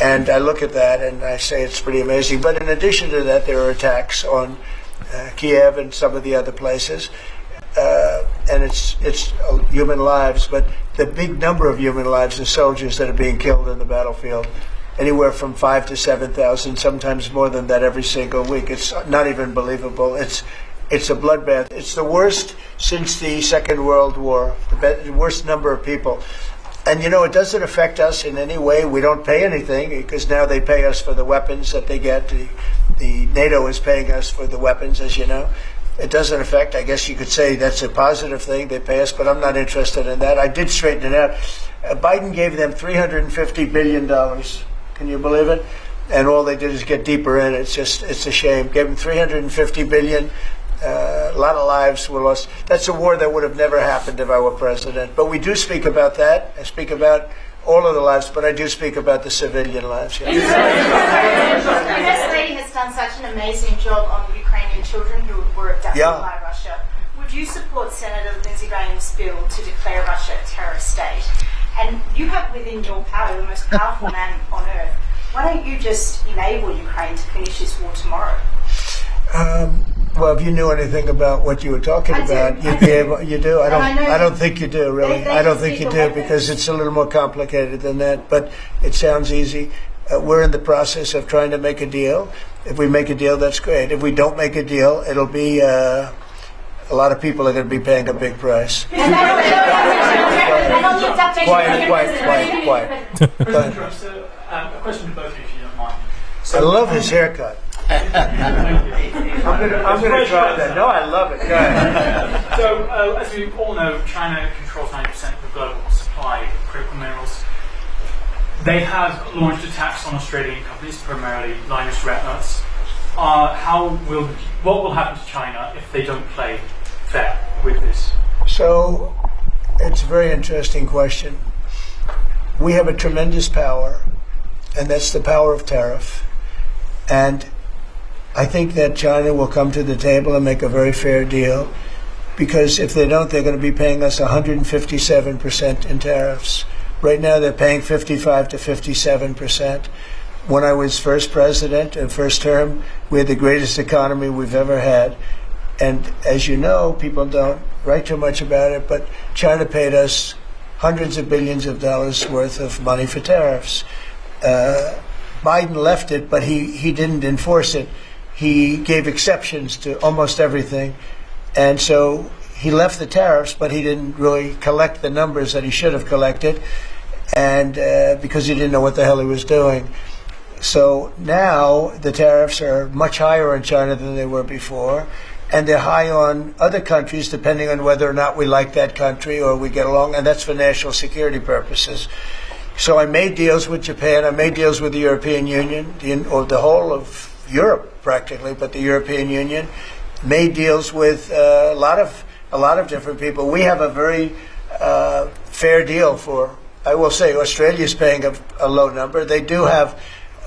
And I look at that and I say it's pretty amazing. But in addition to that, there are attacks on Kiev and some of the other places. And it's human lives, but the big number of human lives are soldiers that are being killed in the battlefield. Anywhere from 5,000 to 7,000, sometimes more than that every single week. It's not even believable. It's a bloodbath. It's the worst since the Second World War, the worst number of people. And it doesn't affect us in any way. We don't pay anything, because now they pay us for the weapons that they get, the NATO is paying us for the weapons, as you know. It doesn't affect, I guess you could say that's a positive thing, they pay us, but I'm not interested in that. I did straighten it out. Biden gave them $350 billion. Can you believe it? And all they did is get deeper in. It's a shame. Gave them $350 billion. A lot of lives were lost. That's a war that would have never happened if I were president. But we do speak about that. I speak about all of the lives, but I do speak about the civilian lives. Yeah. The First Lady has done such an amazing job on the Ukrainian children who were abducted by Russia. Would you support Senator Lindsey Graham's bill to declare Russia a terrorist state? And you have within your power the most powerful man on earth. Why don't you just enable Ukraine to finish this war tomorrow? Well, if you knew anything about what you were talking about, you'd be able. You do. I don't think you do. Really, I don't think you do because it's a little more complicated than that. But it sounds easy. We're in the process of trying to make a deal. If we make a deal, that's great. If we don't make a deal, it'll be a lot of people are going to be paying a big price. Quiet. A question to both of you, if you don't mind. I love his haircut. I'm going to try that. No, I love it. Go ahead. So, as we all know, China controls 90% of the global supply of critical minerals. They have launched attacks on Australian companies, primarily Lynas Rare Earths. What will happen to China if they don't play fair with this? So, it's a very interesting question. We have a tremendous power, and that's the power of tariff. And I think that China will come to the table and make a very fair deal, because if they don't, they're going to be paying us 157% in tariffs. Right now, they're paying 55 to 57%. When I was first president and first term, we had the greatest economy we've ever had. And as you know, people don't write too much about it, but China paid us hundreds of billions of dollars worth of money for tariffs. Biden left it, but he didn't enforce it. He gave exceptions to almost everything. And so he left the tariffs, but he didn't really collect the numbers that he should have collected, and because he didn't know what the hell he was doing. So now the tariffs are much higher in China than they were before, and they're high on other countries depending on whether or not we like that country or we get along, and that's for national security purposes. So I made deals with Japan, I made deals with the European Union, or the whole of Europe practically, but the European Union, made deals with a lot of different people. We have a very fair deal for, I will say, Australia's paying a low number. They do have,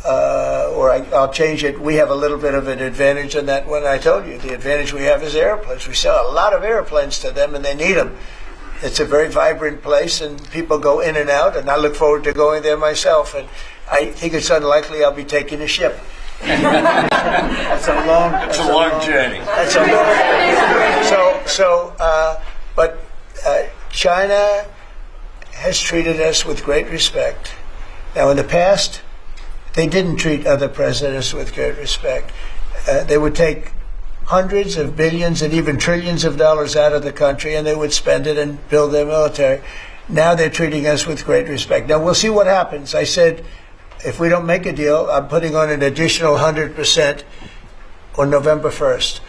I'll change it, we have a little bit of an advantage on that one. I told you, the advantage we have is airplanes. We sell a lot of airplanes to them, and they need them. It's a very vibrant place, and people go in and out, and I look forward to going there myself. And I think it's unlikely I'll be taking a ship. That's a long journey. That's a long. But China has treated us with great respect. Now, in the past, they didn't treat other presidents with great respect. They would take hundreds of billions and even trillions of dollars out of the country, and they would spend it and build their military. Now they're treating us with great respect. Now, we'll see what happens. I said, if we don't make a deal, I'm putting on an additional 100% on November 1st.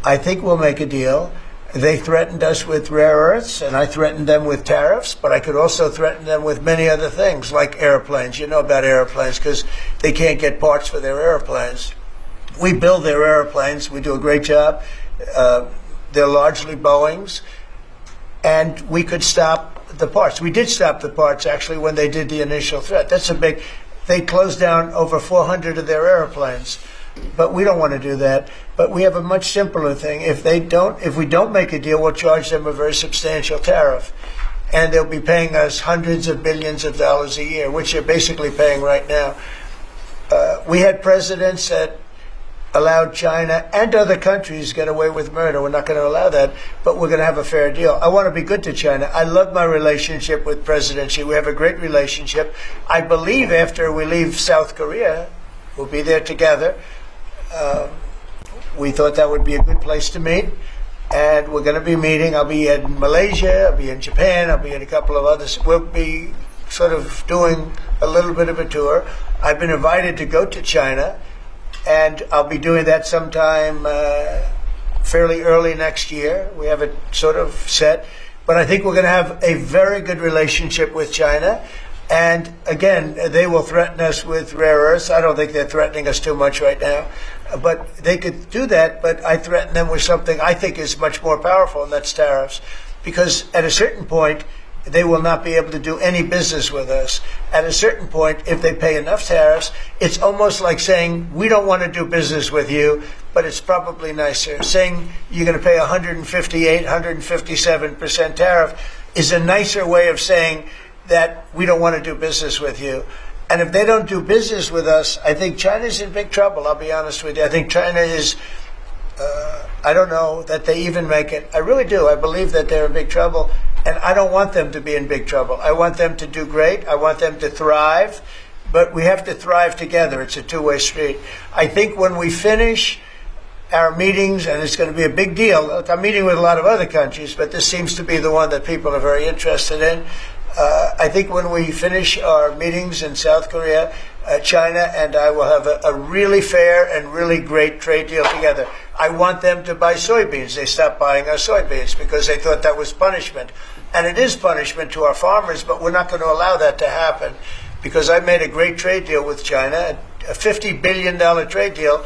I think we'll make a deal. They threatened us with rare earths, and I threatened them with tariffs, but I could also threaten them with many other things, like airplanes. You know about airplanes, because they can't get parts for their airplanes. We build their airplanes. We do a great job. They're largely Boeings, and we could stop the parts. We did stop the parts, actually, when they did the initial threat. That's a big... They closed down over 400 of their airplanes. But we don't want to do that. But we have a much simpler thing. If we don't make a deal, we'll charge them a very substantial tariff. And they'll be paying us hundreds of billions of dollars a year, which they're basically paying right now. We had presidents that allowed China and other countries get away with murder. We're not going to allow that, but we're going to have a fair deal. I want to be good to China. I love my relationship with President Xi. We have a great relationship. I believe after we leave South Korea, we'll be there together. We thought that would be a good place to meet, and we're going to be meeting. I'll be in Malaysia, I'll be in Japan, I'll be in a couple of others. We'll be sort of doing a little bit of a tour. I've been invited to go to China and I'll be doing that sometime fairly early next year. We have it sort of set. But I think we're going to have a very good relationship with China. And again, they will threaten us with rare earths. I don't think they're threatening us too much right now. But they could do that, but I threaten them with something I think is much more powerful, and that's tariffs. Because at a certain point, they will not be able to do any business with us. At a certain point, if they pay enough tariffs, it's almost like saying, we don't want to do business with you, but it's probably nicer. Saying you're going to pay 158, 157% tariff is a nicer way of saying that we don't want to do business with you. And if they don't do business with us, I think China's in big trouble, I'll be honest with you. I think China is, I don't know that they even make it. I really do. I believe that they're in big trouble. And I don't want them to be in big trouble. I want them to do great. I want them to thrive. But we have to thrive together. It's a two-way street. I think when we finish our meetings, and it's going to be a big deal. Look, I'm meeting with a lot of other countries, but this seems to be the one that people are very interested in. I think when we finish our meetings in South Korea, China and I will have a really fair and really great trade deal together. I want them to buy soybeans. They stopped buying our soybeans because they thought that was punishment. And it is punishment to our farmers, but we're not going to allow that to happen because I made a great trade deal with China, a $50 billion trade deal,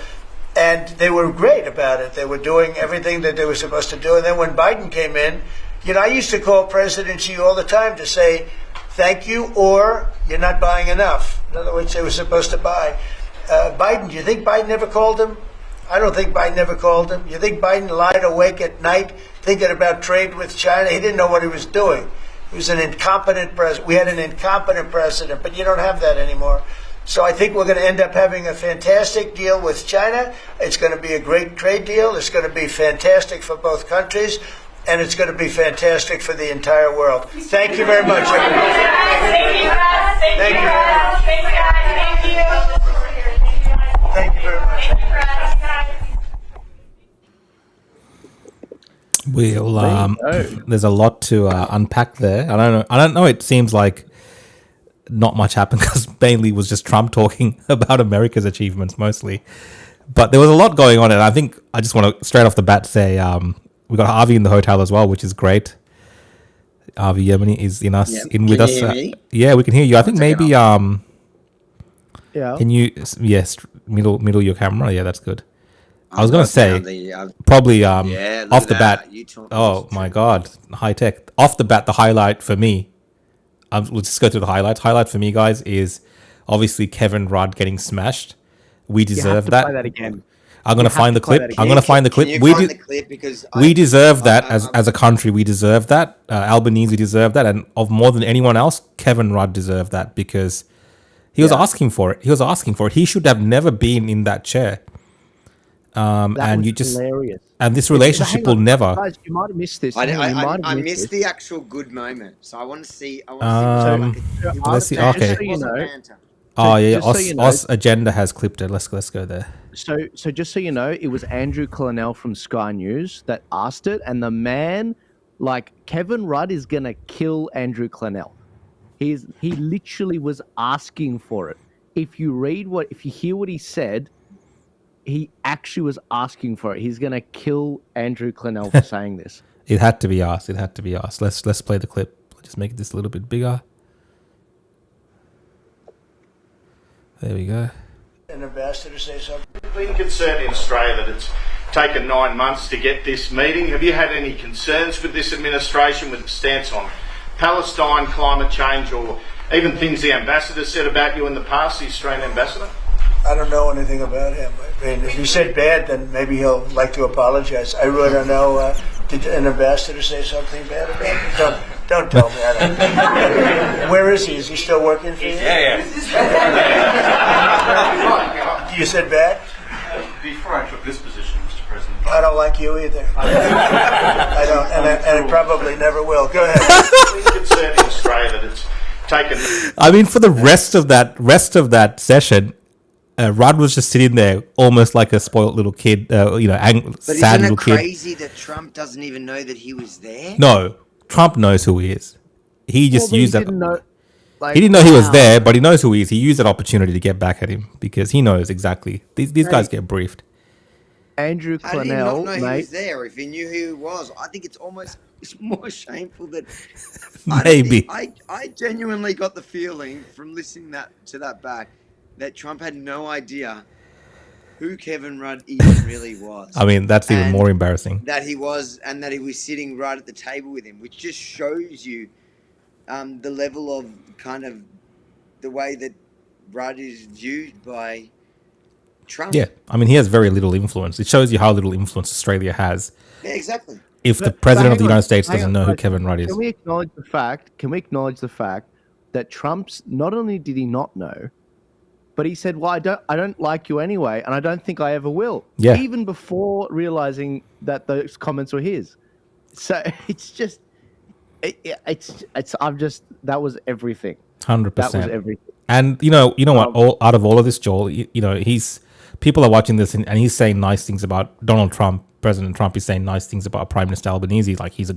and they were great about it. They were doing everything that they were supposed to do. And then when Biden came in, you know, I used to call President Xi all the time to say, thank you, or you're not buying enough. In other words, they were supposed to buy. Biden, do you think Biden ever called him? I don't think Biden ever called him. You think Biden lied awake at night thinking about trade with China? He didn't know what he was doing. He was an incompetent president. We had an incompetent president, but you don't have that anymore. So I think we're going to end up having a fantastic deal with China. It's going to be a great trade deal. It's going to be fantastic for both countries. And it's going to be fantastic for the entire world. Thank you very much, everybody. Thank you, guys. Thank you, guys. Thank you, guys. Thank you very much. There's a lot to unpack there. I don't know. It seems like not much happened because mainly was just Trump talking about America's achievements mostly. But there was a lot going on, and I think I just want to straight off the bat say we got Avi in the hotel as well, which is great. Avi Yemeni is in with us. Yeah, we can hear you. I think maybe Yeah. Can you middle your camera? Yeah, that's good. I was gonna say probably off the bat. Oh my god, high tech. Off the bat, the highlight for me. We'll just go through the highlights. Highlight for me, guys, is obviously Kevin Rudd getting smashed. We deserve that. Play that again. I'm gonna find the clip. I'm gonna find the clip. We deserve that as a country. We deserve that. Albanese, we deserve that, and of more than anyone else, Kevin Rudd deserved that because he was asking for it. He should have never been in that chair. And you just hilarious. And this relationship will never. Guys, you might have missed this. I missed the actual good moment, so I want to see. Let's see. Okay. Oh yeah, Oz Agenda has clipped it. Let's go there. So just so you know, it was Andrew Clennell from Sky News that asked it, and the man, like Kevin Rudd, is gonna kill Andrew Clennell. He literally was asking for it. If you hear what he said, he actually was asking for it. He's gonna kill Andrew Clennell for saying this. It had to be asked. Let's play the clip. Just make this a little bit bigger. There we go. An ambassador say something. Been concerned in Australia that it's taken 9 months to get this meeting. Have you had any concerns with this administration with its stance on Palestine, climate change, or even things the ambassador said about you in the past, the Australian ambassador? I don't know anything about him. I mean, if he said bad, then maybe he'll like to apologize. I really don't know. Did an ambassador say something bad about him? Don't tell me. I don't. Where is he? Is he still working for you? Yeah. You said bad? Before I took this position, Mr. President. I don't like you either. I don't, and I probably never will. Go ahead. Been concerned in Australia that it's taken. I mean, for the rest of that session, Rudd was just sitting there, almost like a spoiled little kid, sad little kid. But isn't it crazy that Trump doesn't even know that he was there? No, Trump knows who he is. He just used that. Like, he didn't know he was wow. there, but he knows who he is. He used that opportunity to get back at him because he knows exactly. These guys get briefed. Andrew How did he not Clennell, know he mate. was there if he knew who he was? I think it's more shameful that Maybe. I genuinely got the feeling from listening to that back that Trump had no idea who Kevin Rudd even really was. I mean, that's even more embarrassing. That he was sitting right at the table with him, which just shows you the level of kind of the way that Rudd is viewed by Trump. Yeah, I mean, he has very little influence. It shows you how little influence Australia has. Yeah, exactly. If the president of the United States doesn't know who Kevin Rudd is. Can we acknowledge the fact that Trump's not only did he not know, but he said, "Well, I don't like you anyway, and I don't think I ever will." Yeah. Even before realizing that those comments were his. So it's just, that was everything. 100%. That was everything. And you know what? Out of all of this, Joel, people are watching this and he's saying nice things about Donald Trump. President Trump is saying nice things about Prime Minister Albanese, like he's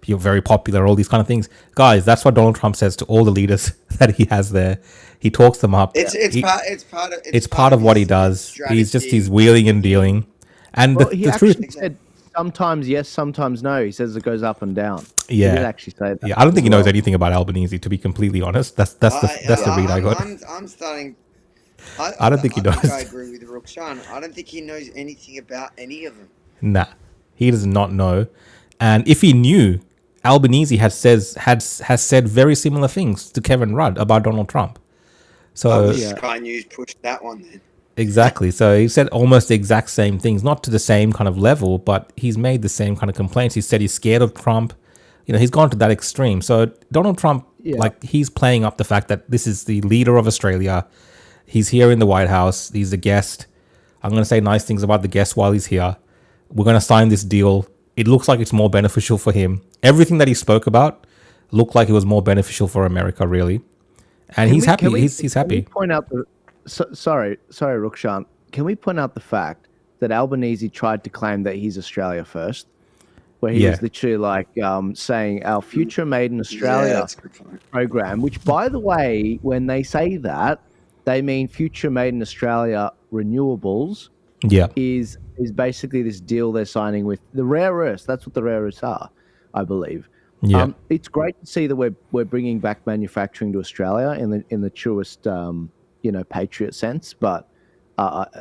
very popular, all these kind of things. Guys, that's what Donald Trump says to all the leaders that he has there. He talks them up. It's part of what he does. He's wheeling and dealing. And He the actually truth, said sometimes yes, sometimes no. He says it goes up and down. yeah, He did actually say that. yeah. I don't think he knows anything about Albanese, to be completely honest. That's the read I got. I'm starting. I don't think he knows. I agree with Rukshan. I don't think he knows anything about any of them. Nah, he does not know. And if he knew, Albanese has said very similar things to Kevin Rudd about Donald Trump. So Sky News pushed that one then. Exactly. So he said almost the exact same things, not to the same kind of level, but he's made the same kind of complaints. He said he's scared of Trump. He's gone to that extreme. So Donald Trump, he's playing up the fact that this is the leader of Australia. He's here in the White House. He's a guest. I'm going to say nice things about the guest while he's here. We're going to sign this deal. It looks like it's more beneficial for him. Everything that he spoke about looked like it was more beneficial for America, really. And he's happy. He's happy. Can we point out sorry, Rukshan. Can we point out the fact that Albanese tried to claim that he's Australia first, where he was literally like saying our Future Made in Australia program, which, by the way, when they say that, they mean Future Made in Australia renewables. Yeah, is basically this deal they're signing with the rare earths. That's what the rare earths are, I believe. Yeah, it's great to see that we're bringing back manufacturing to Australia in the truest patriot sense, but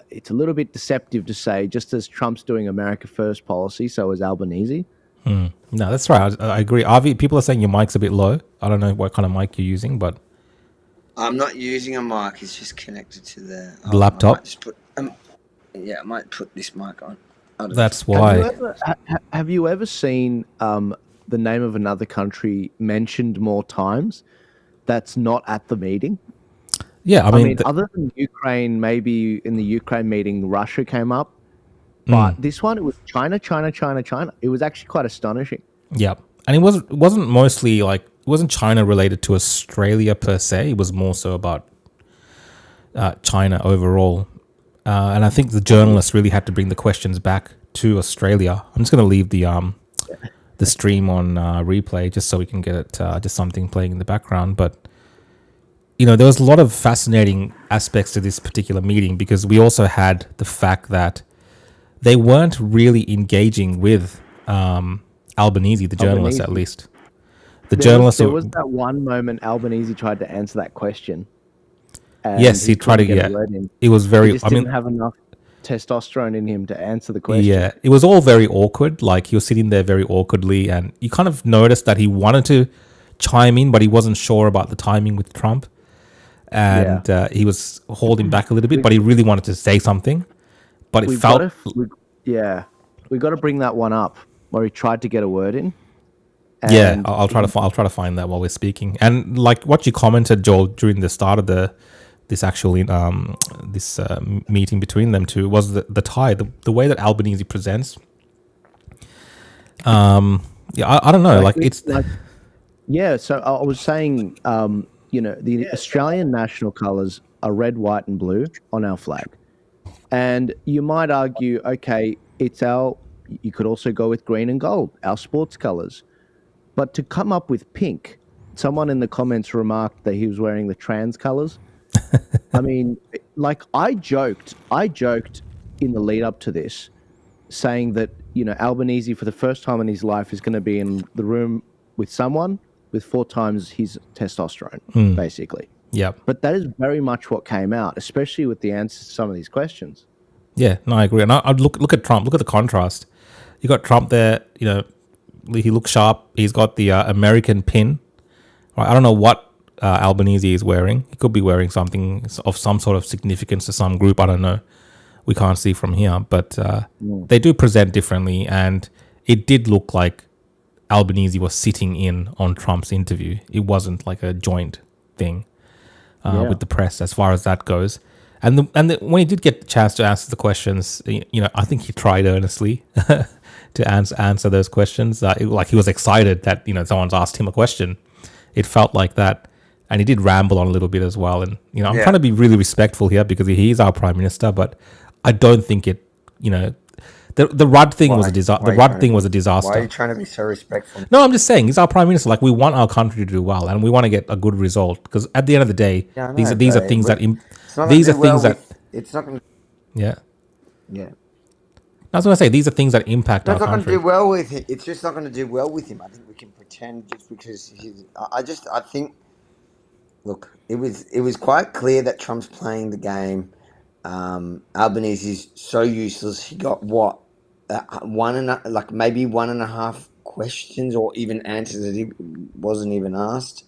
it's a little bit deceptive to say just as Trump's doing America First policy, so is Albanese. No, that's right. I agree. Avi, people are saying your mic's a bit low. I don't know what kind of mic you're using, but I'm not using a mic. It's just connected to the laptop. I might just put, I might put this mic on. That's why. Have you ever seen the name of another country mentioned more times that's not at the meeting? Yeah, I mean other than Ukraine, maybe in the Ukraine meeting, Russia came up. But this one, it was China. It was actually quite astonishing. Yeah. And it wasn't mostly it wasn't China related to Australia per se. It was more so about China overall. And I think the journalists really had to bring the questions back to Australia. I'm just going to leave the stream on replay just so we can get it, just something playing in the background. But, there was a lot of fascinating aspects to this particular meeting because we also had the fact that they weren't really engaging with Albanese, the journalist, at least. There was that one moment Albanese tried to answer that question. Yes, he tried to get. It was very. He just didn't have enough testosterone in him to answer the question. Yeah, it was all very awkward. Like he was sitting there very awkwardly, and you kind of noticed that he wanted to chime in, but he wasn't sure about the timing with Trump, and he was holding back a little bit. But he really wanted to say something, but it felt. We got to bring that one up where he tried to get a word in. Yeah, I'll try to find that while we're speaking. And like what you commented, Joel, during the start of this meeting between them two was the tie, the way that Albanese presents. I don't know, So I was saying, the Australian national colours are red, white, and blue on our flag, and you might argue, okay, you could also go with green and gold, our sports colours. But to come up with pink someone in the comments remarked that he was wearing the trans colors. I mean, like I joked in the lead up to this, saying that, you know, Albanese for the first time in his life is going to be in the room with someone with 4 times his testosterone, basically. Yep. But that is very much what came out, especially with the answers to some of these questions. Yeah, no, I agree. And I'd look at Trump. Look at the contrast. You got Trump there. You know, he looks sharp. He's got the American pin. Right, I don't know what Albanese is wearing. He could be wearing something of some sort of significance to some group. I don't know. We can't see from here, but they do present differently. And it did look like Albanese was sitting in on Trump's interview. It wasn't like a joint thing with the press, as far as that goes. And when he did get the chance to answer the questions, you know, I think he tried earnestly to answer those questions. Like he was excited that, you know, someone's asked him a question. It felt like that. And he did ramble on a little bit as well. And, you know, I'm trying to be really respectful here because he is our prime minister, but I don't think it, you know, the Rudd thing was a disaster. The Rudd thing was a disaster. Why are you trying to be so respectful? No, I'm just saying he's our prime minister. Like, we want our country to do well, and we want to get a good result. Because at the end of the day, these are things that it's not going to. Yeah. Yeah. That's what I say. These are things that impact our It's not going to country. do well with him. It's just not going to do well with him. I think we can pretend just because he's. I think. Look, it was quite clear that Trump's playing the game. Albanese is so useless. He got what, maybe 1.5 questions or even answers that he wasn't even asked.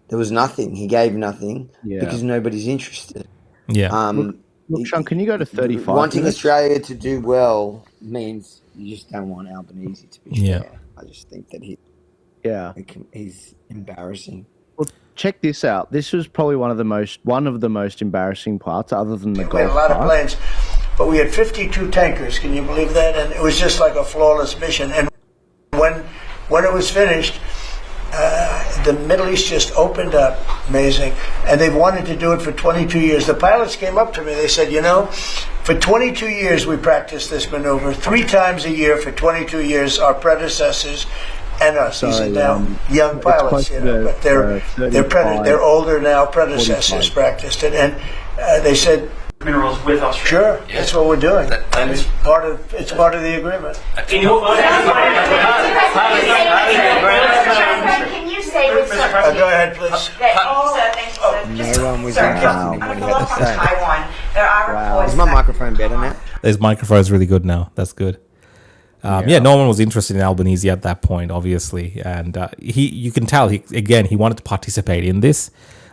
There was nothing. He gave nothing because nobody's interested. Yeah. Look, Sean, can you go to 35? Wanting Australia to do well means you just don't want Albanese to be fair. I just think that he's embarrassing. Well, check this out. This was probably one of the most embarrassing parts, other than the golf. We had a lot part. of planes, but we had 52 tankers. Can you believe that? And it was just like a flawless mission. And when it was finished, the Middle East just opened up, amazing, and they've wanted to do it for 22 years. The pilots came up to me, they said, you know, for 22 years we practiced this maneuver, 3 times a year for 22 years, our predecessors and us. These are now young pilots, you know, but they're older now, predecessors 45. practiced it, and they said, minerals with Australia. sure, that's what we're doing. And it's part of the agreement. Can you say with certainty Go ahead, please. that all just No one was sorry, interested in what he had to from say. Taiwan, there are reports Is my microphone better now? His microphone's really good now. That's good. No one was interested in Albanese at that point, obviously, and you can tell he wanted to participate in this.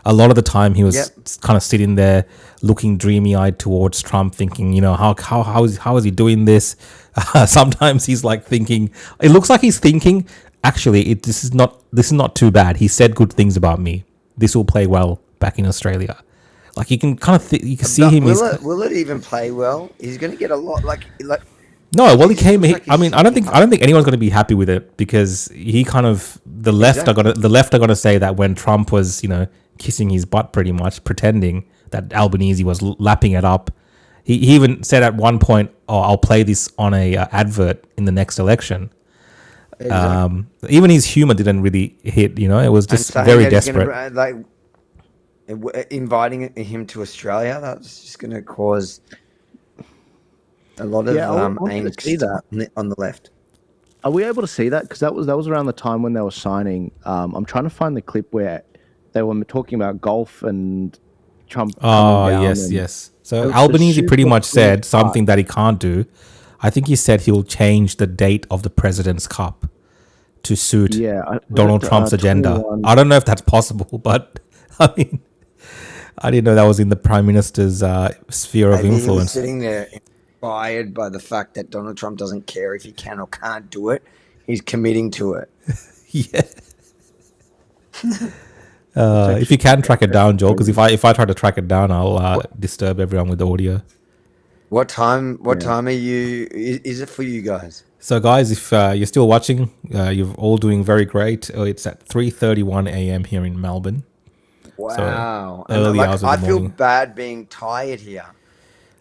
A lot of the time, he was kind of sitting there, looking dreamy-eyed towards Trump, thinking, you know, how is he doing this? Sometimes he's like thinking. It looks like he's thinking, actually, this is not too bad. He said good things about me. This will play well back in Australia. Like you can kind of you can see him. Will it even play well? He's going to get a lot like. No, well, he came. I mean, I don't think anyone's going to be happy with it because he kind of the left are going to say that when Trump was, you know, kissing his butt, pretty much pretending that Albanese was lapping it up. He even said at one point, "Oh, I'll play this on a advert in the next election." Exactly. Even his humor didn't really hit. You know, it was just very desperate. Inviting him to Australia, that's just going to cause a lot of angst on the left. Are we able to see that? Because that was around the time when they were signing. I'm trying to find the clip where they were talking about golf and Trump. Oh, yes. So Albanese pretty much said something that he can't do. I think he said he'll change the date of the President's Cup to suit Donald Trump's agenda. 21. I don't know if that's possible, but I mean, I didn't know that was in the Prime Minister's sphere of influence. He was sitting there inspired by the fact that Donald Trump doesn't care if he can or can't do it. He's committing to it. If you can track it down, Joel, because if I try to track it down, I'll disturb everyone with the audio. What time are you? Is it for you guys? So, guys, if you're still watching, you're all doing very great. It's at 3:31 a.m. here in Melbourne. Wow! So early hours of the I feel morning. bad being tired here.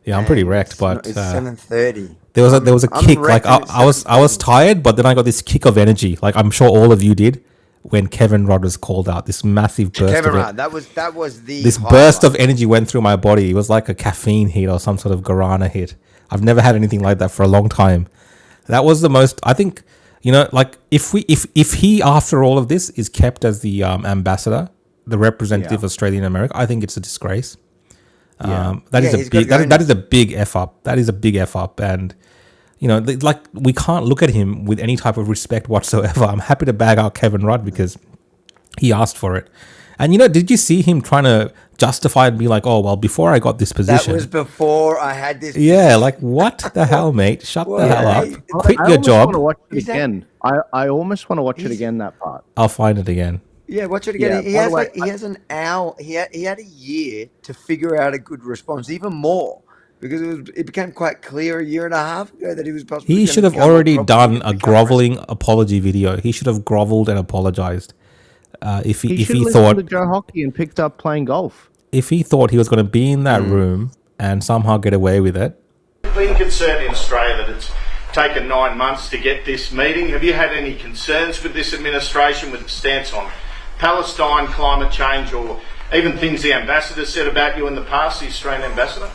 Yeah, I'm pretty wrecked, but it's 7:30. There was a kick. Like I was tired, but then I got this kick of energy. Like I'm sure all of you did. when Kevin Rudd was called out. This massive burst Kevin of it. Rudd, that was the This highlight. burst of energy went through my body. It was like a caffeine hit or some sort of guarana hit. I've never had anything like that for a long time. That was the most, I think, like if he, after all of this, is kept as the ambassador, the representative of Australia in America, I think it's a disgrace. That is a big F up. That is a big F up. And, like we can't look at him with any type of respect whatsoever. I'm happy to bag out Kevin Rudd because he asked for it. And, did you see him trying to justify and be like, oh, well, before I got this position. That was before I had this Yeah, position. like, what the hell, mate? Shut the hell up. I Quit your job. I almost want to watch it again. I almost want to watch it again, that part. I'll find it again. Yeah, watch it again. Yeah, he has an hour. He had a year to figure out a good response, even more, because it became quite clear a year and a half ago that he was possibly. He should have already done a groveling apology video. He should have groveled and apologized. If he thought to Joe Hockey and picked up playing golf. If he thought he was going to be in that room and somehow get away with it. Been concerned in Australia that it's taken 9 months to get this meeting. Have you had any concerns with this administration, with its stance on Palestine, climate change, or even things the ambassador said about you in the past, the Australian ambassador?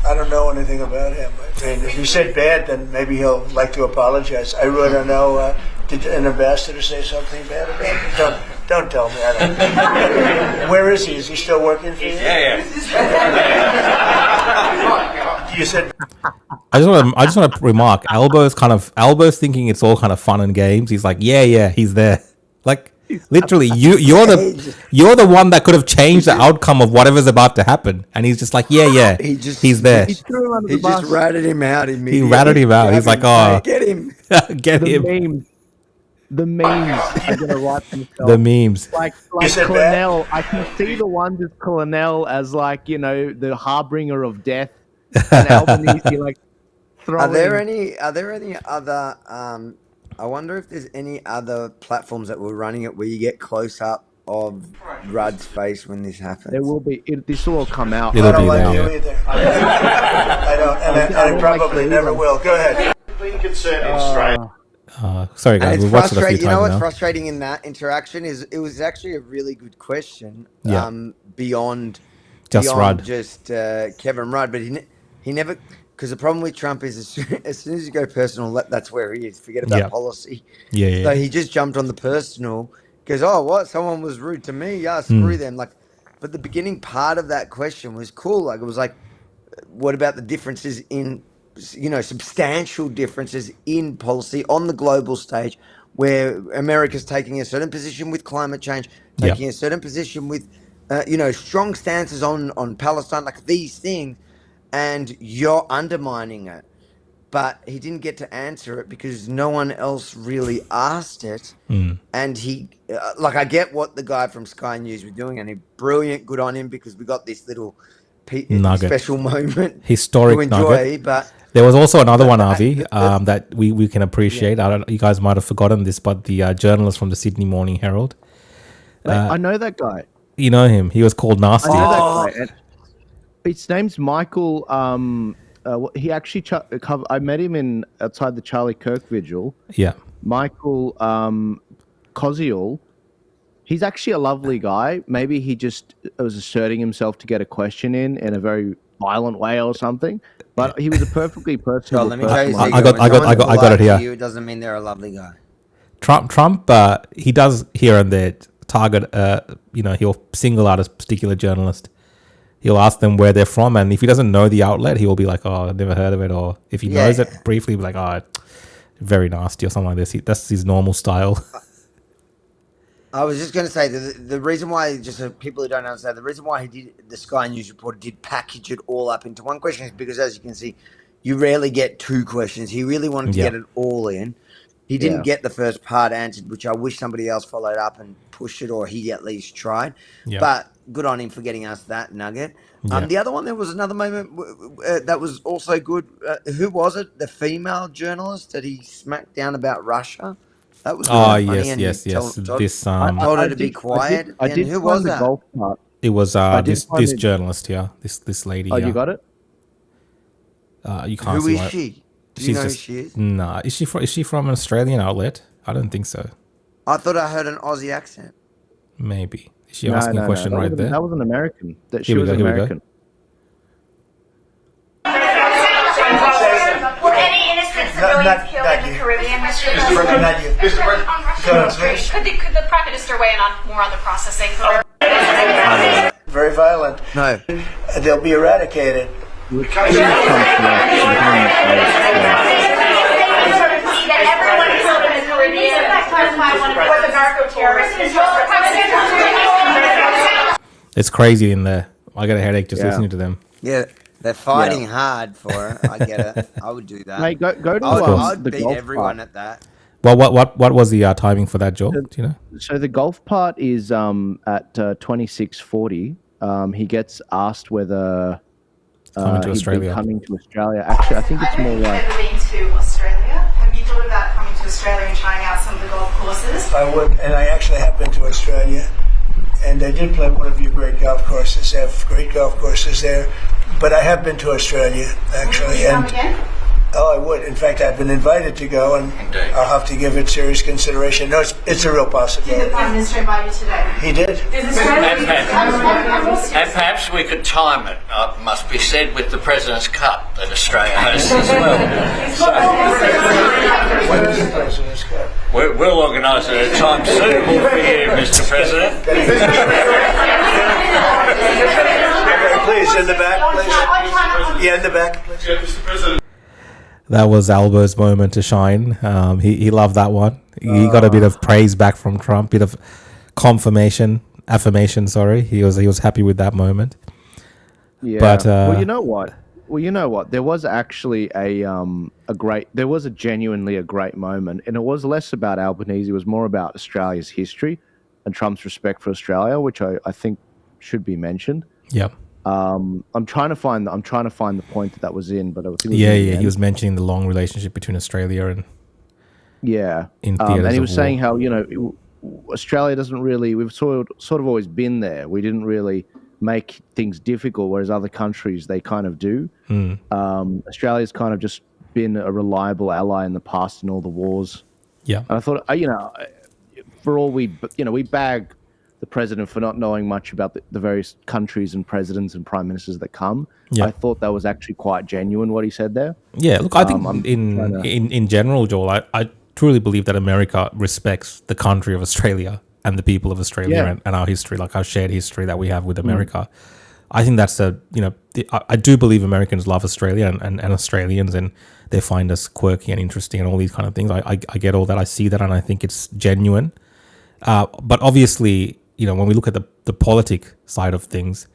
I don't know anything about him. I mean, if he said bad, then maybe he'll like to apologize. I really don't know. Did an ambassador say something bad about him? Don't tell me. I don't. Where is he? Is he still working for you? Yeah. You said. I just want to remark. Albo's thinking it's all kind of fun and games. He's like, yeah, he's there. Like, literally, you're the one that could have changed the outcome of whatever's about to happen, and he's just like, yeah, he's there. He just ratted him out immediately. He ratted him out. He's like, oh, get him, get him. The memes are gonna write themselves. The memes. Like Colonel, I can see the ones with Colonel as like the harbinger of death. And Albanese, like Are there any other? I wonder if there's any other platforms that were running it where you get close up of Rudd's face when this happens. There will be. This will all come out. I don't like you either. I don't, and I probably never will. Go ahead. Been concerned in Australia. Sorry guys, we've watched it a few times You know what's now. frustrating in that interaction is it was actually a really good question. Yeah. Beyond Rudd. just Kevin Rudd, but he never. Because the problem with Trump is as soon as you go personal, that's where he is. Forget about policy. Yeah. So he just jumped on the personal. Goes, oh, what? Someone was rude to me. Yeah, screw them. Like, but the beginning part of that question was cool. Like, it was like, what about the differences in, substantial differences in policy on the global stage, where America's taking a certain position with climate change, taking a certain position with, strong stances on Palestine, like these things. And you're undermining it. But he didn't get to answer it because no one else really asked it. And he, I get what the guy from Sky News was doing, and brilliant, good on him, because we got this little special moment historic to enjoy. nugget. But there was also another one, Avi, that we can appreciate. I don't. You guys might have forgotten this, but the journalist from the Sydney Morning Herald. I know that guy. You know him. He was called Nasty. I know that guy. His name's Michael. He actually I met him outside the Charlie Kirk vigil. Yeah. Michael Koziol. He's actually a lovely guy. Maybe he just was asserting himself to get a question in a very violent way or something. But he was a perfectly personable. Let me tell you, I got it here. It doesn't mean they're a lovely guy. Trump, he does here and there target. He'll single out a particular journalist. He'll ask them where they're from, and if he doesn't know the outlet, he will be like, "Oh, I've never heard of it," or if he knows it briefly, be like, "Oh, very nasty," or something like this. That's his normal style. I was just going to say the reason why, just so people who don't understand, the reason why the Sky News reporter did package it all up into one question is because, as you can see, you rarely get two questions. He really wanted to get it all in. He didn't get the first part answered, which I wish somebody else followed up and pushed it, or he at least tried. Yeah. But good on him for getting us that nugget. The other one, there was another moment that was also good. Who was it? The female journalist that he smacked down about Russia? That was really funny. Yes. Told her to be quiet. I did who was the that? golf part. It was this journalist here. This lady. Oh, you got it? You can't. Who see is why. she? Do you She's know just, who she is? Nah. Is she from an Australian outlet? I don't think so. I thought I heard an Aussie accent. Maybe. Is she asking a question right there? That was an American. That she Here we was go, an here we go. American. Were any innocent civilians killed in the Caribbean, Mr. President? Could the Prime Minister weigh in on more on the processing? Very violent. No. They'll be eradicated. That everyone killed in the Caribbean was a narco-terrorist. It's crazy in there. I got a headache just listening to them. Yeah, they're fighting hard for it. I get it. I would do that. Mate, go to I'd the beat golf everyone part. at that. Well, what was the timing for that, Joel? Do you know? So the golf part is at 26:40. He gets asked whether Coming to he'd Australia. be coming to Australia. Actually, I think it's more like. Heading to Australia. Have you thought about coming to Australia and trying out some of the golf courses? I would, and I actually have been to Australia, and I did play one of your great golf courses. They have great golf courses there, but I have been to Australia actually. Would you come again? Oh, I would. In fact, I've been invited to go, and I'll have to give it serious consideration. No, it's a real Did possibility. the Prime Minister invite you today? He did. Is Australia? And perhaps we could time it, must be said, with the President's Cup that Australia hosts as well. When is the President's Cup? We'll organise it at a time suitable for you, Mr. President. Please, in the back, please. Yeah, in the back, please. Yeah, Mr. President. That was Albo's moment to shine. He loved that one. He got a bit of praise back from Trump, bit of affirmation. Sorry, he was happy with that moment. Yeah. But well, you know what? There was actually there was genuinely a great moment, and it was less about Albanese. It was more about Australia's history and Trump's respect for Australia, which I think should be mentioned. Yeah. I'm trying to find the point that was in, but I think it was He was mentioning the long relationship between Australia and in theatres and he of was war. saying how Australia doesn't really. We've sort of always been there. We didn't really make things difficult, whereas other countries they kind of do. Australia's kind of just been a reliable ally in the past in all the wars. Yeah, and I thought for all we bag the president for not knowing much about the various countries and presidents and prime ministers that come. Yeah. I thought that was actually quite genuine what he said there. Yeah, look, I think in general, Joel, I truly believe that America respects the country of Australia and the people of Australia and our history, like our shared history that we have with America. I think that's I do believe Americans love Australia and Australians, and they find us quirky and interesting and all these kind of things. I get all that. I see that, and I think it's genuine. But obviously, when we look at the politic side of things,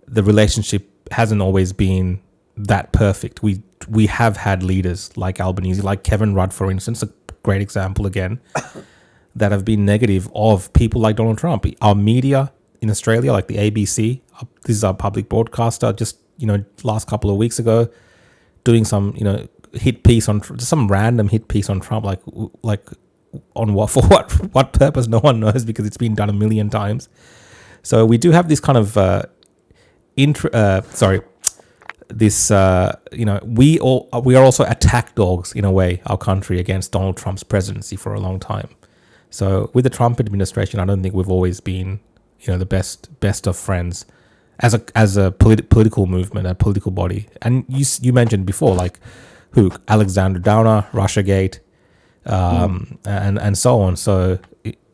the relationship hasn't always been that perfect. We have had leaders like Albanese, like Kevin Rudd, for instance, a great example again, that have been negative of people like Donald Trump. Our media in Australia, like the ABC, this is our public broadcaster, just last couple of weeks ago, doing some hit piece on some random hit piece on Trump, like on what purpose, no one knows, because it's been done a million times. So we do have this kind of we are also attack dogs in a way, our country, against Donald Trump's presidency for a long time. So with the Trump administration, I don't think we've always been the best of friends as a political movement, a political body. And you mentioned before, like Alexander Downer, Russiagate, and so on. So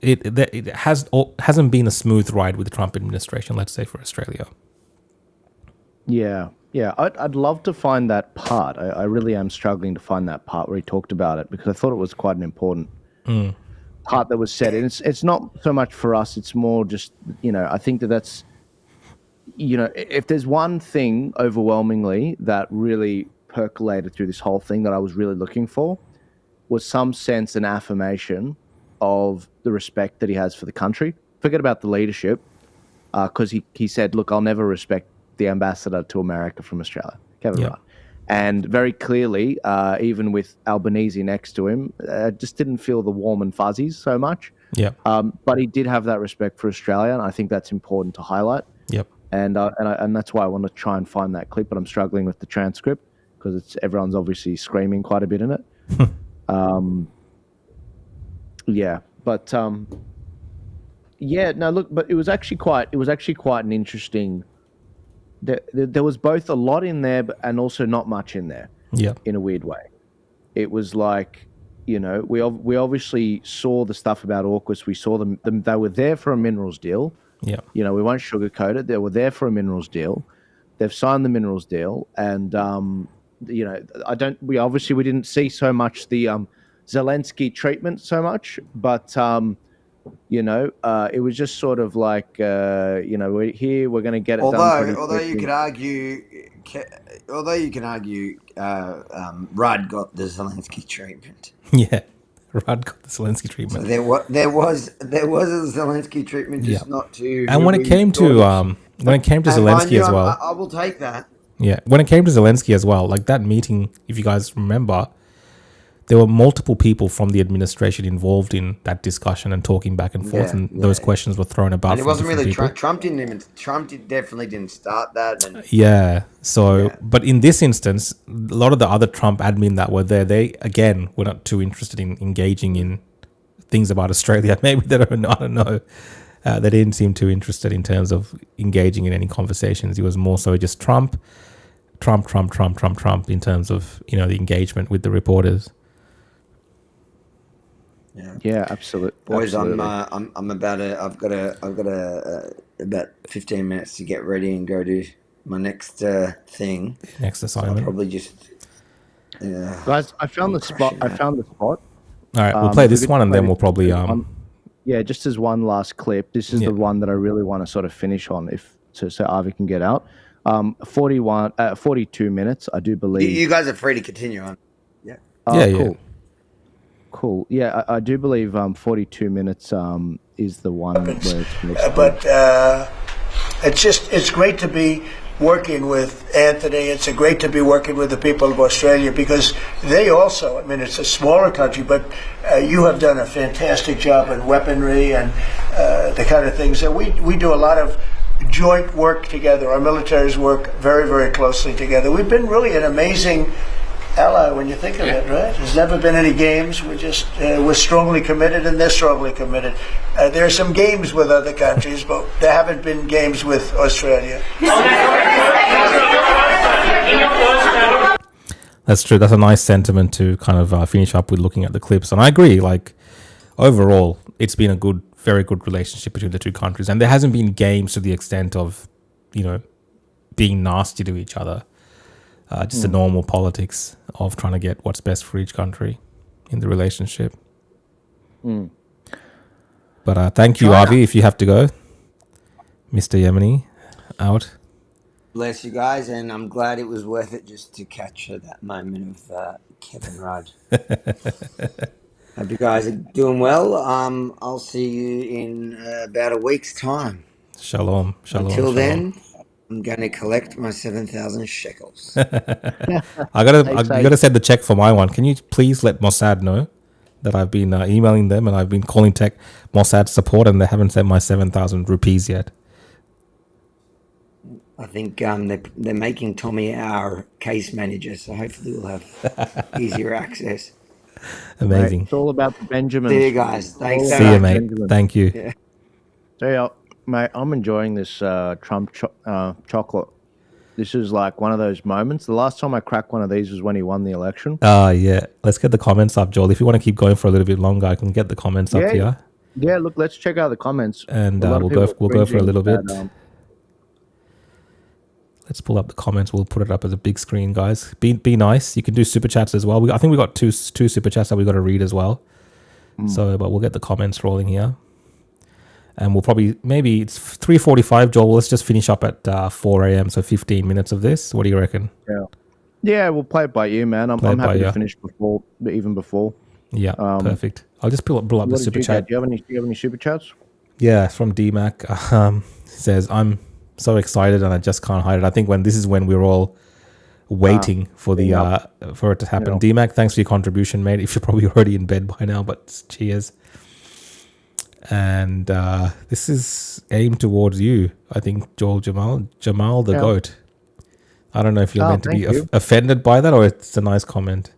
it hasn't been a smooth ride with the Trump administration, let's say, for Australia. Yeah. I'd love to find that part. I really am struggling to find that part where he talked about it, because I thought it was quite an important part that was said. And it's not so much for us. It's more just, I think that's, if there's one thing overwhelmingly that really percolated through this whole thing that I was really looking for, was some sense and affirmation of the respect that he has for the country. Forget about the leadership, because he said, look, I'll never respect the ambassador to America from Australia, Kevin Rudd. And very clearly, even with Albanese next to him, just didn't feel the warm and fuzzies so much. Yeah. But he did have that respect for Australia, and I think that's important to highlight. Yep. And that's why I want to try and find that clip, but I'm struggling with the transcript because everyone's obviously screaming quite a bit in it. Yeah, But yeah, no, look, but it was actually quite an interesting. There was both a lot in there, and also not much in there. Yeah. In a weird way, it was like, we obviously saw the stuff about AUKUS. We saw them. They were there for a minerals deal. Yeah. We won't sugarcoat it. They were there for a minerals deal. They've signed the minerals deal, and we didn't see so much the Zelensky treatment so much, but it was just sort of like we're here, we're going to get it done. Although you can argue, Rudd got the Zelensky treatment. Yeah, Rudd got the Zelensky treatment. So there was a Zelensky treatment, just not to. And when it came to Zelensky as well, I will take that. Yeah, when it came to Zelensky as well, like that meeting, if you guys remember, there were multiple people from the administration involved in that discussion and talking back and forth, those questions were thrown about. And it wasn't really Trump. Trump definitely didn't start that. But in this instance, a lot of the other Trump admin that were there, they again were not too interested in engaging in things about Australia. Maybe they don't. I don't know. They didn't seem too interested in terms of engaging in any conversations. It was more so just Trump in terms of the engagement with the reporters. Yeah, absolutely. Boys, absolutely. I've got about 15 minutes to get ready and go to my next thing. Next assignment. So I'll probably just. Guys, I found the spot. All right, we'll play this one and then we'll probably just as one last clip. This is the one that I really want to sort of finish on, so Avi can get out. 42 minutes, I do believe. You guys are free to continue on. Yeah. Cool. Yeah, I do believe 42 minutes is the one where it's finished. But it's great to be working with Anthony. It's great to be working with the people of Australia, because they also, it's a smaller country, but you have done a fantastic job in weaponry and the kind of things that we do a lot of joint work together. Our militaries work very, very closely together. We've been really an amazing ally when you think of it, right? There's never been any games. We're strongly committed, and they're strongly committed. There are some games with other countries, but there haven't been games with Australia. That's true. That's a nice sentiment to kind of finish up with, looking at the clips. And I agree, like, overall, it's been a very good relationship between the two countries. And there hasn't been games to the extent of, being nasty to each other. Just the normal politics of trying to get what's best for each country in the relationship. But thank you, Avi, if you have to go. Mr. Yemeni, out. Bless you guys, and I'm glad it was worth it just to capture that moment of Kevin Rudd. Hope you guys are doing well. I'll see you in about a week's time. Shalom. Until then, I'm going to collect my 7,000 shekels. I gotta send the check for my one. Can you please let Mossad know that I've been emailing them and I've been calling tech Mossad support, and they haven't sent my 7,000 rupees yet. I think they're making Tommy our case manager, so hopefully we'll have easier access. Amazing. Right, it's all about the Benjamins. See you guys. Thanks. See you, mate. Thank you. Yeah. So, yeah, mate, I'm enjoying this Trump chocolate. This is like one of those moments. The last time I cracked one of these was when he won the election. Yeah. Let's get the comments up, Joel. If you want to keep going for a little bit longer, I can get the comments up here. Yeah, look, let's check out the comments. And we'll go for a little bit. Let's pull up the comments. We'll put it up as a big screen, guys. Be nice. You can do super chats as well. I think we got two super chats that we got to read as well. So, but we'll get the comments rolling here. And we'll probably, maybe it's 3:45, Joel. Let's just finish up at 4 a.m. So 15 minutes of this. What do you reckon? Yeah, we'll play it by you, man. I'm happy to finish even before. Yeah, perfect. I'll just pull up the super chat. Do you have any super chats? Yeah, it's from DMAC. Says, I'm so excited and I just can't hide it. I think this is when we're all waiting for it to happen. DMAC, thanks for your contribution, mate. If you're probably already in bed by now, but cheers. And this is aimed towards you, I think, Joel Jamal the GOAT. I don't know if you're meant to be offended by that, or it's a nice comment.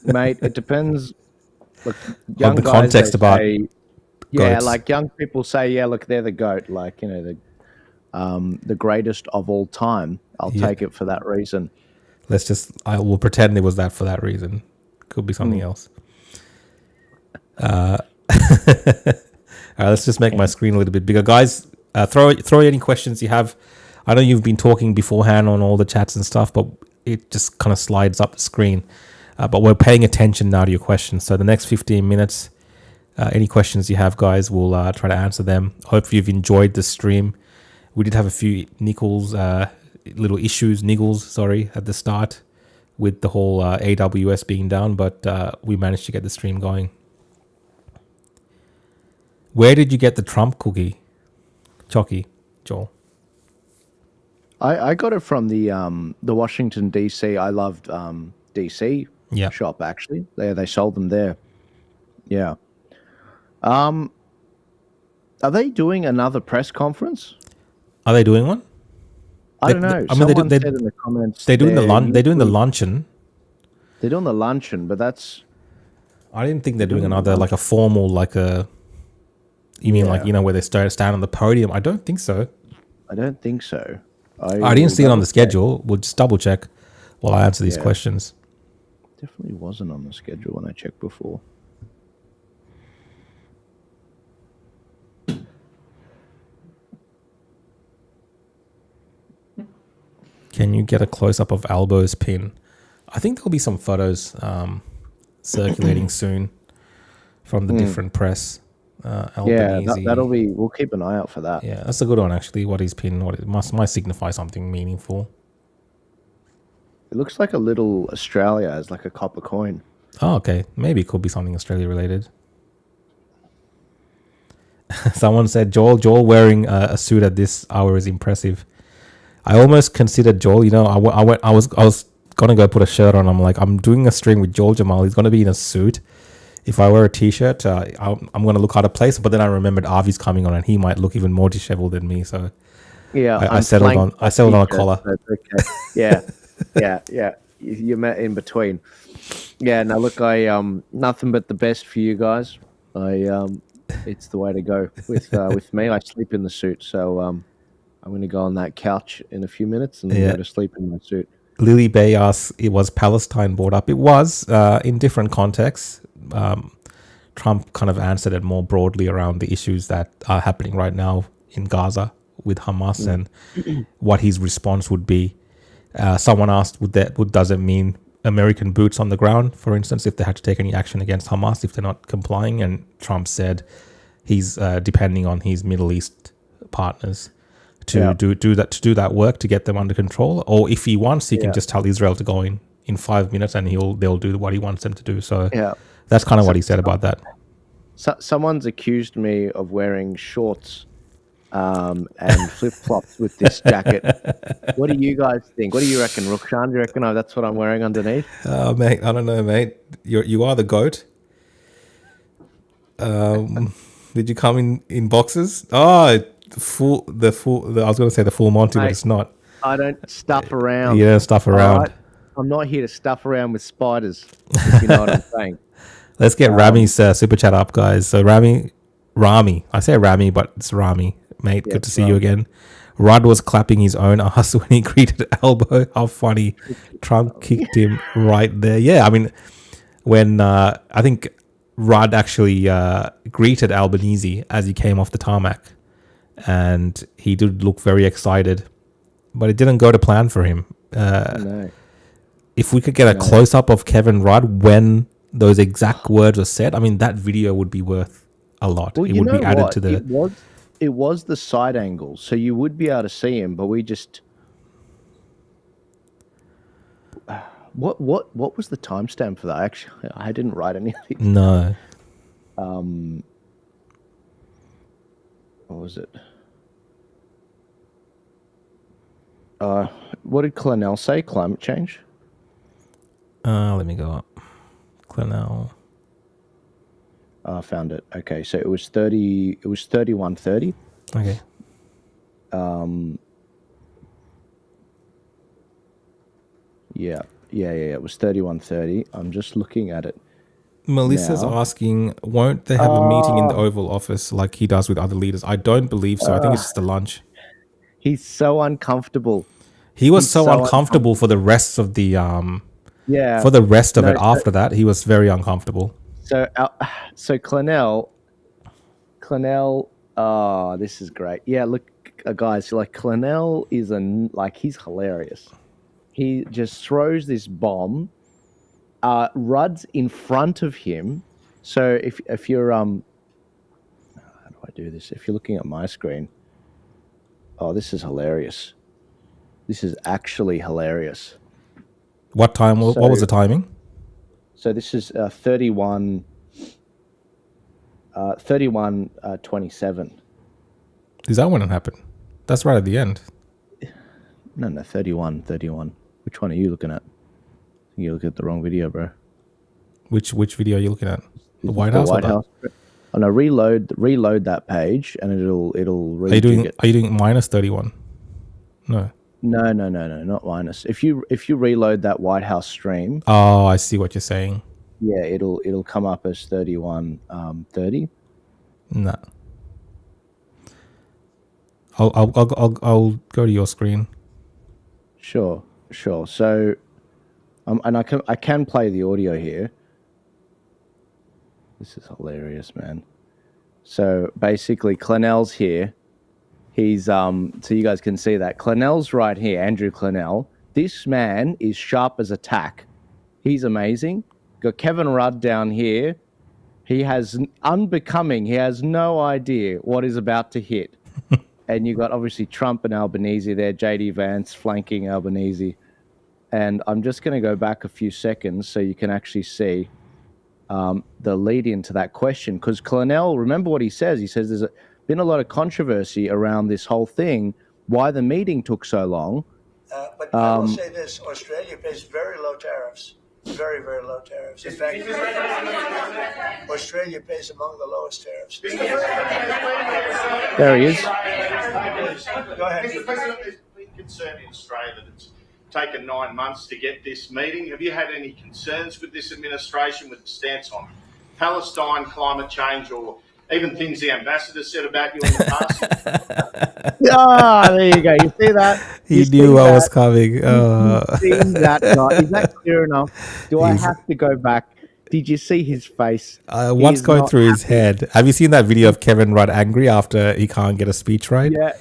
Mate, it depends. Look, on the context about Yeah, goats. like young people say, yeah, look, they're the goat. Like, the greatest of all time. I'll Yeah. take it for that reason. I will pretend it was that for that reason. Could be something else. All right, let's just make my screen a little bit bigger, guys. Throw any questions you have. I know you've been talking beforehand on all the chats and stuff, but it just kind of slides up the screen. But we're paying attention now to your questions. So the next 15 minutes, any questions you have, guys, we'll try to answer them. Hopefully you've enjoyed the stream. We did have a few little issues, at the start with the whole AWS being down, but we managed to get the stream going. Where did you get the Trump cookie, Chocky, Joel? I got it from the Washington DC. I loved DC shop actually. They sold them there. Yeah. Are they doing another press conference? Are they doing one? I don't know. Someone said in the comments they're doing they're doing the luncheon. They're doing the luncheon, but that's. I didn't think they're doing another like a formal like a. You mean like where they stand on the podium? I don't think so. I don't think so. I didn't see it on the schedule. We'll just double check while I answer these questions. Definitely wasn't on the schedule when I checked before. Can you get a close up of Albo's pin? I think there'll be some photos circulating soon from the different press. Albanese. That'll be. We'll keep an eye out for that. Yeah, that's a good one actually. What he's pinned, it might signify something meaningful. It looks like a little Australia as like a copper coin. Oh, okay. Maybe it could be something Australia related. Someone said Joel wearing a suit at this hour is impressive. I almost considered Joel. I was gonna go put a shirt on. I'm like, I'm doing a stream with Joel Jamal. He's gonna be in a suit. If I wear a t-shirt, I'm going to look out of place. But then I remembered Avi's coming on, and he might look even more disheveled than me. So yeah, I settled on a collar. Okay. Yeah. You met in between. Yeah. Now look, I nothing but the best for you guys. It's the way to go with me. I sleep in the suit, so I'm going to go on that couch in a few minutes and go to sleep in my suit. Lily Bay asks, it was Palestine brought up. It was in different contexts. Trump kind of answered it more broadly around the issues that are happening right now in Gaza with Hamas and what his response would be. Someone asked, does it mean American boots on the ground, for instance, if they had to take any action against Hamas if they're not complying? And Trump said he's depending on his Middle East partners to do that work to get them under control, or if he wants, he can just tell Israel to go in 5 minutes and they'll do what he wants them to do. So that's kind of what he said about that. Someone's accused me of wearing shorts and flip-flops with this jacket. What do you guys think? What do you reckon, Rukshan? Do you reckon that's what I'm wearing underneath? Mate, I don't know, mate. You are the goat. Did you come in boxes? Oh, I was going to say the full Monty, but it's not. I don't stuff around. You don't stuff around. Right? I'm not here to stuff around with spiders, if you know what I'm saying. Let's get Rami's super chat up, guys. So Rami, I say Rami, but it's Rami, mate. Good to see you again. Rudd was clapping his own ass when he greeted Albo. How funny. Trump kicked him right there. Yeah, I mean, when I think Rudd actually greeted Albanese as he came off the tarmac, and he did look very excited, but it didn't go to plan for him. No. If we could get a close-up of Kevin Rudd when those exact words were said, I mean, that video would be worth a lot. Well, it would be added to the... It was the side angle, so you would be able to see him, but we just... What was the timestamp for that? Actually, I didn't write anything. No. What was it? What did Clennell say? Climate change? Let me go up. Clennell. I found it. Okay, so it was 30. It was 31:30. Okay. Yeah. It was 31:30. I'm just looking at it Melissa's now. asking, won't they have a meeting in the Oval Office like he does with other leaders? I don't believe so. I think it's just a lunch. He's so uncomfortable. He was so uncomfortable for the rest of the Yeah. for the rest of it. After that, he was very uncomfortable. So Clennell. Oh, this is great. Yeah, look, guys, like Clennell is he's hilarious. He just throws this bomb. Rudd's in front of him. So if you're how do I do this? If you're looking at my screen, oh, this is hilarious. This is actually hilarious. What time? What was the timing? So this is 31:27. Is that when it happened? That's right at the end. No, 31. Which one are you looking at? You look at the wrong video, bro. Which video are you looking at? The White House. White House. Oh no, reload that page, and it'll. Are you doing minus 31? No. No, not minus. If you reload that White House stream. Oh, I see what you're saying. Yeah, it'll come up as 31:30. No. I'll go to your screen. Sure. So, and I can play the audio here. This is hilarious, man. So basically, Clennell's here. He's so you guys can see that Clennell's right here. Andrew Clennell. This man is sharp as a tack. He's amazing. Got Kevin Rudd down here. He has unbecoming. He has no idea what is about to hit. And you got obviously Trump and Albanese there. JD Vance flanking Albanese. And I'm just going to go back a few seconds so you can actually see the lead into that question. Because Clennell, remember what he says. He says there's been a lot of controversy around this whole thing, why the meeting took so long. But I will say this, Australia pays very low tariffs. Very, very low tariffs. In fact, Australia pays among the lowest tariffs. There he is. Go ahead. Mr. President, there's been concern in Australia that it's taken 9 months to get this meeting. Have you had any concerns with this administration, with the stance on Palestine, climate change, or even things the ambassador said about you in the past? There you go. You see that? He knew what was coming. You seen that guy? Is that clear enough? Do I have to go back? Did you see his face? What's going through his head? Have you seen that video of Kevin Rudd angry after he can't get a speech right? Yeah.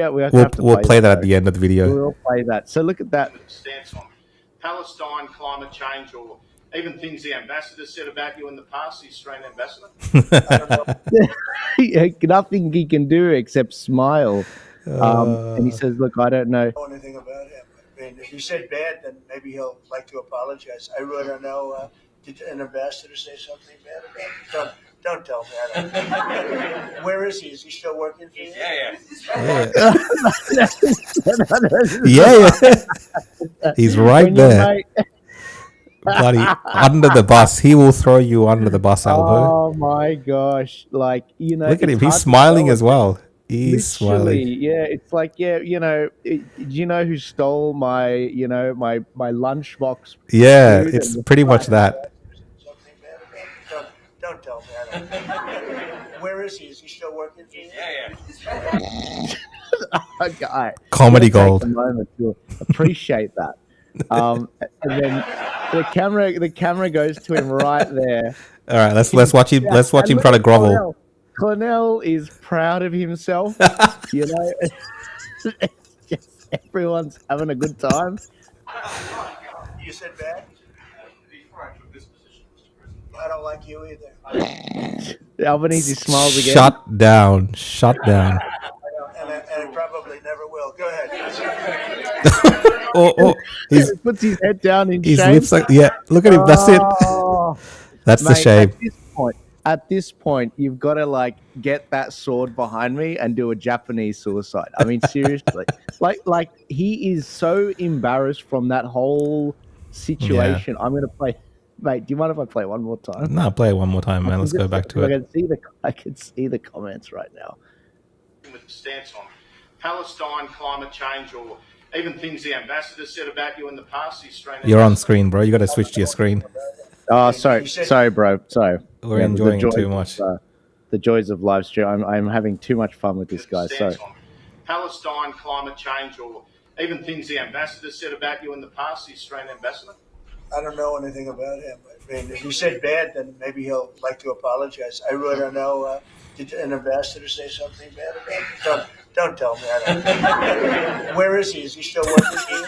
We'll play that at the end of the video. We'll play that. So look at that. Stance on Palestine, climate change, or even things the ambassador said about you in the past, the Australian ambassador? Nothing he can do except smile. And he says, look, I don't know Anything about him. I mean, if he said bad, then maybe he'll like to apologize. I really don't know. Did an ambassador say something bad about him? Don't tell me. I don't. Where is he? Is he still working for you? Yeah. He's right there. Bloody under the bus. He will throw you under the bus, Albo. Oh my gosh. Like, Look at him. He's smiling as well. He's smiling. Yeah, it's like, do you know who stole my lunchbox? Yeah, it's pretty much that. Don't tell me. I don't. Where is he? Is he still working for you? Okay. Comedy Take gold. a moment to appreciate that. And then the camera goes to him right there. All right, let's watch him. Let's watch him try to grovel. Clennell is proud of himself. Just everyone's having a good time. You said bad? I don't like you either. Albanese smiles again. Shut down. And I probably never will. Go ahead. He puts his head down in his shame. lips like, yeah, look at him. That's it. That's the shame. At this point, you've got to get that sword behind me and do a Japanese suicide. I mean, seriously, like he is so embarrassed from that whole situation. Yeah. I'm gonna play. Mate, do you mind if I play one more time? No, play it one more time, man. Let's go back to it. I can see the comments right now. With the stance on Palestine, climate change, or even things the ambassador said about you in the past, the Australian You're on screen, bro. You got to switch to your screen. Oh, sorry, bro. Sorry. We're enjoying it too much. The joys of live stream. I'm having too much fun with this guy. Sorry. Palestine, climate change, or even things the ambassador said about you in the past, the Australian ambassador? I don't know anything about him. I mean, if he said bad, then maybe he'll like to apologize. I really don't know. Did an ambassador say something bad about him? Don't tell me. I don't. Where is he? Is he still working here?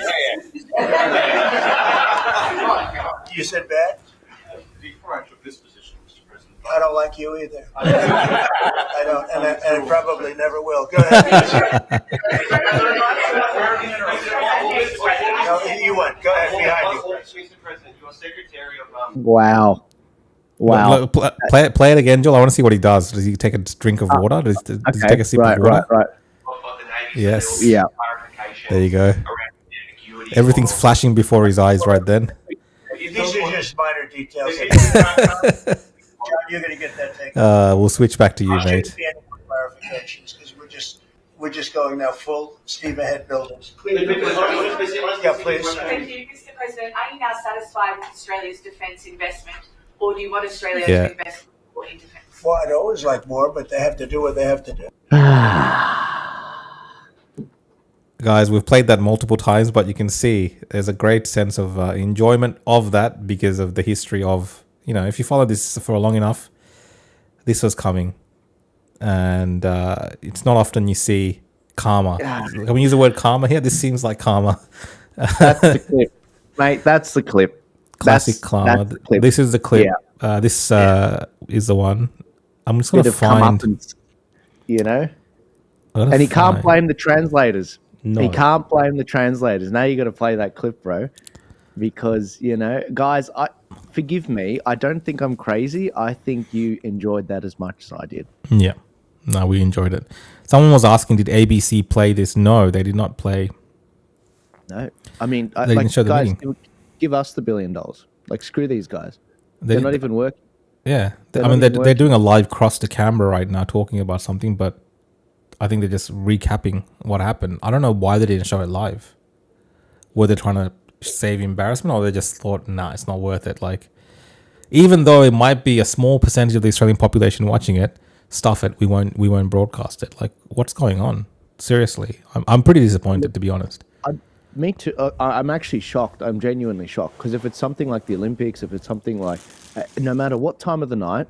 You said bad? Before I took this position, Mr. President. I don't like you either. I don't, and I probably never will. Go ahead. No, you went. Go ahead, behind you. Mr. President, your Secretary of Wow. Look, play it again, Joel. I want to see what he does. Does he take a drink of water? Does he take a sip of water? Right. Yes. Yeah. There you go. Everything's flashing before his eyes right then. These are just minor details. You're going to get that taken. We'll switch back to you, mate. Any more clarifications because we're just going now full steam ahead buildings. Yeah, please. Thank you, Mr. President. Are you now satisfied with Australia's defence investment, or do you want Australia to invest more in defence? Well, I'd always like more, but they have to do what they have to do. Guys, we've played that multiple times, but you can see there's a great sense of enjoyment of that because of the history of, if you follow this for long enough, this was coming. And it's not often you see karma. Can we use the word karma here? This seems like karma. That's the clip. Mate, that's the clip. Classic karma. That's the clip. This is the clip. Yeah. This is the one. I'm just going to find... And he can't blame the translators. No. He can't blame the translators. Now you got to play that clip, bro. Because, guys, forgive me. I don't think I'm crazy. I think you enjoyed that as much as I did. Yeah. No, we enjoyed it. Someone was asking, did ABC play this? No, they did not play. No. I mean, they didn't show the guys, meeting. give us the $1 billion. Like, screw these guys. They're not even working. Yeah. They're doing a live cross to camera right now talking about something, but I think they're just recapping what happened. I don't know why they didn't show it live. Were they trying to save embarrassment, or they just thought, nah, it's not worth it? Like, even though it might be a small percentage of the Australian population watching it, stuff it. We won't broadcast it. Like, what's going on? Seriously, I'm pretty disappointed, to be honest. Me too. I'm actually shocked. I'm genuinely shocked because if it's something like the Olympics, if it's something like, no matter what time of the night,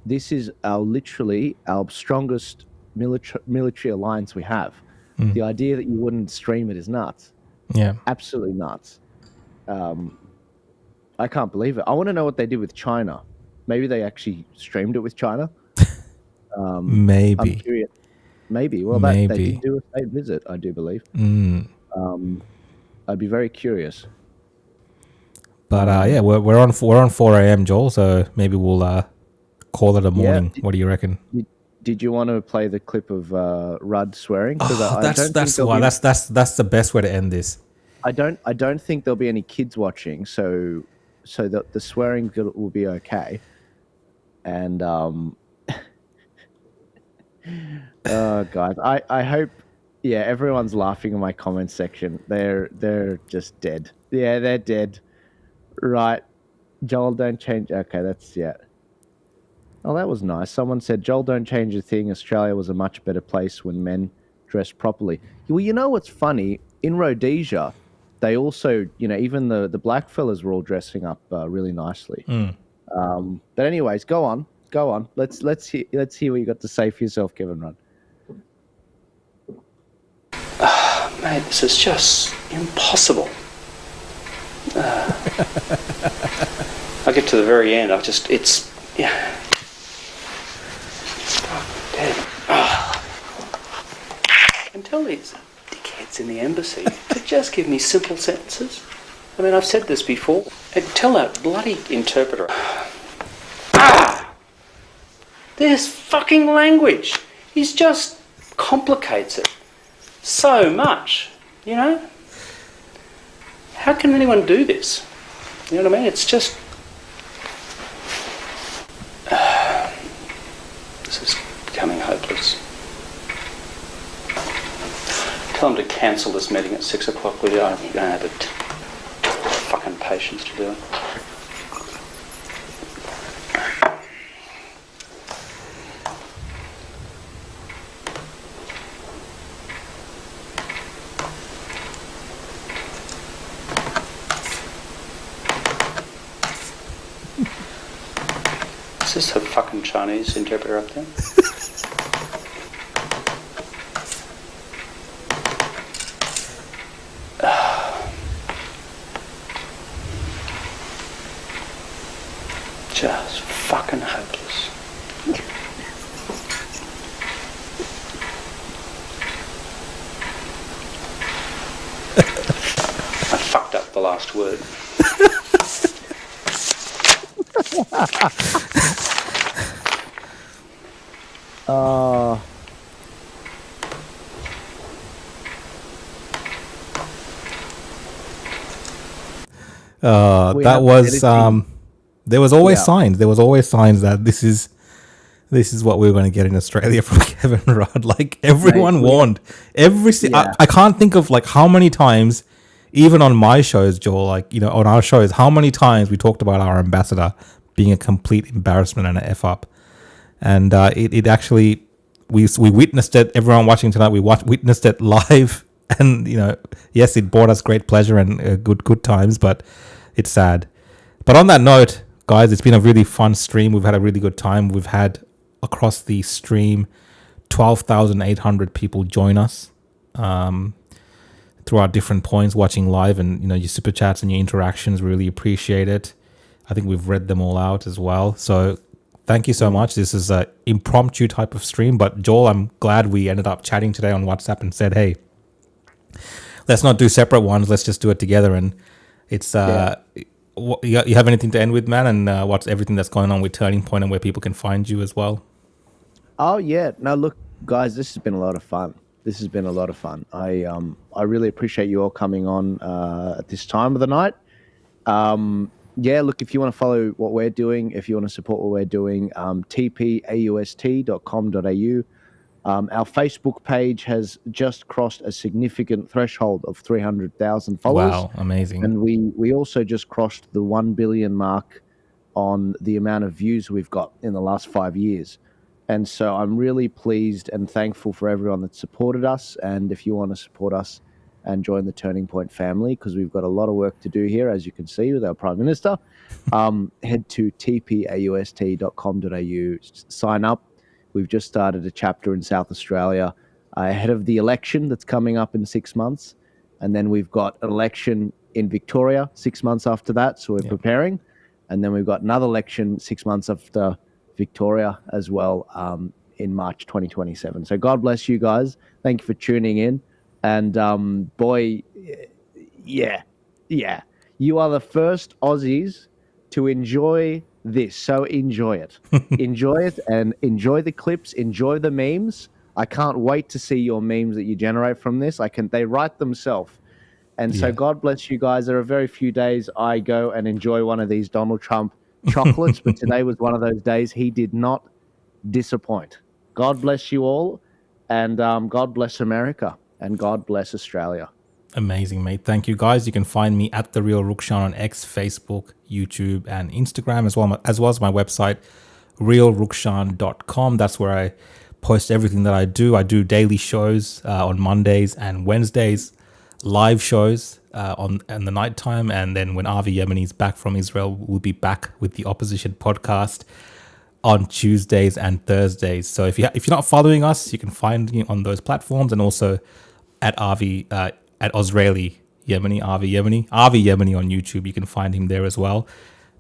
this is literally our strongest military alliance we have. The idea that you wouldn't stream it is nuts. Yeah, absolutely nuts. I can't believe it. I want to know what they did with China. Maybe they actually streamed it with China. Maybe. I'm curious. Maybe. Well, they did do a state visit, I do believe. I'd be very curious. But we're on 4 a.m. Joel, so maybe we'll call it a morning. What do you reckon? Did you want to play the clip of Rudd swearing? That's the best way to end this. I don't think there'll be any kids watching, so that the swearing will be okay. And guys, I hope. Yeah, everyone's laughing in my comments section. They're just dead. Yeah, they're dead. Right, Joel, don't change. Okay, that's Oh, that was nice. Someone said, Joel, don't change a thing. Australia was a much better place when men dressed properly. Well, you know what's funny? In Rhodesia, they also, even the black fellas were all dressing up really nicely. But anyways, go on. Let's hear what you got to say for yourself, Kevin Rudd. Mate, this is just impossible. I get to the very end. I can tell these dickheads in the embassy to just give me simple sentences. I mean, I've said this before. And tell that bloody interpreter. This fucking language. He just complicates it so much, How can anyone do this? You know what I mean? It's just... this is becoming hopeless. Tell them to cancel this meeting at 6 o'clock, will you? I don't have the fucking patience to do it. Is this a fucking Chinese interpreter up there? Just fucking hopeless. I fucked up the last word. That was there was always signs. There was always signs that this is what we were going to get in Australia from Kevin Rudd. Like everyone warned. I can't think of like how many times, even on my shows, Joel, like, you know, on our shows, how many times we talked about our ambassador being a complete embarrassment and an F up. And it actually, we witnessed it. Everyone watching tonight, we witnessed it live. And, you know, yes, it brought us great pleasure and good times, but it's sad. But on that note, guys, it's been a really fun stream. We've had a really good time. We've had across the stream 12,800 people join us through our different points watching live, and, you know, your super chats and your interactions, really appreciate it. I think we've read them all out as well. So thank you so much. This is an impromptu type of stream, but Joel, I'm glad we ended up chatting today on WhatsApp and said, hey, let's not do separate ones. Let's just do it together. And it's you have anything to end with, man? And what's everything that's going on with Turning Point and where people can find you as well? Oh yeah, no, look, guys, this has been a lot of fun. I really appreciate you all coming on at this time of the night. Yeah, look, if you want to follow what we're doing, if you want to support what we're doing, tpaust.com.au. Our Facebook page has just crossed a significant threshold of 300,000 followers. Wow, amazing. And we also just crossed the 1 billion mark on the amount of views we've got in the last 5 years. And so I'm really pleased and thankful for everyone that supported us. And if you want to support us and join the Turning Point family, because we've got a lot of work to do here, as you can see with our Prime Minister, head to tpaust.com.au, sign up. We've just started a chapter in South Australia ahead of the election that's coming up in 6 months. And then we've got an election in Victoria 6 months after that. So we're preparing. And then we've got another election 6 months after Victoria as well in March 2027. So God bless you guys. Thank you for tuning in. And boy, yeah, you are the first Aussies to enjoy this. So enjoy it. Enjoy it and enjoy the clips, enjoy the memes. I can't wait to see your memes that you generate from this. They write themselves. And so God bless you guys. There are very few days I go and enjoy one of these Donald Trump chocolates, but today was one of those days. He did not disappoint. God bless you all, and God bless America, and God bless Australia. Amazing, mate. Thank you, guys. You can find me at The Real Rukshan on X, Facebook, YouTube, and Instagram, as well as my website, realrukshan.com. That's where I post everything that I do. I do daily shows on Mondays and Wednesdays, live shows on the nighttime, and then when Avi Yemeni is back from Israel, we'll be back with the Opposition podcast on Tuesdays and Thursdays. So if you're not following us, you can find me on those platforms, and also at Avi at Osraeli Yemeni, Avi Yemeni on YouTube. You can find him there as well.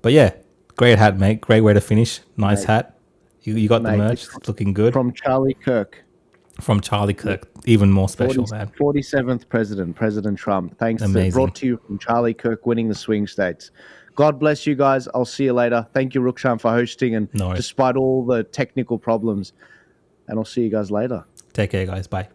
But yeah, great hat, mate. Great way to finish. Nice hat. You got the merch. It's looking good. From Charlie Kirk. Even more special, man. 47th President Trump. Thanks. Amazing. Brought to you from Charlie Kirk winning the swing states. God bless you guys. I'll see you later. Thank you, Rukshan, for hosting, and despite all the technical problems. And I'll see you guys later. Take care, guys. Bye.